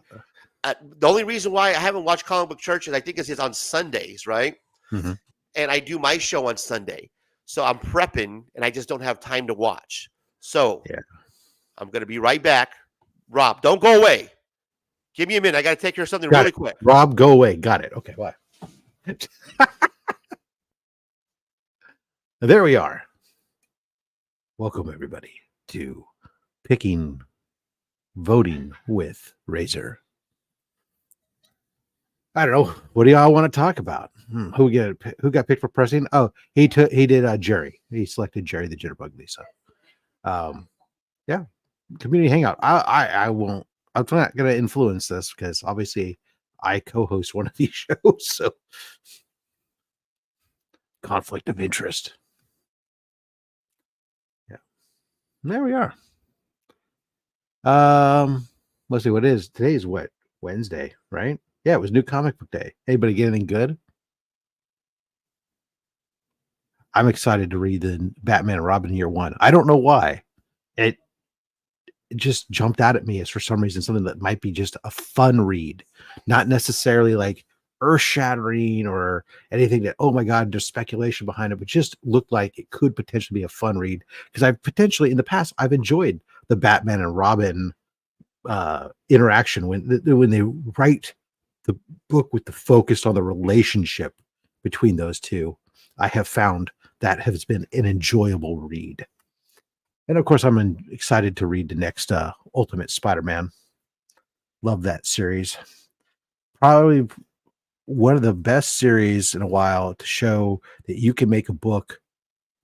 The only reason why I haven't watched Comic Book Church is I think it's on Sundays, right? Mm-hmm. And I do my show on Sunday. So I'm prepping, and I just don't have time to watch. So I'm going to be right back. Rob, don't go away. Give me a minute. I got to take care of something really quick. Rob, go away. Got it. Okay, bye. There we are. Welcome, everybody, to Voting with Razor. I don't know. What do y'all want to talk about? Who got picked for pressing? Oh, he did Jerry. He selected Jerry the Jitterbug Lisa. Community hangout. I won't. I'm not going to influence this because obviously I co-host one of these shows, so conflict of interest. Yeah, there we are. Let's see what is today's what Wednesday, right? Yeah, it was New Comic Book Day. Anybody get anything good? I'm excited to read the Batman and Robin Year One. I don't know why. It just jumped out at me as for some reason something that might be just a fun read, not necessarily like earth-shattering or anything that, oh my God, there's speculation behind it, but just looked like it could potentially be a fun read. Because I've potentially in the past I've enjoyed the Batman and Robin interaction when they write the book with the focus on the relationship between those two. I have found that has been an enjoyable read. And of course, I'm excited to read the next Ultimate Spider-Man. Love that series. Probably one of the best series in a while to show that you can make a book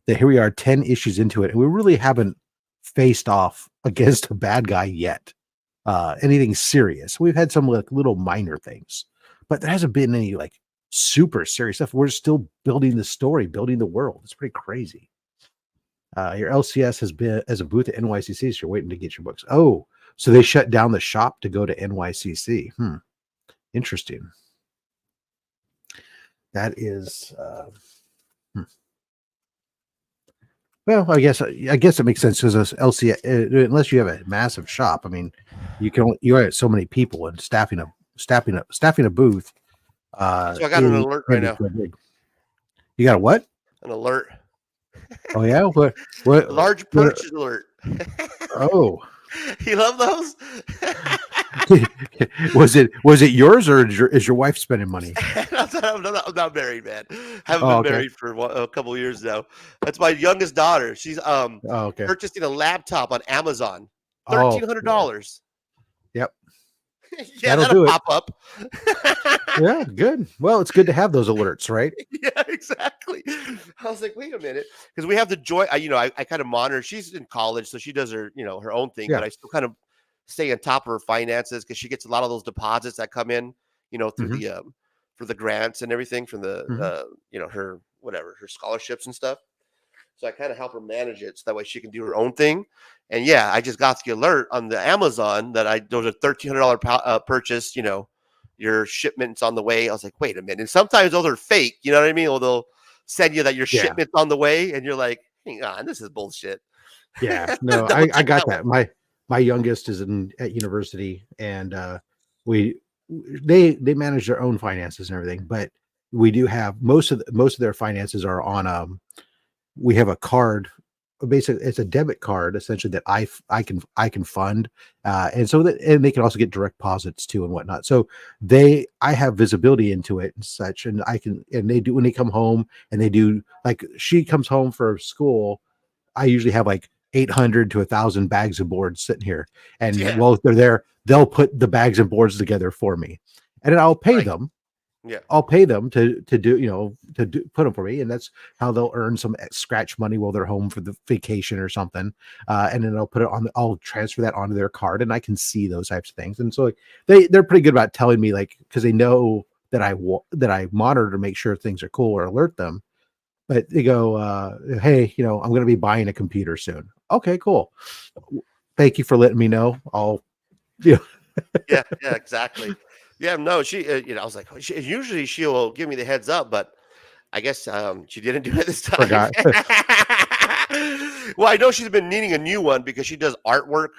that here we are 10 issues into it, and we really haven't faced off against a bad guy yet. Anything serious. We've had some like little minor things, but there hasn't been any like super serious stuff. We're still building the story, building the world. It's pretty crazy. Your LCS has been as a booth at NYCC, so you're waiting to get your books. Oh, so they shut down the shop to go to NYCC. Interesting. That is well, I guess it makes sense because LCS, unless you have a massive shop, I mean, you have so many people and staffing a booth. So I got an alert right now. You got a what? An alert. Oh yeah, what? Large purchase alert. Oh, you love those? Was it yours, or is your wife spending money? I'm not married, man. Haven't Oh, been okay. married for a couple of years now. That's my youngest daughter. She's Oh, okay. purchasing a laptop on Amazon, Oh, yeah. $1,300. Yep. Yeah, That'll that'll do it. pop up. Yeah, good. Well, it's good to have those alerts, right? Yeah, exactly. I was like, wait a minute, because we have the joy. I kind of monitor. She's in college, so she does her her own thing, but Yeah. I still kind of stay on top of her finances because she gets a lot of those deposits that come in, through Hmm. the for the grants and everything from the Hmm. her whatever her scholarships and stuff. So I kind of help her manage it so that way she can do her own thing. And yeah, I just got the alert on the Amazon that there was a $1,300 purchase. Your shipment's on the way. I was like, wait a minute. And sometimes those are fake. You know what I mean? Or they'll send you that your Yeah. shipment's on the way, and you're like, hang on, this is bullshit. Yeah. No, Double I check got that one. that. My youngest is at university, and we they manage their own finances and everything, but we do have most of their finances are on we have a card. Basically, it's a debit card essentially that I can fund, and so that and they can also get direct deposits too and whatnot. So I have visibility into it and such, and they do when they come home and they do, like, she comes home for school. I usually have like 800 to 1,000 bags of boards sitting here, and Yeah, while they're there, they'll put the bags and boards together for me, and then right. Yeah, I'll pay them to do, put them for me, and that's how they'll earn some scratch money while they're home for the vacation or something. And then I'll transfer that onto their card, and I can see those types of things. And so, like, they're pretty good about telling me, like, because they know that that I monitor to make sure things are cool or alert them. But they go, hey, I'm going to be buying a computer soon. Okay, cool. Thank you for letting me know. I'll, you know, yeah, exactly. Yeah, no, I was like, usually she'll give me the heads up, but I guess she didn't do it this time. forgot. Well, I know she's been needing a new one because she does artwork,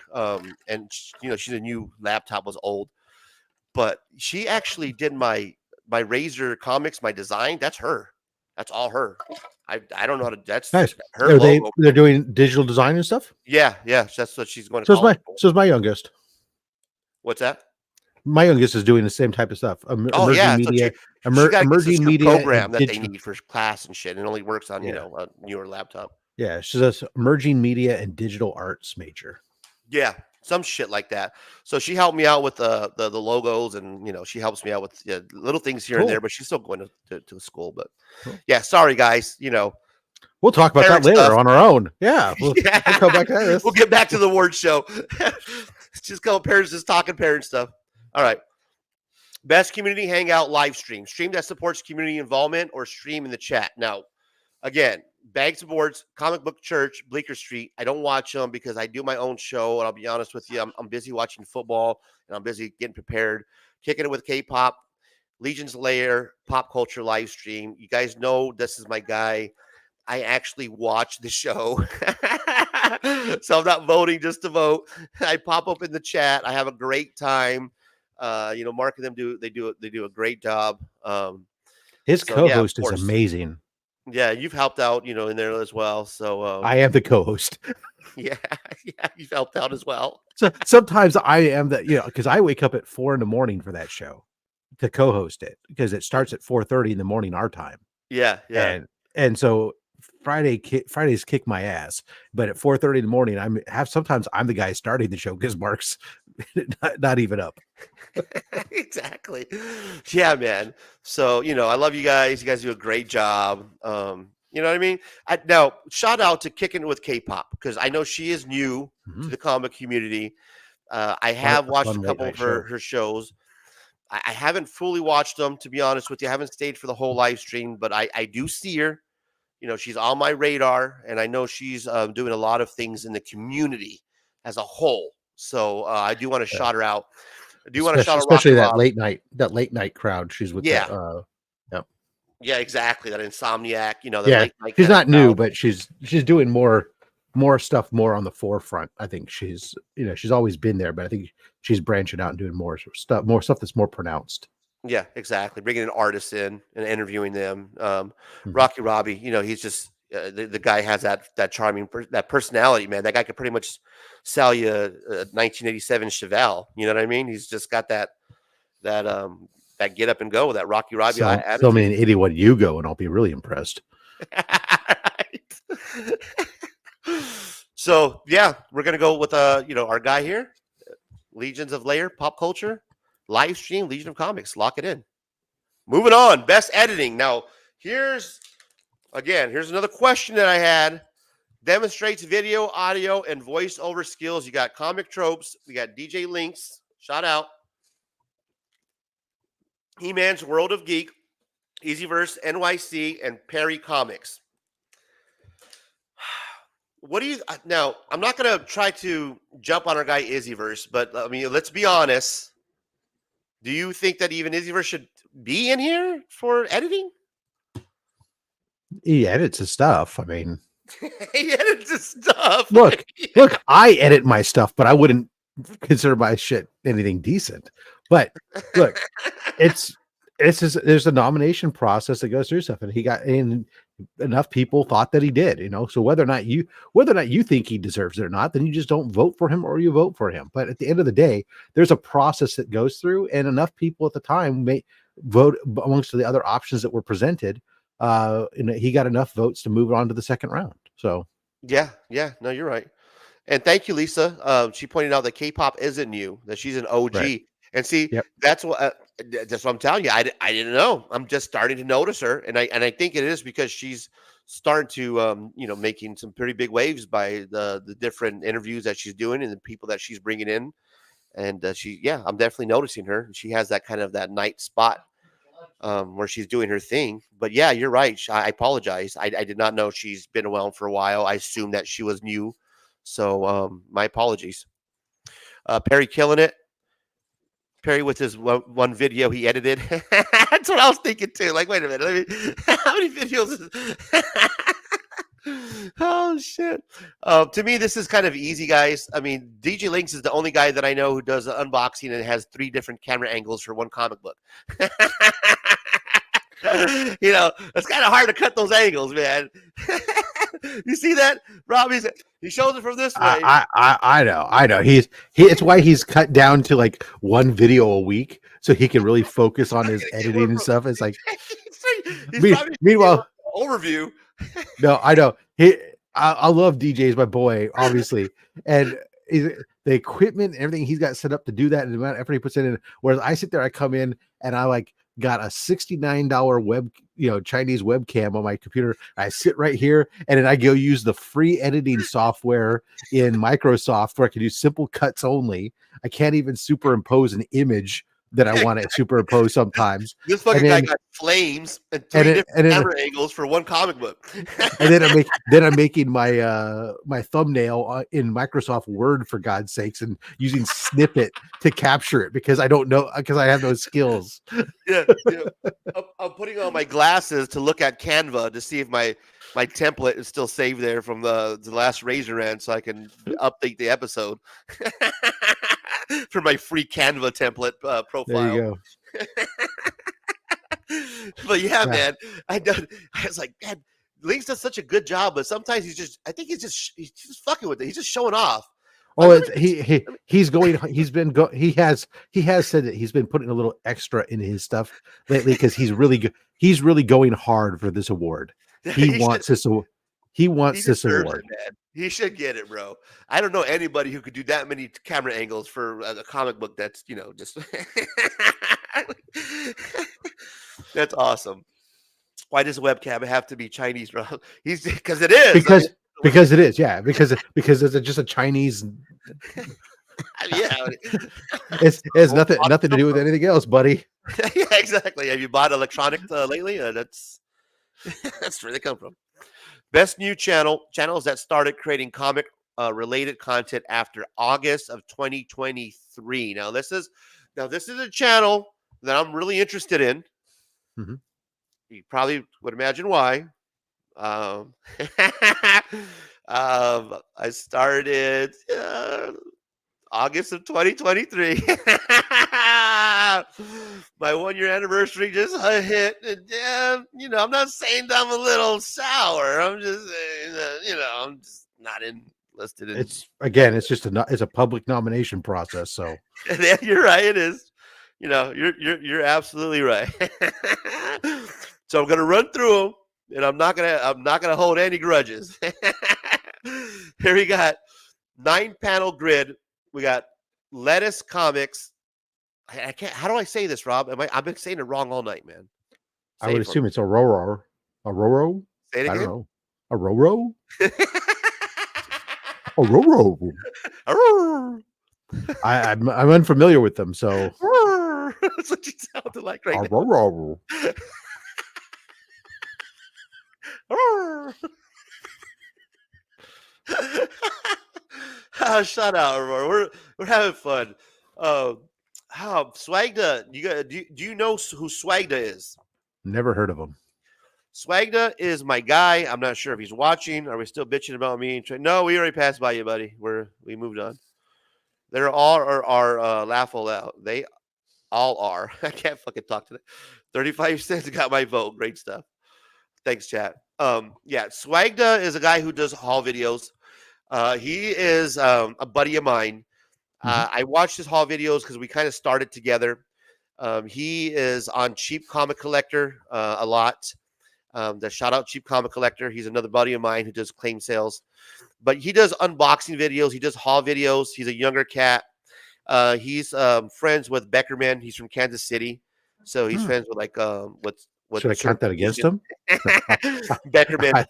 and she's a new laptop was old, but she actually did my Razor comics, my design. That's her. That's all her. I don't know how to. That's Nice. her logo. They're doing digital design and stuff. Yeah, yeah. That's what she's going to So is college for. my youngest. What's that? My youngest is doing the same type of stuff. Oh yeah, so she got to get some Emerging sort of media program and that they digital. need for class and shit, and it only works on Yeah. a newer laptop. Yeah. She's a emerging media and digital arts major. Yeah, some shit like that. So she helped me out with the logos, and she helps me out with little things here and there. Cool. But she's still going to school. But Cool. yeah, sorry guys. We'll talk about that Parent later stuff. on our own. Yeah. Yeah, We'll come back to this. we'll get back to the award show. It's just a couple parents just talking parent stuff. All right. Best community hangout live stream. Stream that supports community involvement or stream in the chat. Now, again, Bags of Boards, Comic Book Church, Bleecker Street. I don't watch them because I do my own show. And I'll be honest with you, I'm busy watching football and I'm busy getting prepared. Kicking it with K-pop, Legion's Lair, pop culture live stream. You guys know this is my guy. I actually watch the show. So I'm not voting just to vote. I pop up in the chat. I have a great time. Mark and them they do a great job. His So yeah, of co-host is course. amazing. Yeah, you've helped out, in there as well. So I am the co-host. yeah, yeah, you've helped out as well. So sometimes I am because I wake up at 4 a.m. for that show to co-host it, because it starts at 4:30 in the morning our time. Yeah, yeah. And so Fridays kick my ass, but at 4:30 in the morning sometimes I'm the guy starting the show because Mark's not even up. Exactly. Yeah, man. So, I love you guys. You guys do a great job. You know what I mean? Now, shout out to Kicking It with K-pop, because I know she is new to the comic community. I have watched a couple of her shows. I haven't fully watched them, to be honest with you. I haven't stayed for the whole live stream, but I do see her. She's on my radar, and I know she's doing a lot of things in the community as a whole. So I do want to shout her out. I do want to shout out especially Rocky that late night crowd. She's with Yeah. Yep. Yeah, exactly. That Insomniac, the Yeah. late night She's kind of not new, crowd. but she's doing more stuff more on the forefront. I think she's always been there, but I think she's branching out and doing more stuff that's more pronounced. Yeah, exactly. Bringing an artist in and interviewing them. Rocky Robbie, the guy has that charming that personality, man. That guy could pretty much sell you a 1987 Chevelle. You know what I mean? He's just got that get up and go, that Rocky Robbie attitude. So me an 81 Yugo, and I'll be really impressed. So yeah, we're gonna go with our guy here, Legions of Layer Pop Culture live stream, Legion of Comics. Lock it in. Moving on, best editing. Now here's another question that I had. Demonstrates video, audio, and voiceover skills. You got Comic Tropes. We got DJ Links. Shout out. He-Man's World of Geek, Easyverse NYC, and Perry Comics. What do you now? I'm not going to try to jump on our guy Izzyverse, but I mean, let's be honest. Do you think that even Izzyverse should be in here for editing? He edits his stuff. I mean, he edits his stuff. Look, I edit my stuff, but I wouldn't consider my shit anything decent. But look, there's a nomination process that goes through stuff, and he got in. Enough people thought that he did, so whether or not you think he deserves it or not, then you just don't vote for him, or you vote for him. But at the end of the day, there's a process that goes through, and enough people at the time may vote amongst the other options that were presented. And he got enough votes to move on to the second round. So yeah, no, you're right. And thank you, Lisa. She pointed out that K-pop isn't new, that she's an OG. Right. And see, that's what I'm telling you. I didn't know. I'm just starting to notice her, and I think it is because she's starting to making some pretty big waves by the different interviews that she's doing and the people that she's bringing in. And I'm definitely noticing her. She has that kind of that night spot where she's doing her thing. But yeah, you're right. I apologize. I did not know she's been around for a while. I assumed that she was new. So my apologies. Perry killing it. Perry with his one video he edited. That's what I was thinking too. Like, wait a minute. How many videos is Oh shit. To me, this is kind of easy, guys. I mean, DJ Links is the only guy that I know who does an unboxing and has 3 different camera angles for one comic book. It's kind of hard to cut those angles, man. You see that, Rob? He shows it from this way. I know. It's why he's cut down to like 1 video a week, so he can really focus on his editing and stuff. It's like, meanwhile, overview. No, I know. I love DJ's my boy, obviously, and the equipment, everything he's got set up to do that, and the amount of effort he puts in. Whereas I sit there, I come in and I got a $69 Chinese webcam on my computer. I sit right here and then I go use the free editing software in Microsoft where I can do simple cuts only. I can't even superimpose an image that I want to superimpose sometimes. This fucking guy got flames and 3 different camera angles for one comic book. And then I'm making my my thumbnail in Microsoft Word, for God's sakes, and using Snippet to capture it because I don't know, because I have no skills. Yeah. I'm putting on my glasses to look at Canva to see if my template is still saved there from the last Razor Rant, so I can update the episode for my free Canva template profile. There you go. But yeah, man, I was like, man, Links does such a good job, but sometimes he's just fucking with it. He's just showing off. Oh, he has said that he's been putting a little extra in his stuff lately because he's really going hard for this award. He wants this award. Man. He should get it, bro. I don't know anybody who could do that many camera angles for a comic book. That's just that's awesome. Why does a webcam have to be Chinese, bro? Because it is. Because it is, yeah. Because it's just a Chinese. Yeah, it has nothing to do with anything else, buddy. Yeah, exactly. Have you bought electronics lately? That's where they come from. Best new channels that started creating comic related content after August of 2023. Now this is a channel that I'm really interested in. Mm-hmm. You probably would imagine why. I started August of 2023. My 1 year anniversary just hit. And, I'm not saying that I'm a little sour. I'm just saying that, I'm just not listed in. It's just it's a public nomination process. So Yeah, you're right. It is. You're absolutely right. So I'm gonna run through them, and I'm not gonna hold any grudges. Here we got 9-panel grid. We got Lettuce Comics. I can't. How do I say this, Rob? I've been saying it wrong all night, man. I would assume it's Aurora. Aurora? Say it again. I don't know. Aurora? Aurora. I'm unfamiliar with them, so that's what you sounded like right Aurora. Oh, shout out, Aurora. We're having fun. Swagda, do you know who Swagda is? Never heard of him. Swagda is my guy. I'm not sure if he's watching. Are we still bitching about me? No, we already passed by you, buddy. We moved on. They're all are laughable out. They all are. I can't fucking talk today. 35 cents got my vote. Great stuff. Thanks, chat. Yeah, Swagda is a guy who does haul videos. He is a buddy of mine. I watched his haul videos because we kind of started together. He is on Cheap Comic Collector a lot. The shout out Cheap Comic Collector. He's another buddy of mine who does claim sales, but he does unboxing videos. He does haul videos. He's a younger cat. He's friends with Beckerman. He's from Kansas City, so he's friends with what should I count that against him? Beckerman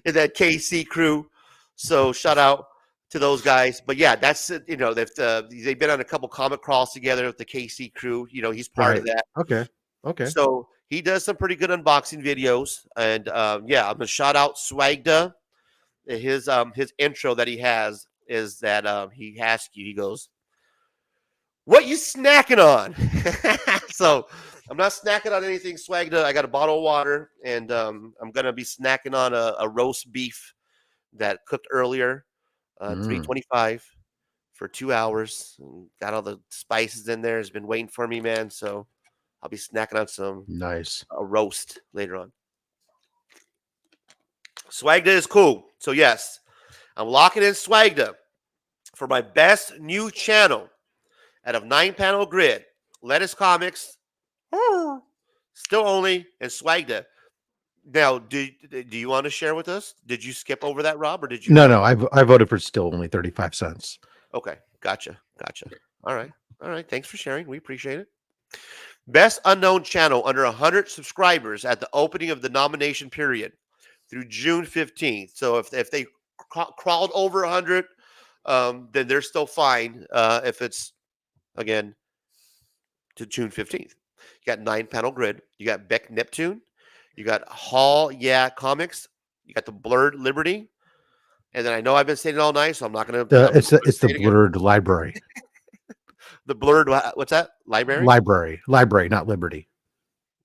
and that KC crew. So shout out to those guys. But yeah, that's it. They've been on a couple comic crawls together with the KC crew. He's part of that. Okay. So he does some pretty good unboxing videos, and I'm gonna shout out Swagda. His intro that he has is that he asks you. He goes, "What you snacking on?" So I'm not snacking on anything, Swagda. I got a bottle of water, and I'm gonna be snacking on a roast beef that cooked earlier, 325 for 2 hours. Got all the spices in there. It's been waiting for me, man. So I'll be snacking on some a roast later on. Swagda is cool. So yes, I'm locking in Swagda for my best new channel out of 9-panel grid. Lettuce Comics, still only, and Swagda. Now, do you want to share with us? Did you skip over that, Rob, or did you? No. I voted for still only 35 cents. Okay, gotcha. All right. Thanks for sharing. We appreciate it. Best unknown channel under 100 subscribers at the opening of the nomination period through June 15th. So if they crawled over 100, then they're still fine. If it's again to June 15th, you got 9-panel grid. You got Beck Neptune. You got Hall Comics. You got the Blurred Liberty. And then I know I've been saying it all night, so I'm not going to. It's the Blurred Library. The Blurred, what's that? Library, not Liberty.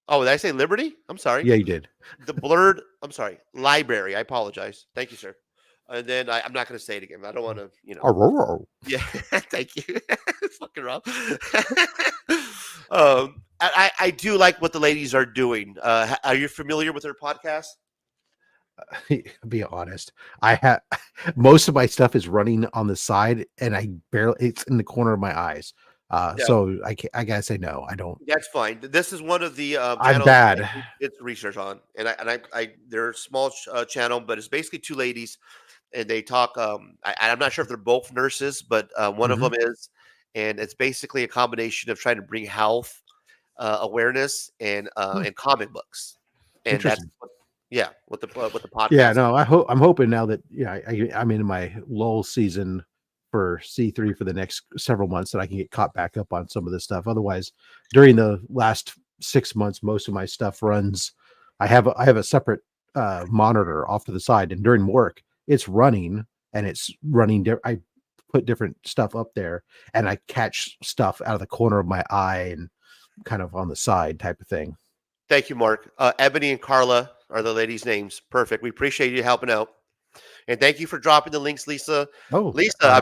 Oh, did I say Liberty? I'm sorry. Yeah, you did. The Blurred, I'm sorry, Library. I apologize. Thank you, sir. And then I'm not going to say it again. I don't want to, Aurora. Yeah, thank you. Fucking wrong. I do like what the ladies are doing. Are you familiar with their podcast? Be honest, I have most of my stuff is running on the side, and it's in the corner of my eyes. So I gotta say no, I don't. That's fine. This is one of the I'm bad. It's research on, and they're a small channel, but it's basically two ladies, and they talk. I'm not sure if they're both nurses, but one of them is, and it's basically a combination of trying to bring health awareness and comic books, and that's what the podcast. Yeah, no, I'm hoping now that I'm in my lull season for C3 for the next several months that I can get caught back up on some of this stuff. Otherwise, during the last 6 months, most of my stuff runs. I have a separate monitor off to the side, and during work, it's running, and it's running. I put different stuff up there, and I catch stuff out of the corner of my eye and kind of on the side type of thing. Thank you, Mark. Ebony and Carla are the ladies' names. Perfect. We appreciate you helping out. And thank you for dropping the links, Lisa. Oh, Lisa, I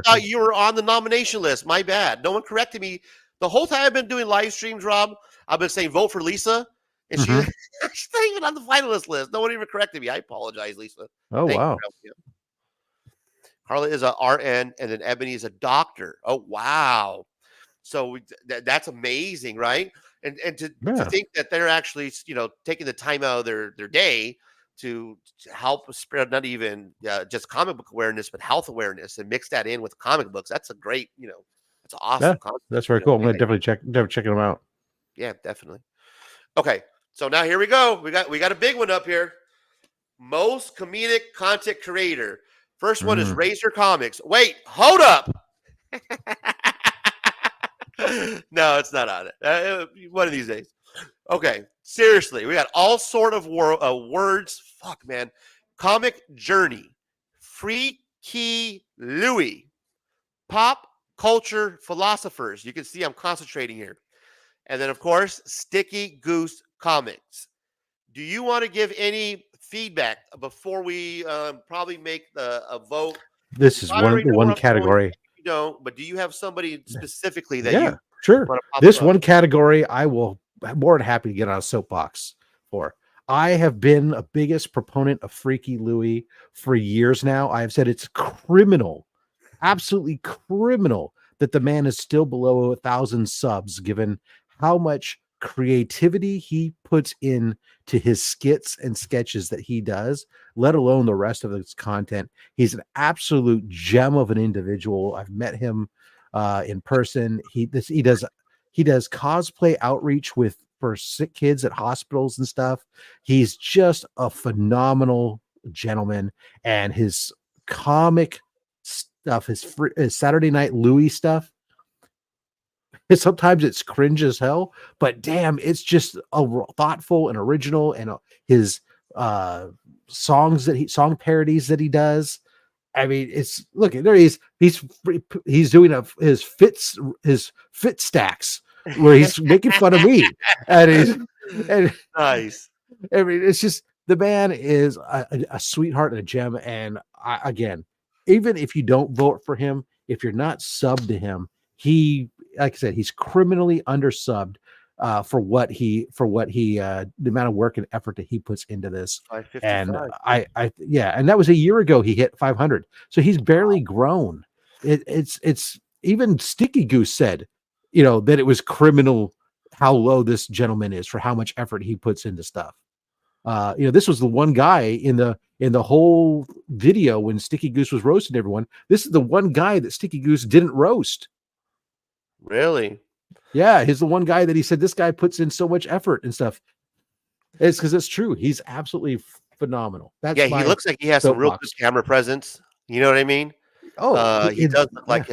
thought you were on the nomination list. My bad. No one corrected me The whole time I've been doing live streams, Rob, I've been saying vote for Lisa, and she's not even on the finalist list. No one even corrected me. I apologize, Lisa. Oh, Thank wow. you. Carla is a RN, and then Ebony is a doctor. Oh, wow. So that's amazing, right? And to think that they're actually, taking the time out of their day to help spread not even just comic book awareness, but health awareness, and mix that in with comic books. That's a great, that's an awesome concept. That's very cool. I'm going to definitely check them out. Yeah, definitely. Okay, so now here we go. We got a big one up here. Most comedic content creator. First one is Razor Comics. Wait, hold up. No, it's not on it. One of these days. Okay, seriously, we got all sort of words. Fuck, man. Comic Journey, Freaky Louie, Pop Culture Philosophers. You can see I'm concentrating here. And then, of course, Sticky Goose Comics. Do you want to give any feedback before we probably make a vote? This is one category. You don't, but do you have somebody specifically that you sure. This one category I will more than happy to get on a soapbox for. I have been a biggest proponent of Freaky Louie for years now. I have said it's criminal, absolutely criminal, that the man is still below 1,000 subs, given how much creativity he puts in to his skits and sketches that he does, let alone the rest of his content. He's an absolute gem of an individual. I've met him in person. He does cosplay outreach for sick kids at hospitals and stuff. He's just a phenomenal gentleman, and his comic stuff, his Saturday Night Louie stuff, sometimes it's cringe as hell, but damn, it's just thoughtful and original. And his song parodies that he does. I mean, look, there he's doing his fit stacks where he's making fun of me, and nice. I mean, it's just, the man is a sweetheart and a gem. And again, even if you don't vote for him, if you're not subbed to him, like I said, he's criminally undersubbed for what he the amount of work and effort that he puts into this. And and that was a year ago he hit 500, so he's barely grown. It's even Sticky Goose said, that it was criminal how low this gentleman is for how much effort he puts into stuff. This was the one guy in the whole video when Sticky Goose was roasting everyone. This is the one guy that Sticky Goose didn't roast. Really? Yeah, he's the one guy that he said, this guy puts in so much effort and stuff. It's because it's true. He's absolutely phenomenal. He looks like he has some real good camera presence. You know what I mean? Oh, he does look like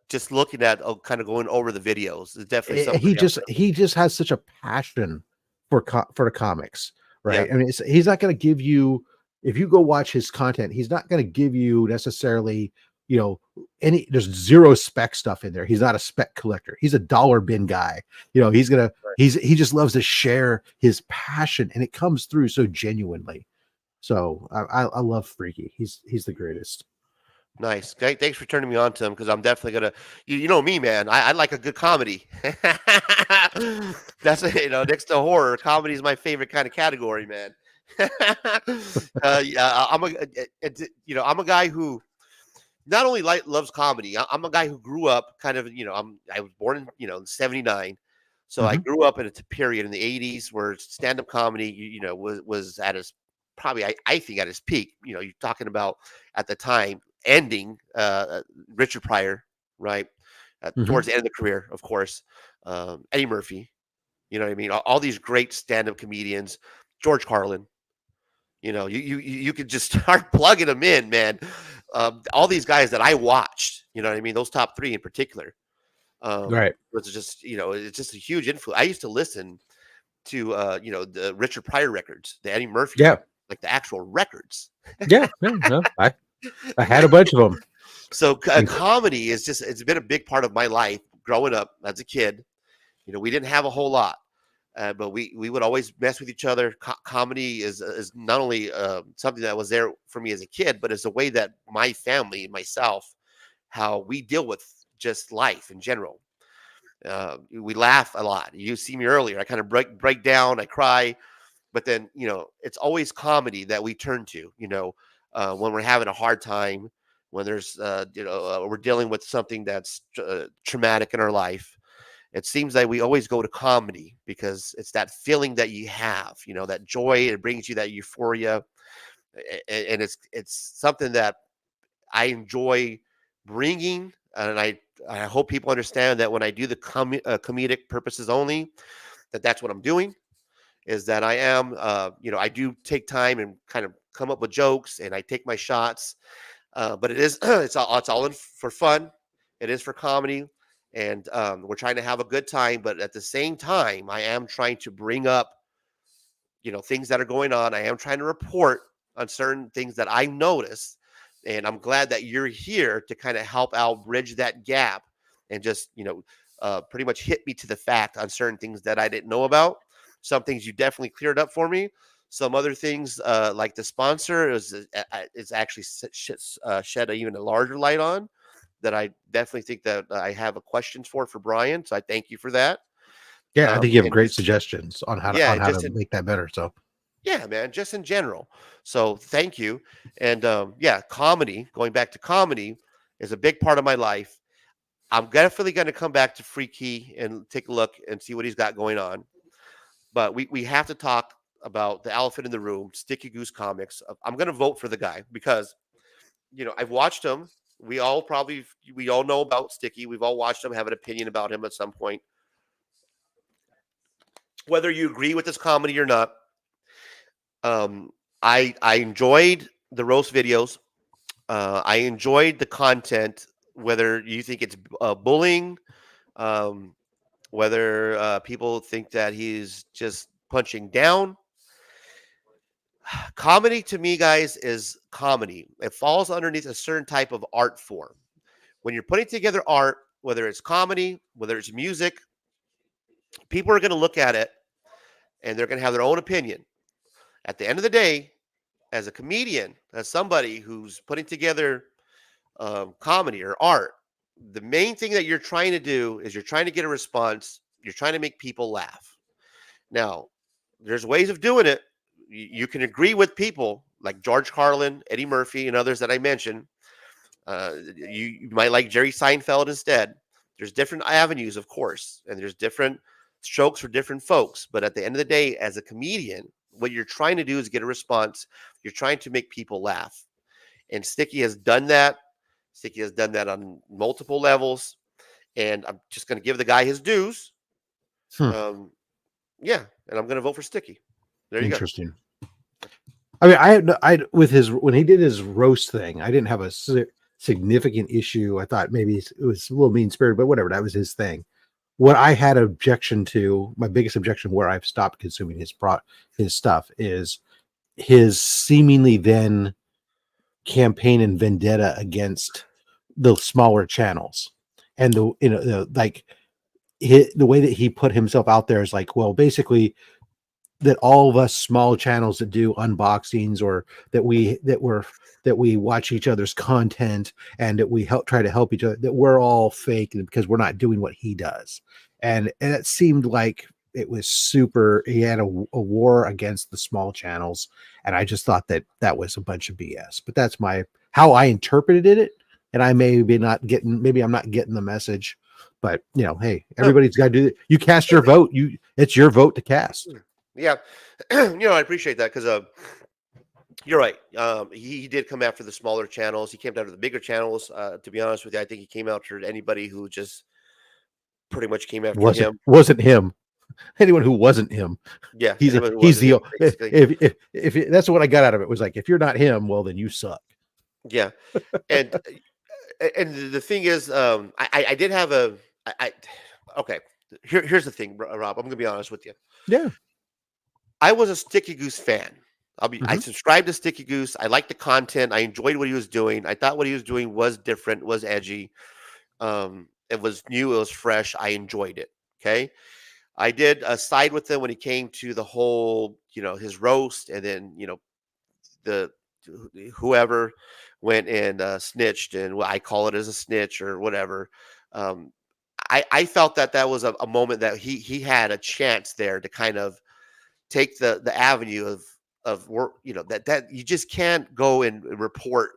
just looking at kind of going over the videos. It's definitely something. He just has such a passion for the comics, right? I mean, he's not going to give you, if you go watch his content, he's not going to give you necessarily, there's zero spec stuff in there. He's not a spec collector. He's a dollar bin guy. He just loves to share his passion, and it comes through so genuinely. So I love Freaky. He's the greatest. Nice. Thanks for turning me on to him, because I'm definitely gonna. You know me, man. I like a good comedy. That's next to horror, comedy is my favorite kind of category, man. I'm a guy who not only loves comedy. I'm a guy who grew up kind of, I was born in 79. So I grew up in a period in the 80s where stand-up comedy, was at its probably, I think, at its peak. You're talking about at the time ending Richard Pryor, right? Towards the end of the career, of course. Eddie Murphy, you know what I mean? All these great stand-up comedians, George Carlin. You could just start plugging them in, man. All these guys that I watched, you know what I mean? Those top three in particular. Right. Was just, it's just a huge influence. I used to listen to, the Richard Pryor records, the Eddie Murphy, like the actual records. I had a bunch of them. So comedy it's been a big part of my life growing up as a kid. We didn't have a whole lot. But we would always mess with each other. Comedy is not only something that was there for me as a kid, but it's a way that my family and myself, how we deal with just life in general. We laugh a lot. You see me earlier. I kind of break down. I cry, but then it's always comedy that we turn to. When we're having a hard time, when there's we're dealing with something that's traumatic in our life. It seems that we always go to comedy because it's that feeling that you have. That joy. It brings you that euphoria, and it's something that I enjoy bringing, and I hope people understand that when I do the comedic purposes only, that's what I'm doing. Is that I am, I do take time and kind of come up with jokes, and I take my shots, but it is it's all in for fun. It is for comedy, and we're trying to have a good time. But at the same time, I am trying to bring up things that are going on. I am trying to report on certain things that I notice, and I'm glad that you're here to kind of help out bridge that gap and just pretty much hit me to the fact on certain things that I didn't know about. Some things you definitely cleared up for me. Some other things, like the sponsor, is actually shed even a larger light on that I definitely think that I have a questions for Brian. So I thank you for that. Yeah, I think you have And great just suggestions on yeah, how to just in make that better. So Yeah, man, just in general. So thank you. And yeah, comedy, going back to comedy, is a big part of my life. I'm definitely going to come back to Freaky and take a look and see what he's got going on. But we have to talk about the elephant in the room, Sticky Goose Comics. I'm going to vote for the guy because, I've watched him. We all know about Sticky. We've all watched him, have an opinion about him at some point. Whether you agree with this comedy or not, um, I enjoyed the roast videos. I enjoyed the content, whether you think it's bullying, um, whether people think that he's just punching down. Comedy to me, guys, is comedy. It falls underneath a certain type of art form. When you're putting together art, whether it's comedy, whether it's music, people are going to look at it and they're going to have their own opinion. At the end of the day, as a comedian, as somebody who's putting together comedy or art, the main thing that you're trying to do is you're trying to get a response. You're trying to make people laugh. Now, there's ways of doing it. You can agree with people like George Carlin, Eddie Murphy, and others that I mentioned. You might like Jerry Seinfeld instead. There's different avenues, of course, and there's different strokes for different folks. But at the end of the day, as a comedian, what you're trying to do is get a response. You're trying to make people laugh. And Sticky has done that. Sticky has done that on multiple levels. And I'm just going to give the guy his dues. hmm. Yeah, and I'm going to vote for Sticky. There you go. Interesting. I mean, I with his when he did his roast thing, I didn't have a significant issue. I thought maybe it was a little mean spirited, but whatever. That was his thing. What I had objection to, my biggest objection, where I've stopped consuming his stuff, is his seemingly then campaign and vendetta against the smaller channels, and like the way that he put himself out there is like, well, basically that all of us small channels that do unboxings or that we watch each other's content and that we try to help each other, that we're all fake because we're not doing what he does. And it seemed like it was super, he had a war against the small channels. And I just thought that was a bunch of BS, but that's how I interpreted it. And I maybe I'm not getting the message, but hey, everybody's got to do it. You cast your vote. It's your vote to cast. Yeah, I appreciate that because you're right. He did come after the smaller channels. He came after the bigger channels. To be honest with you, I think he came after anybody who just pretty much came after him. Wasn't him. Anyone who wasn't him. Yeah, he's the him, if that's what I got out of it was like, if you're not him, well then you suck. Yeah, and the thing is, I did have okay. Here's the thing, Rob. I'm gonna be honest with you. Yeah. I was a Sticky Goose fan. I subscribed to Sticky Goose. I liked the content. I enjoyed what he was doing. I thought what he was doing was different, was edgy. It was new. It was fresh. I enjoyed it. Okay. I did side with him when he came to the whole, his roast, and then, the whoever went and snitched, and I call it as a snitch or whatever. I felt that was a moment that he had a chance there to kind of take the avenue of work, that you just can't go and report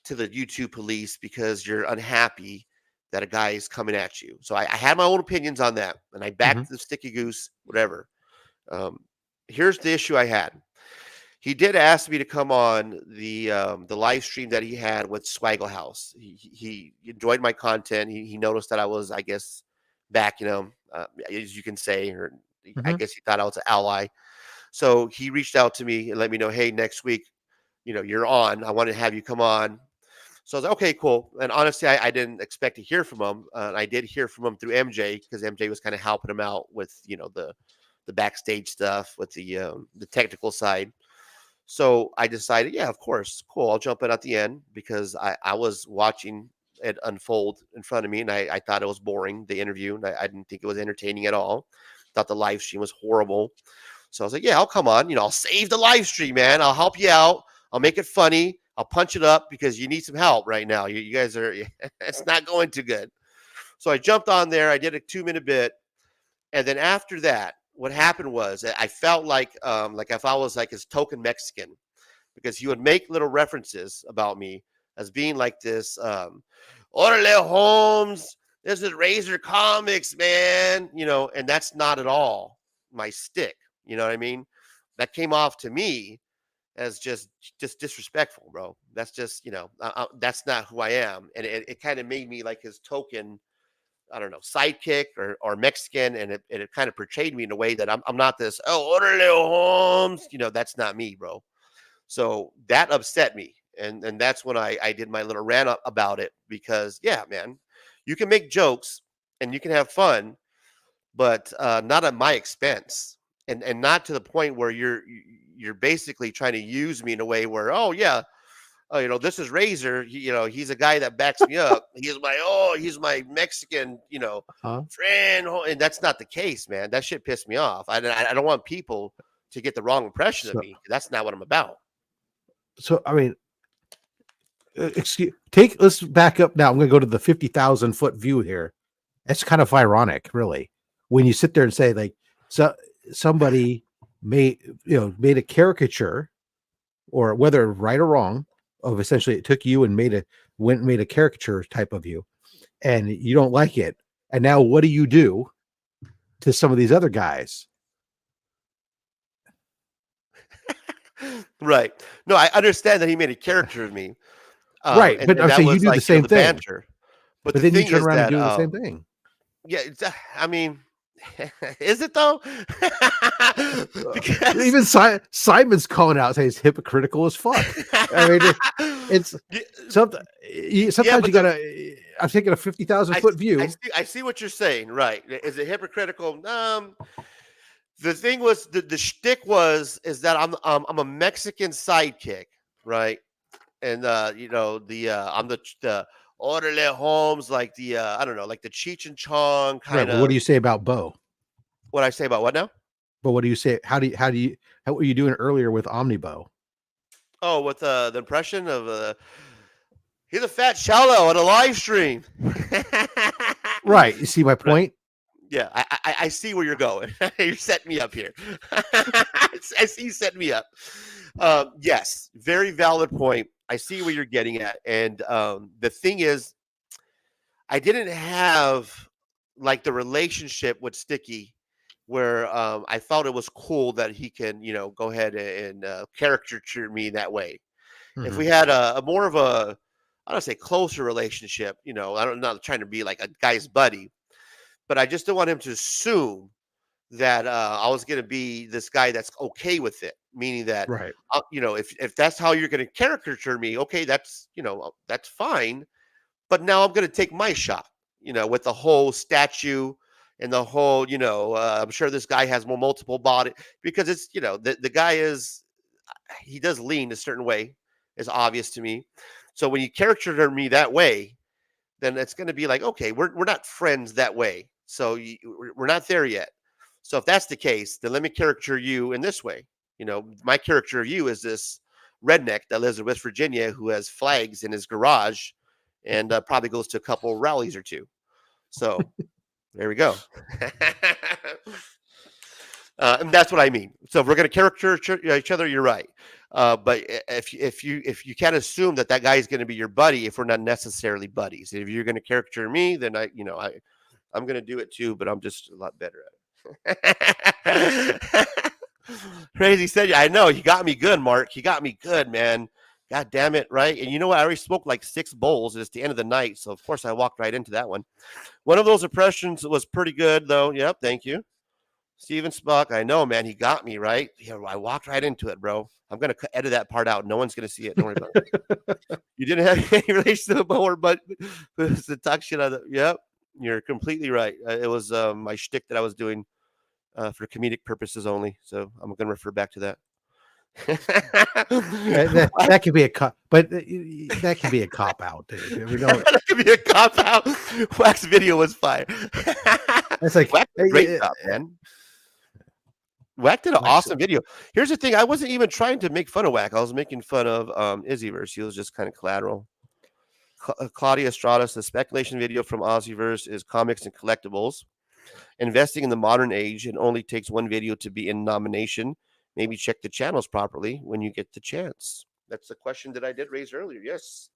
to the YouTube police because you're unhappy that a guy is coming at you. So I had my own opinions on that, and I backed the sticky goose, whatever. Here's the issue I had. He did ask me to come on the live stream that he had with Swaggle House. He enjoyed my content. He noticed that I was, I guess, backing him, as you can say, or I guess he thought I was an ally. So he reached out to me and let me know, hey, next week, you're on. I want to have you come on. So I was like, okay, cool. And honestly, I didn't expect to hear from him. I did hear from him through MJ because MJ was kind of helping him out with, the backstage stuff, with the technical side. So I decided, yeah, of course, cool. I'll jump in at the end because I was watching it unfold in front of me, and I thought it was boring, the interview. And I didn't think it was entertaining at all. Thought the live stream was horrible. So I was like, yeah, I'll come on. I'll save the live stream, man. I'll help you out. I'll make it funny. I'll punch it up because you need some help right now. You guys are, it's not going too good. So I jumped on there. I did a 2-minute bit. And then after that, what happened was I felt like if I was like his token Mexican, because he would make little references about me as being like this, Orale Holmes, this is Razor Comics, man, and that's not at all my stick. You know what I mean? That came off to me as just disrespectful, bro. That's just, that's not who I am. And it kind of made me like his token, I don't know, sidekick or Mexican. And it kind of portrayed me in a way that I'm not this, Orale Holmes, that's not me, bro. So that upset me. And that's when I did my little rant about it because, yeah, man, you can make jokes and you can have fun, but not at my expense. And not to the point where you're basically trying to use me in a way where, oh yeah, this is Razor. He's a guy that backs me up. He's my Mexican, friend, and that's not the case, man. That shit pissed me off. I don't want people to get the wrong impression of me. That's not what I'm about. So I mean, let's back up now. I'm going to go to the 50,000 foot view here. It's kind of ironic, really, when you sit there and say like, so somebody made a caricature, or whether right or wrong, of essentially it took you and made a caricature type of you, and you don't like it, and now what do you do to some of these other guys? Right. No, I understand that he made a character of me. Right, but I'm saying you do the same thing. Banter. But then you turn around and do the same thing. Yeah, I mean, is it though? Because even Simon's calling out, saying it's hypocritical as fuck. I mean, it's something. Sometimes you gotta. I'm taking a 50,000 foot view. I see what you're saying. Right? Is it hypocritical? The thing was, the shtick is that I'm a Mexican sidekick, right? And I'm the Orale Holmes, like the I don't know, like the Cheech and Chong kind of. What do you say about Bo? What I say about what now? But what do you say? How were you doing earlier with Omnibo? Oh, with the impression of he's a fat shallow on a live stream. Right. You see my point? Yeah, I see where you're going. You're setting me up here. I see you setting me up. Yes, very valid point. I see where you're getting at. And the thing is, I didn't have like the relationship with Sticky where I felt it was cool that he can, go ahead and caricature me that way. Mm-hmm. If we had a more of a, I don't say closer relationship, I'm not trying to be like a guy's buddy, but I just don't want him to assume that I was going to be this guy that's okay with it. Meaning that, right. If that's how you're going to caricature me, okay, that's fine. But now I'm going to take my shot, with the whole statue and the whole, I'm sure this guy has more multiple body because it's, the guy he does lean a certain way, is obvious to me. So when you caricature me that way, then it's going to be like, okay, we're not friends that way. So we're not there yet. So if that's the case, then let me caricature you in this way. My caricature of you is this redneck that lives in West Virginia who has flags in his garage and probably goes to a couple of rallies or two. So There we go. And that's what I mean. So if we're going to caricature each other, you're right. But if you can't assume that guy is going to be your buddy if we're not necessarily buddies. If you're going to caricature me, then I'm going to do it too, but I'm just a lot better at it. Crazy said, I know you got me good, Mark. You got me good, man. God damn it, right? And you know what? I already smoked like 6 bowls. It's the end of the night, so of course I walked right into that one. One of those impressions was pretty good, though. Yep, thank you. Steven Spock, I know, man. He got me, right? Yeah, I walked right into it, bro. I'm going to edit that part out. No one's going to see it. Don't worry about it. You didn't have any relation to the mower, but it's the talk shit out of it. Yep, you're completely right. It was my shtick that I was doing for comedic purposes only. So I'm going to refer back to that. that could be a cop, but that could be a cop out. Dude. We don't. That could be a cop out. Wax video was fire. It's like Wax did a great job, man. Wack did an awesome video. Here's the thing: I wasn't even trying to make fun of Wack. I was making fun of Izzyverse. He was just kind of collateral. Claudia Estrada, the speculation video from Ozzyverse is comics and collectibles. Investing in the modern age, it only takes one video to be in nomination. Maybe check the channels properly when you get the chance. That's the question that I did raise earlier. Yes,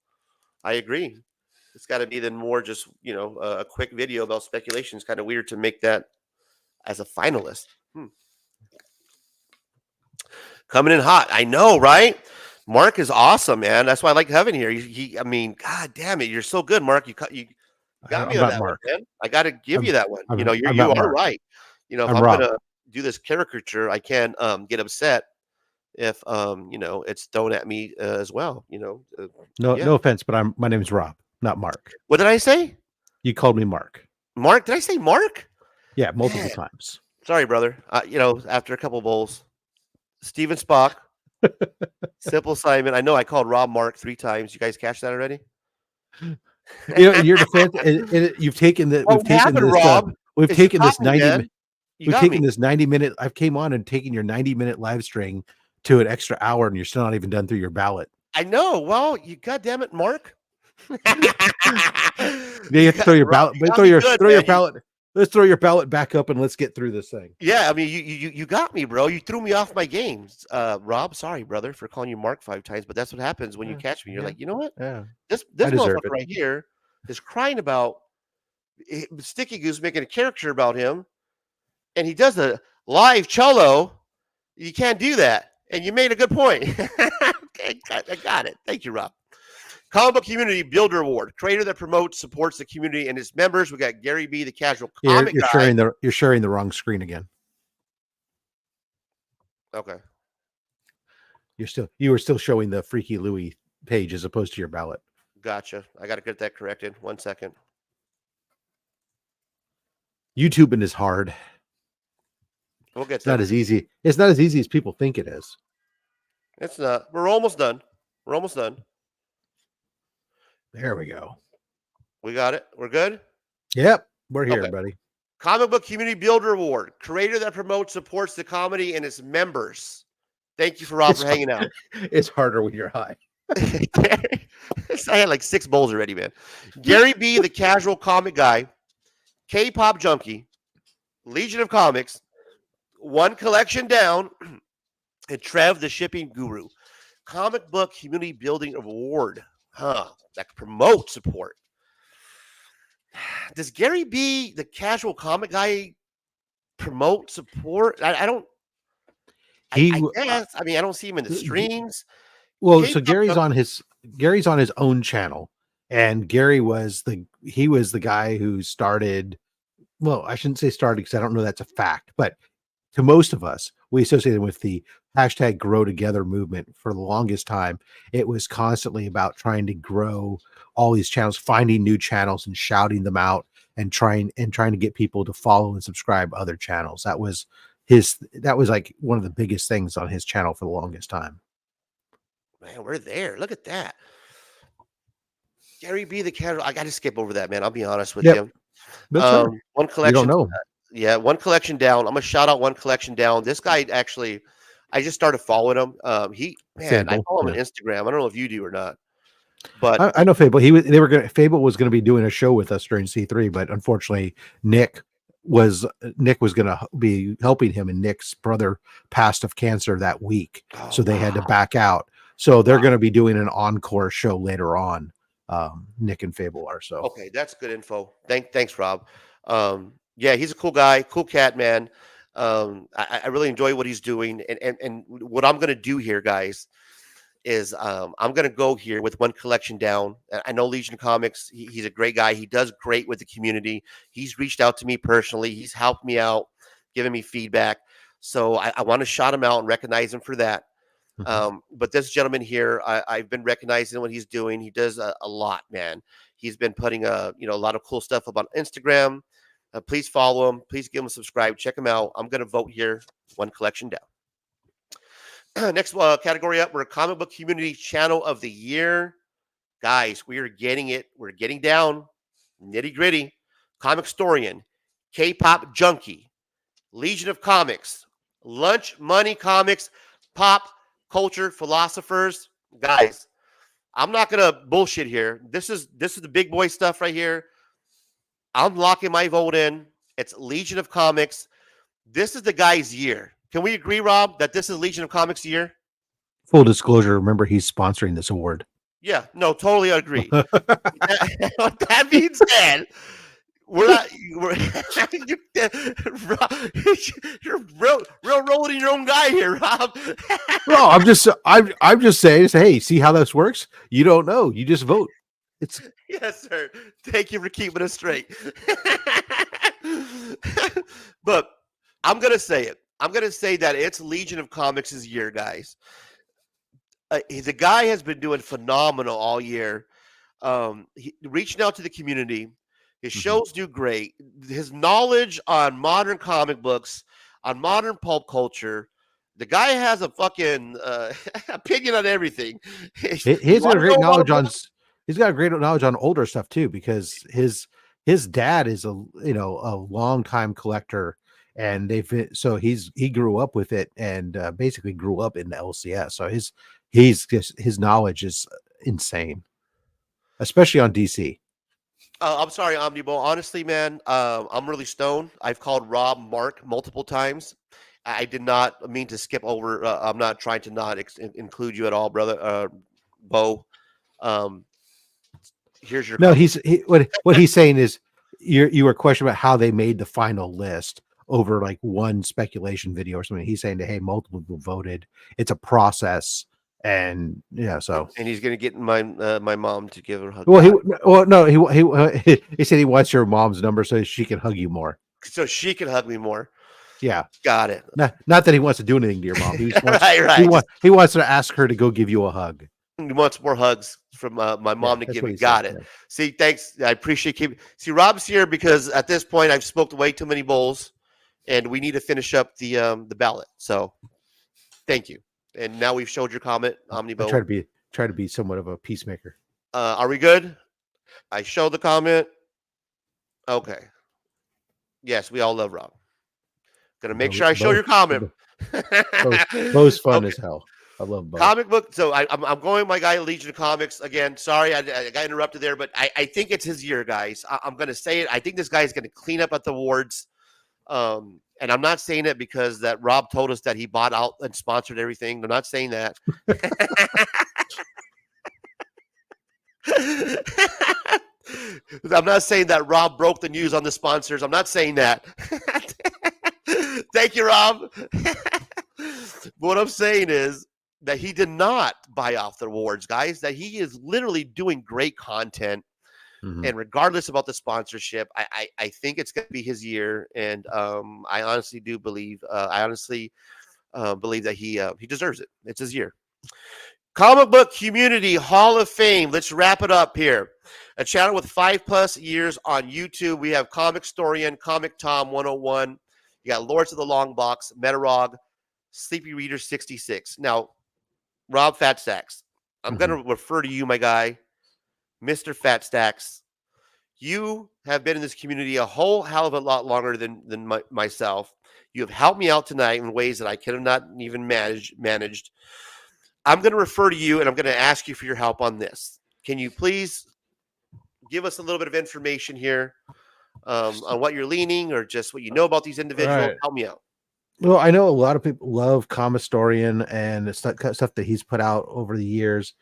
I agree. It's got to be then more just, a quick video about speculation. It's kind of weird to make that as a finalist. Coming in hot. I know, right? Mark is awesome, man. That's why I like having here. I mean, God damn it. You're so good, Mark. You got me on that Mark. One, man. I got to give you that one. You are right. If I'm going to do this caricature, I can get upset if it's thrown at me as well. No offense, but my name's Rob, not Mark. What did I say? You called me Mark. Mark? Did I say Mark? Yeah, multiple times. Sorry, brother. After a couple bowls, Steven Spock, Simple Simon. I know I called Rob Mark 3 times. You guys catch that already? In your defense, you've taken the. We've taken this 90. We've taken this 90-minute. I've came on and taken your 90-minute live stream to an extra hour, and you're still not even done through your ballot. I know. Well, you goddamn it, Mark. You have to throw your ballot. Throw your ballot. Let's throw your ballot back up and let's get through this thing. Yeah, I mean, you got me, bro. You threw me off my games, Rob. Sorry, brother, for calling you Mark 5 times, but that's what happens when you catch me. You're like, you know what? Yeah, this motherfucker right here is crying about Sticky Goose making a caricature about him. And he does a live cholo. You can't do that. And you made a good point. Okay, I got it. Thank you, Rob. Comic Book Community Builder Award. Creator that promotes, supports the community and its members. We got Gary B, the casual comic guy. You're sharing the wrong screen again. Okay. You were still showing the Freaky Louie page as opposed to your ballot. Gotcha. I got to get that corrected. 1 second. YouTubing is hard. We'll get it's not as easy. It's not as easy as people think it is. It's not. We're almost done. There we go. We got it. We're good? Yep. We're here, buddy. Comic Book Community Builder Award. Creator that promotes, supports the comedy and its members. Thank you, Rob, for hanging out. It's harder when you're high. I had like 6 bowls already, man. Gary B, the casual comic guy. K-pop junkie. Legion of Comics. One collection down, and Trev, the shipping guru. Comic Book Community Building Award. That promote support. Does Gary B, the casual comic guy, promote support? I don't. I guess. I mean, I don't see him in the streams. Well, so Gary's on his own channel, and Gary was the guy who started. Well, I shouldn't say started because I don't know that's a fact, but to most of us, we associate with the hashtag grow together movement for the longest time. It was constantly about trying to grow all these channels, finding new channels and shouting them out and trying to get people to follow and subscribe other channels. That was like one of the biggest things on his channel for the longest time. Man, we're there. Look at that. Gary B, the casual. I got to skip over that, man. I'll be honest with you. One collection. You don't know. Yeah, one collection down. I'm gonna shout out one collection down. This guy actually, I just started following him. I follow him on Instagram. I don't know if you do or not, but I know Fable. Fable was going to be doing a show with us during C3, but unfortunately, Nick was going to be helping him, and Nick's brother passed of cancer that week, so they had to back out. So they're going to be doing an encore show later on. Nick and Fable are. So okay, that's good info. Thanks, Rob. Yeah, he's a cool guy, cool cat, man. I really enjoy what he's doing, and what I'm going to do here, guys, is I'm going to go here with one collection down. I know Legion Comics. He's a great guy. He does great with the community. He's reached out to me personally. He's helped me out, giving me feedback. So I want to shout him out and recognize him for that. But this gentleman here, I've been recognizing what he's doing. He does a lot, man. He's been putting a lot of cool stuff up on Instagram. Please follow him. Please give him a subscribe. Check him out. I'm going to vote here. One collection down. Next category up, we're Comic Book Community Channel of the Year. Guys, we are getting it. We're getting down. Nitty gritty. Comic Historian, K-Pop Junkie, Legion of Comics, Lunch Money Comics, Pop Culture Philosophers. Guys, I'm not going to bullshit here. This is the big boy stuff right here. I'm locking my vote in. It's Legion of Comics. This is the guy's year. Can we agree, Rob, that this is Legion of Comics year? Full disclosure, remember he's sponsoring this award. Yeah, no, totally agree. That being said, we're real rolling your own guy here, Rob. No, I'm just saying, hey, see how this works? You don't know. You just vote. Yes, sir. Thank you for keeping us straight. But I'm going to say it. I'm going to say that it's Legion of Comics' year, guys. The guy has been doing phenomenal all year. Reaching out to the community. His shows do great. His knowledge on modern comic books, on modern pulp culture. The guy has a fucking opinion on everything. He's got great knowledge on. He's got great knowledge on older stuff too, because his dad is a longtime collector, and he grew up with it, and basically grew up in the LCS. So his knowledge is insane, especially on DC. I'm sorry, Omnibo. Honestly, man, I'm really stoned. I've called Rob Mark multiple times. I did not mean to skip over. I'm not trying to not include you at all, brother. Bo. Here's your. No, what he's saying is you were questioning about how they made the final list over like one speculation video or something. He's saying that, hey, multiple people voted. It's a process. And yeah, so he's gonna get my mom to give her a hug. He said he wants your mom's number so she can hug you more. So she can hug me more. Yeah, got it. Not that he wants to do anything to your mom. He wants, right. He wants to ask her to go give you a hug. He wants more hugs from my mom to give me. Got it. Yeah. See, thanks. I appreciate keeping. See, Rob's here because at this point I've smoked way too many bowls, and we need to finish up the ballot. So, thank you. And now we've showed your comment, Omnibo. Try to be somewhat of a peacemaker. Are we good? I showed the comment. Okay. Yes, we all love Rob. Gonna make sure I show your comment. Bo's fun as hell. I love Bo. Comic book. So I'm going my guy Legion of Comics again. Sorry, I got interrupted there, but I think it's his year, guys. I'm gonna say it. I think this guy is gonna clean up at the awards. And I'm not saying it because that Rob told us that he bought out and sponsored everything. I'm not saying that. I'm not saying that Rob broke the news on the sponsors. I'm not saying that. Thank you, Rob. What I'm saying is that he did not buy off the awards, guys, that he is literally doing great content. Mm-hmm. And regardless about the sponsorship, I think it's going to be his year. And I honestly do believe, believe that he deserves it. It's his year. Comic Book Community Hall of Fame. Let's wrap it up here. A channel with 5+ years on YouTube. We have Comic Historian, Comic Tom 101. You got Lords of the Long Box, Metarog, Sleepy Reader 66. Now, Rob Fat Stacks, I'm going to refer to you, my guy, Mr. Fat Stacks. You have been in this community a whole hell of a lot longer than myself. You have helped me out tonight in ways that I could have not even managed. I'm going to refer to you, and I'm going to ask you for your help on this. Can you please give us a little bit of information here on what you're leaning or just what you know about these individuals? Right. Help me out. Well, I know a lot of people love Comistorian and the stuff that he's put out over the years.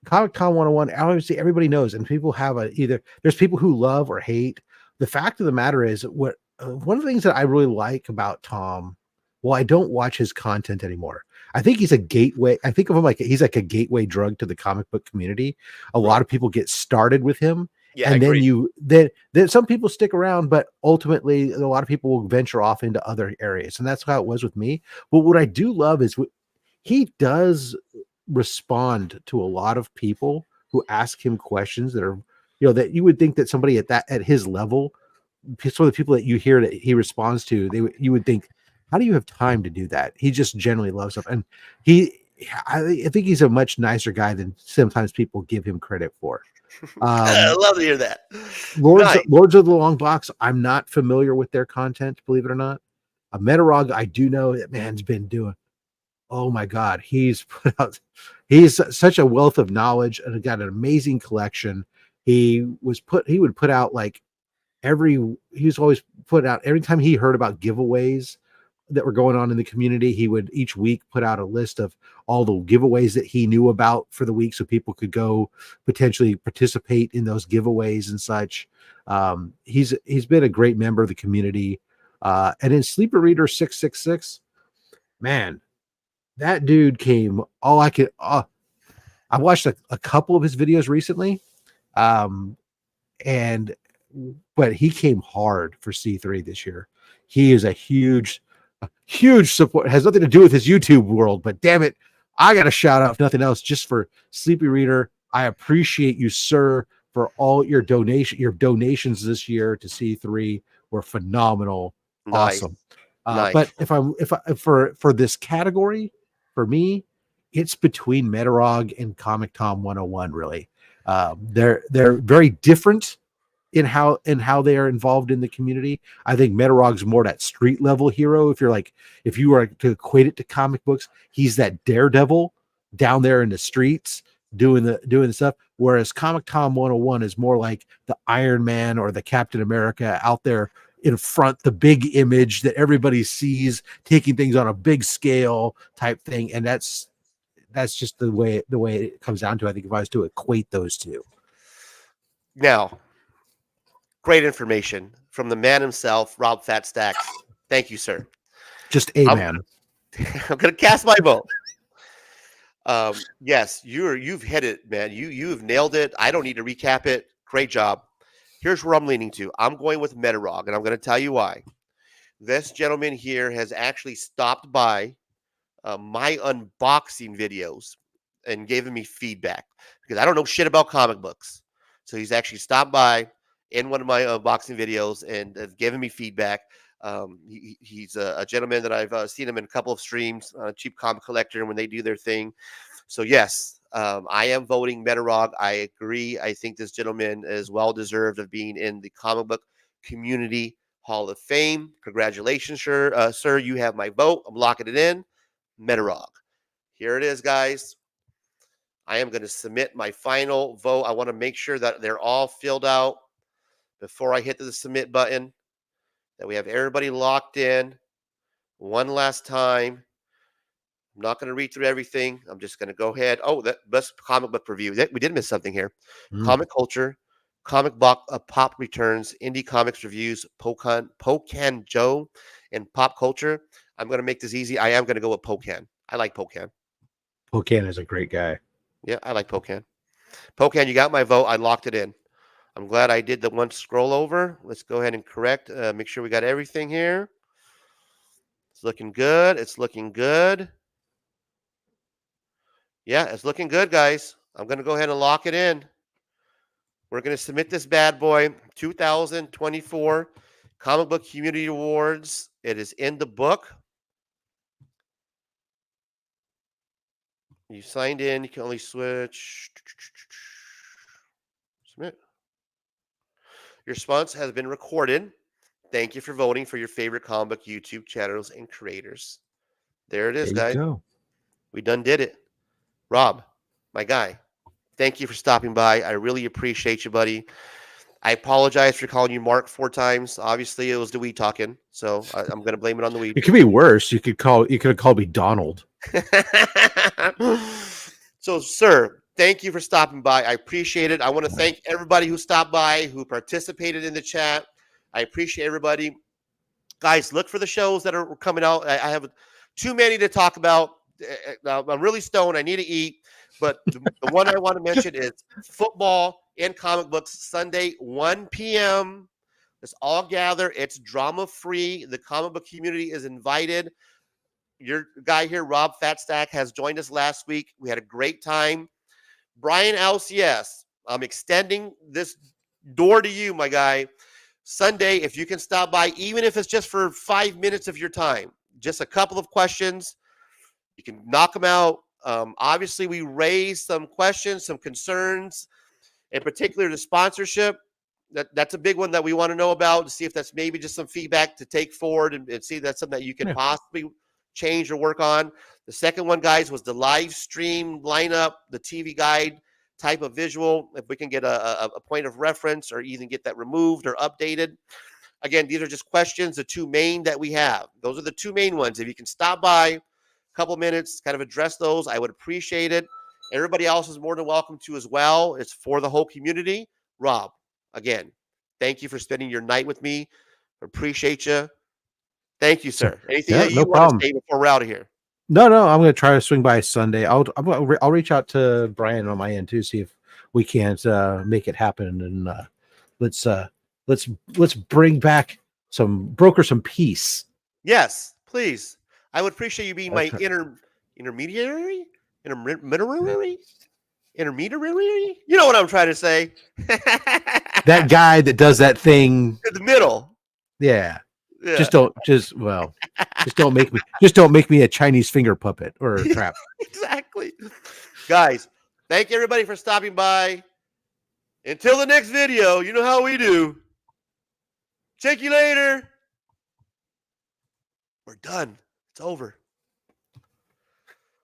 Comic Con 101, obviously everybody knows, and people have either there's people who love or hate. The fact of the matter is, what one of the things that I really like about Tom, well, I don't watch his content anymore. I think he's a gateway. I think of him like he's like a gateway drug to the comic book community. A lot Right. of people get started with him, Yeah, I and agree. then some people stick around, but ultimately a lot of people will venture off into other areas, and that's how it was with me. But what I do love is he does respond to a lot of people who ask him questions that are, that you would think that somebody at his level, some of the people that you hear that he responds to, you would think, how do you have time to do that? He just generally loves stuff, and I think he's a much nicer guy than sometimes people give him credit for. I love to hear that. Lords Nice. Lords of the Long Box, I'm not familiar with their content, believe it or not. A Metarog, I do know that man's been doing. Oh my God, he's such a wealth of knowledge and got an amazing collection. He would put out like he's always put out every time he heard about giveaways that were going on in the community, he would each week put out a list of all the giveaways that he knew about for the week so people could go potentially participate in those giveaways and such. He's been a great member of the community. And in Sleeper Reader 666, man, that dude came all I could. I watched a couple of his videos recently, um, and but he came hard for C3 this year. He is a huge support. It has nothing to do with his YouTube world, but damn it, I got a shout out if nothing else just for Sleepy Reader. I appreciate you, sir, for all your donations this year to C3 were phenomenal, Nice. awesome. Nice. But for this category, for me, it's between Metarog and Comic Tom 101. Really, they're very different in how they are involved in the community. I think Metarog's more that street level hero. If you were to equate it to comic books, he's that daredevil down there in the streets doing the stuff. Whereas Comic Tom 101 is more like the Iron Man or the Captain America out there in front, the big image that everybody sees, taking things on a big scale type thing. And that's just the way it comes down to. I think if I was to equate those two. Now, great information from the man himself, Rob Fat Stacks. Thank you, sir. Just a I'm, man. I'm gonna cast my vote. Yes, you've hit it, man. You've nailed it. I don't need to recap it. Great job. Here's where I'm leaning to. I'm going with Metarog, and I'm going to tell you why. This gentleman here has actually stopped by my unboxing videos and given me feedback because I don't know shit about comic books. So he's actually stopped by in one of my unboxing videos and given me feedback. He's a gentleman that I've seen him in a couple of streams, Cheap Comic Collector, when they do their thing. So yes, I am voting Metarog. I agree. I think this gentleman is well deserved of being in the comic book community Hall of Fame. Congratulations, sir. Sir, you have my vote. I'm locking it in. Metarog. Here it is, guys. I am going to submit my final vote. I want to make sure that they're all filled out before I hit the submit button, that we have everybody locked in one last time. I'm not going to read through everything. I'm just going to go ahead. Oh, that best comic book review. We did miss something here. Comic culture, comic book pop returns, indie comics reviews, Pocan Joe, and pop culture. I'm going to make this easy. I am going to go with Pocan. I like Pocan. Pocan is a great guy. Yeah, I like Pocan. Pocan, you got my vote. I locked it in. I'm glad I did the one scroll over. Let's go ahead and correct. Make sure we got everything here. It's looking good. It's looking good. Yeah, it's looking good, guys. I'm going to go ahead and lock it in. We're going to submit this bad boy, 2024 Comic Book Community Awards. It is in the book. You signed in. You can only switch. Submit. Your response has been recorded. Thank you for voting for your favorite comic book YouTube channels and creators. There it is, There you guys. go. We done did it. Rob, my guy, thank you for stopping by. I really appreciate you, buddy. I apologize for calling you Mark 4 times. Obviously, it was the weed talking, so I'm going to blame it on the weed. It could be worse. You could have called me Donald. So, sir, thank you for stopping by. I appreciate it. I want to thank everybody who stopped by, who participated in the chat. I appreciate everybody. Guys, look for the shows that are coming out. I have too many to talk about. I'm really stoned. I need to eat. But the one I want to mention is football and comic books, Sunday, 1 p.m. Let's all gather. It's drama free. The comic book community is invited. Your guy here, Rob Fatstack, has joined us last week. We had a great time. Brian LCS, I'm extending this door to you, my guy. Sunday, if you can stop by, even if it's just for 5 minutes of your time, just a couple of questions, you can knock them out. Obviously, we raised some questions, some concerns, in particular the sponsorship. That's a big one that we want to know about, to see if that's maybe just some feedback to take forward and see if that's something that you can possibly change or work on. The second one, guys, was the live stream lineup, the TV guide type of visual. If we can get a point of reference or even get that removed or updated. Again, these are just questions, the two main that we have. Those are the two main ones. If you can stop by a couple minutes, kind of address those, I would appreciate it. Everybody else is more than welcome to as well. It's for the whole community. Rob, again, thank you for spending your night with me. Appreciate you. Thank you, sir. Anything that you want to say before we're out of here? No, I'm going to try to swing by Sunday. I'll reach out to Brian on my end too, see if we can't make it happen, and let's broker some peace. Yes, please. I would appreciate you being my intermediary. You know what I'm trying to say. That guy that does that thing in the middle. Yeah. Just don't make me a Chinese finger puppet or a trap. Exactly. Guys, thank everybody for stopping by. Until the next video, you know how we do. Check you later. We're done. It's over.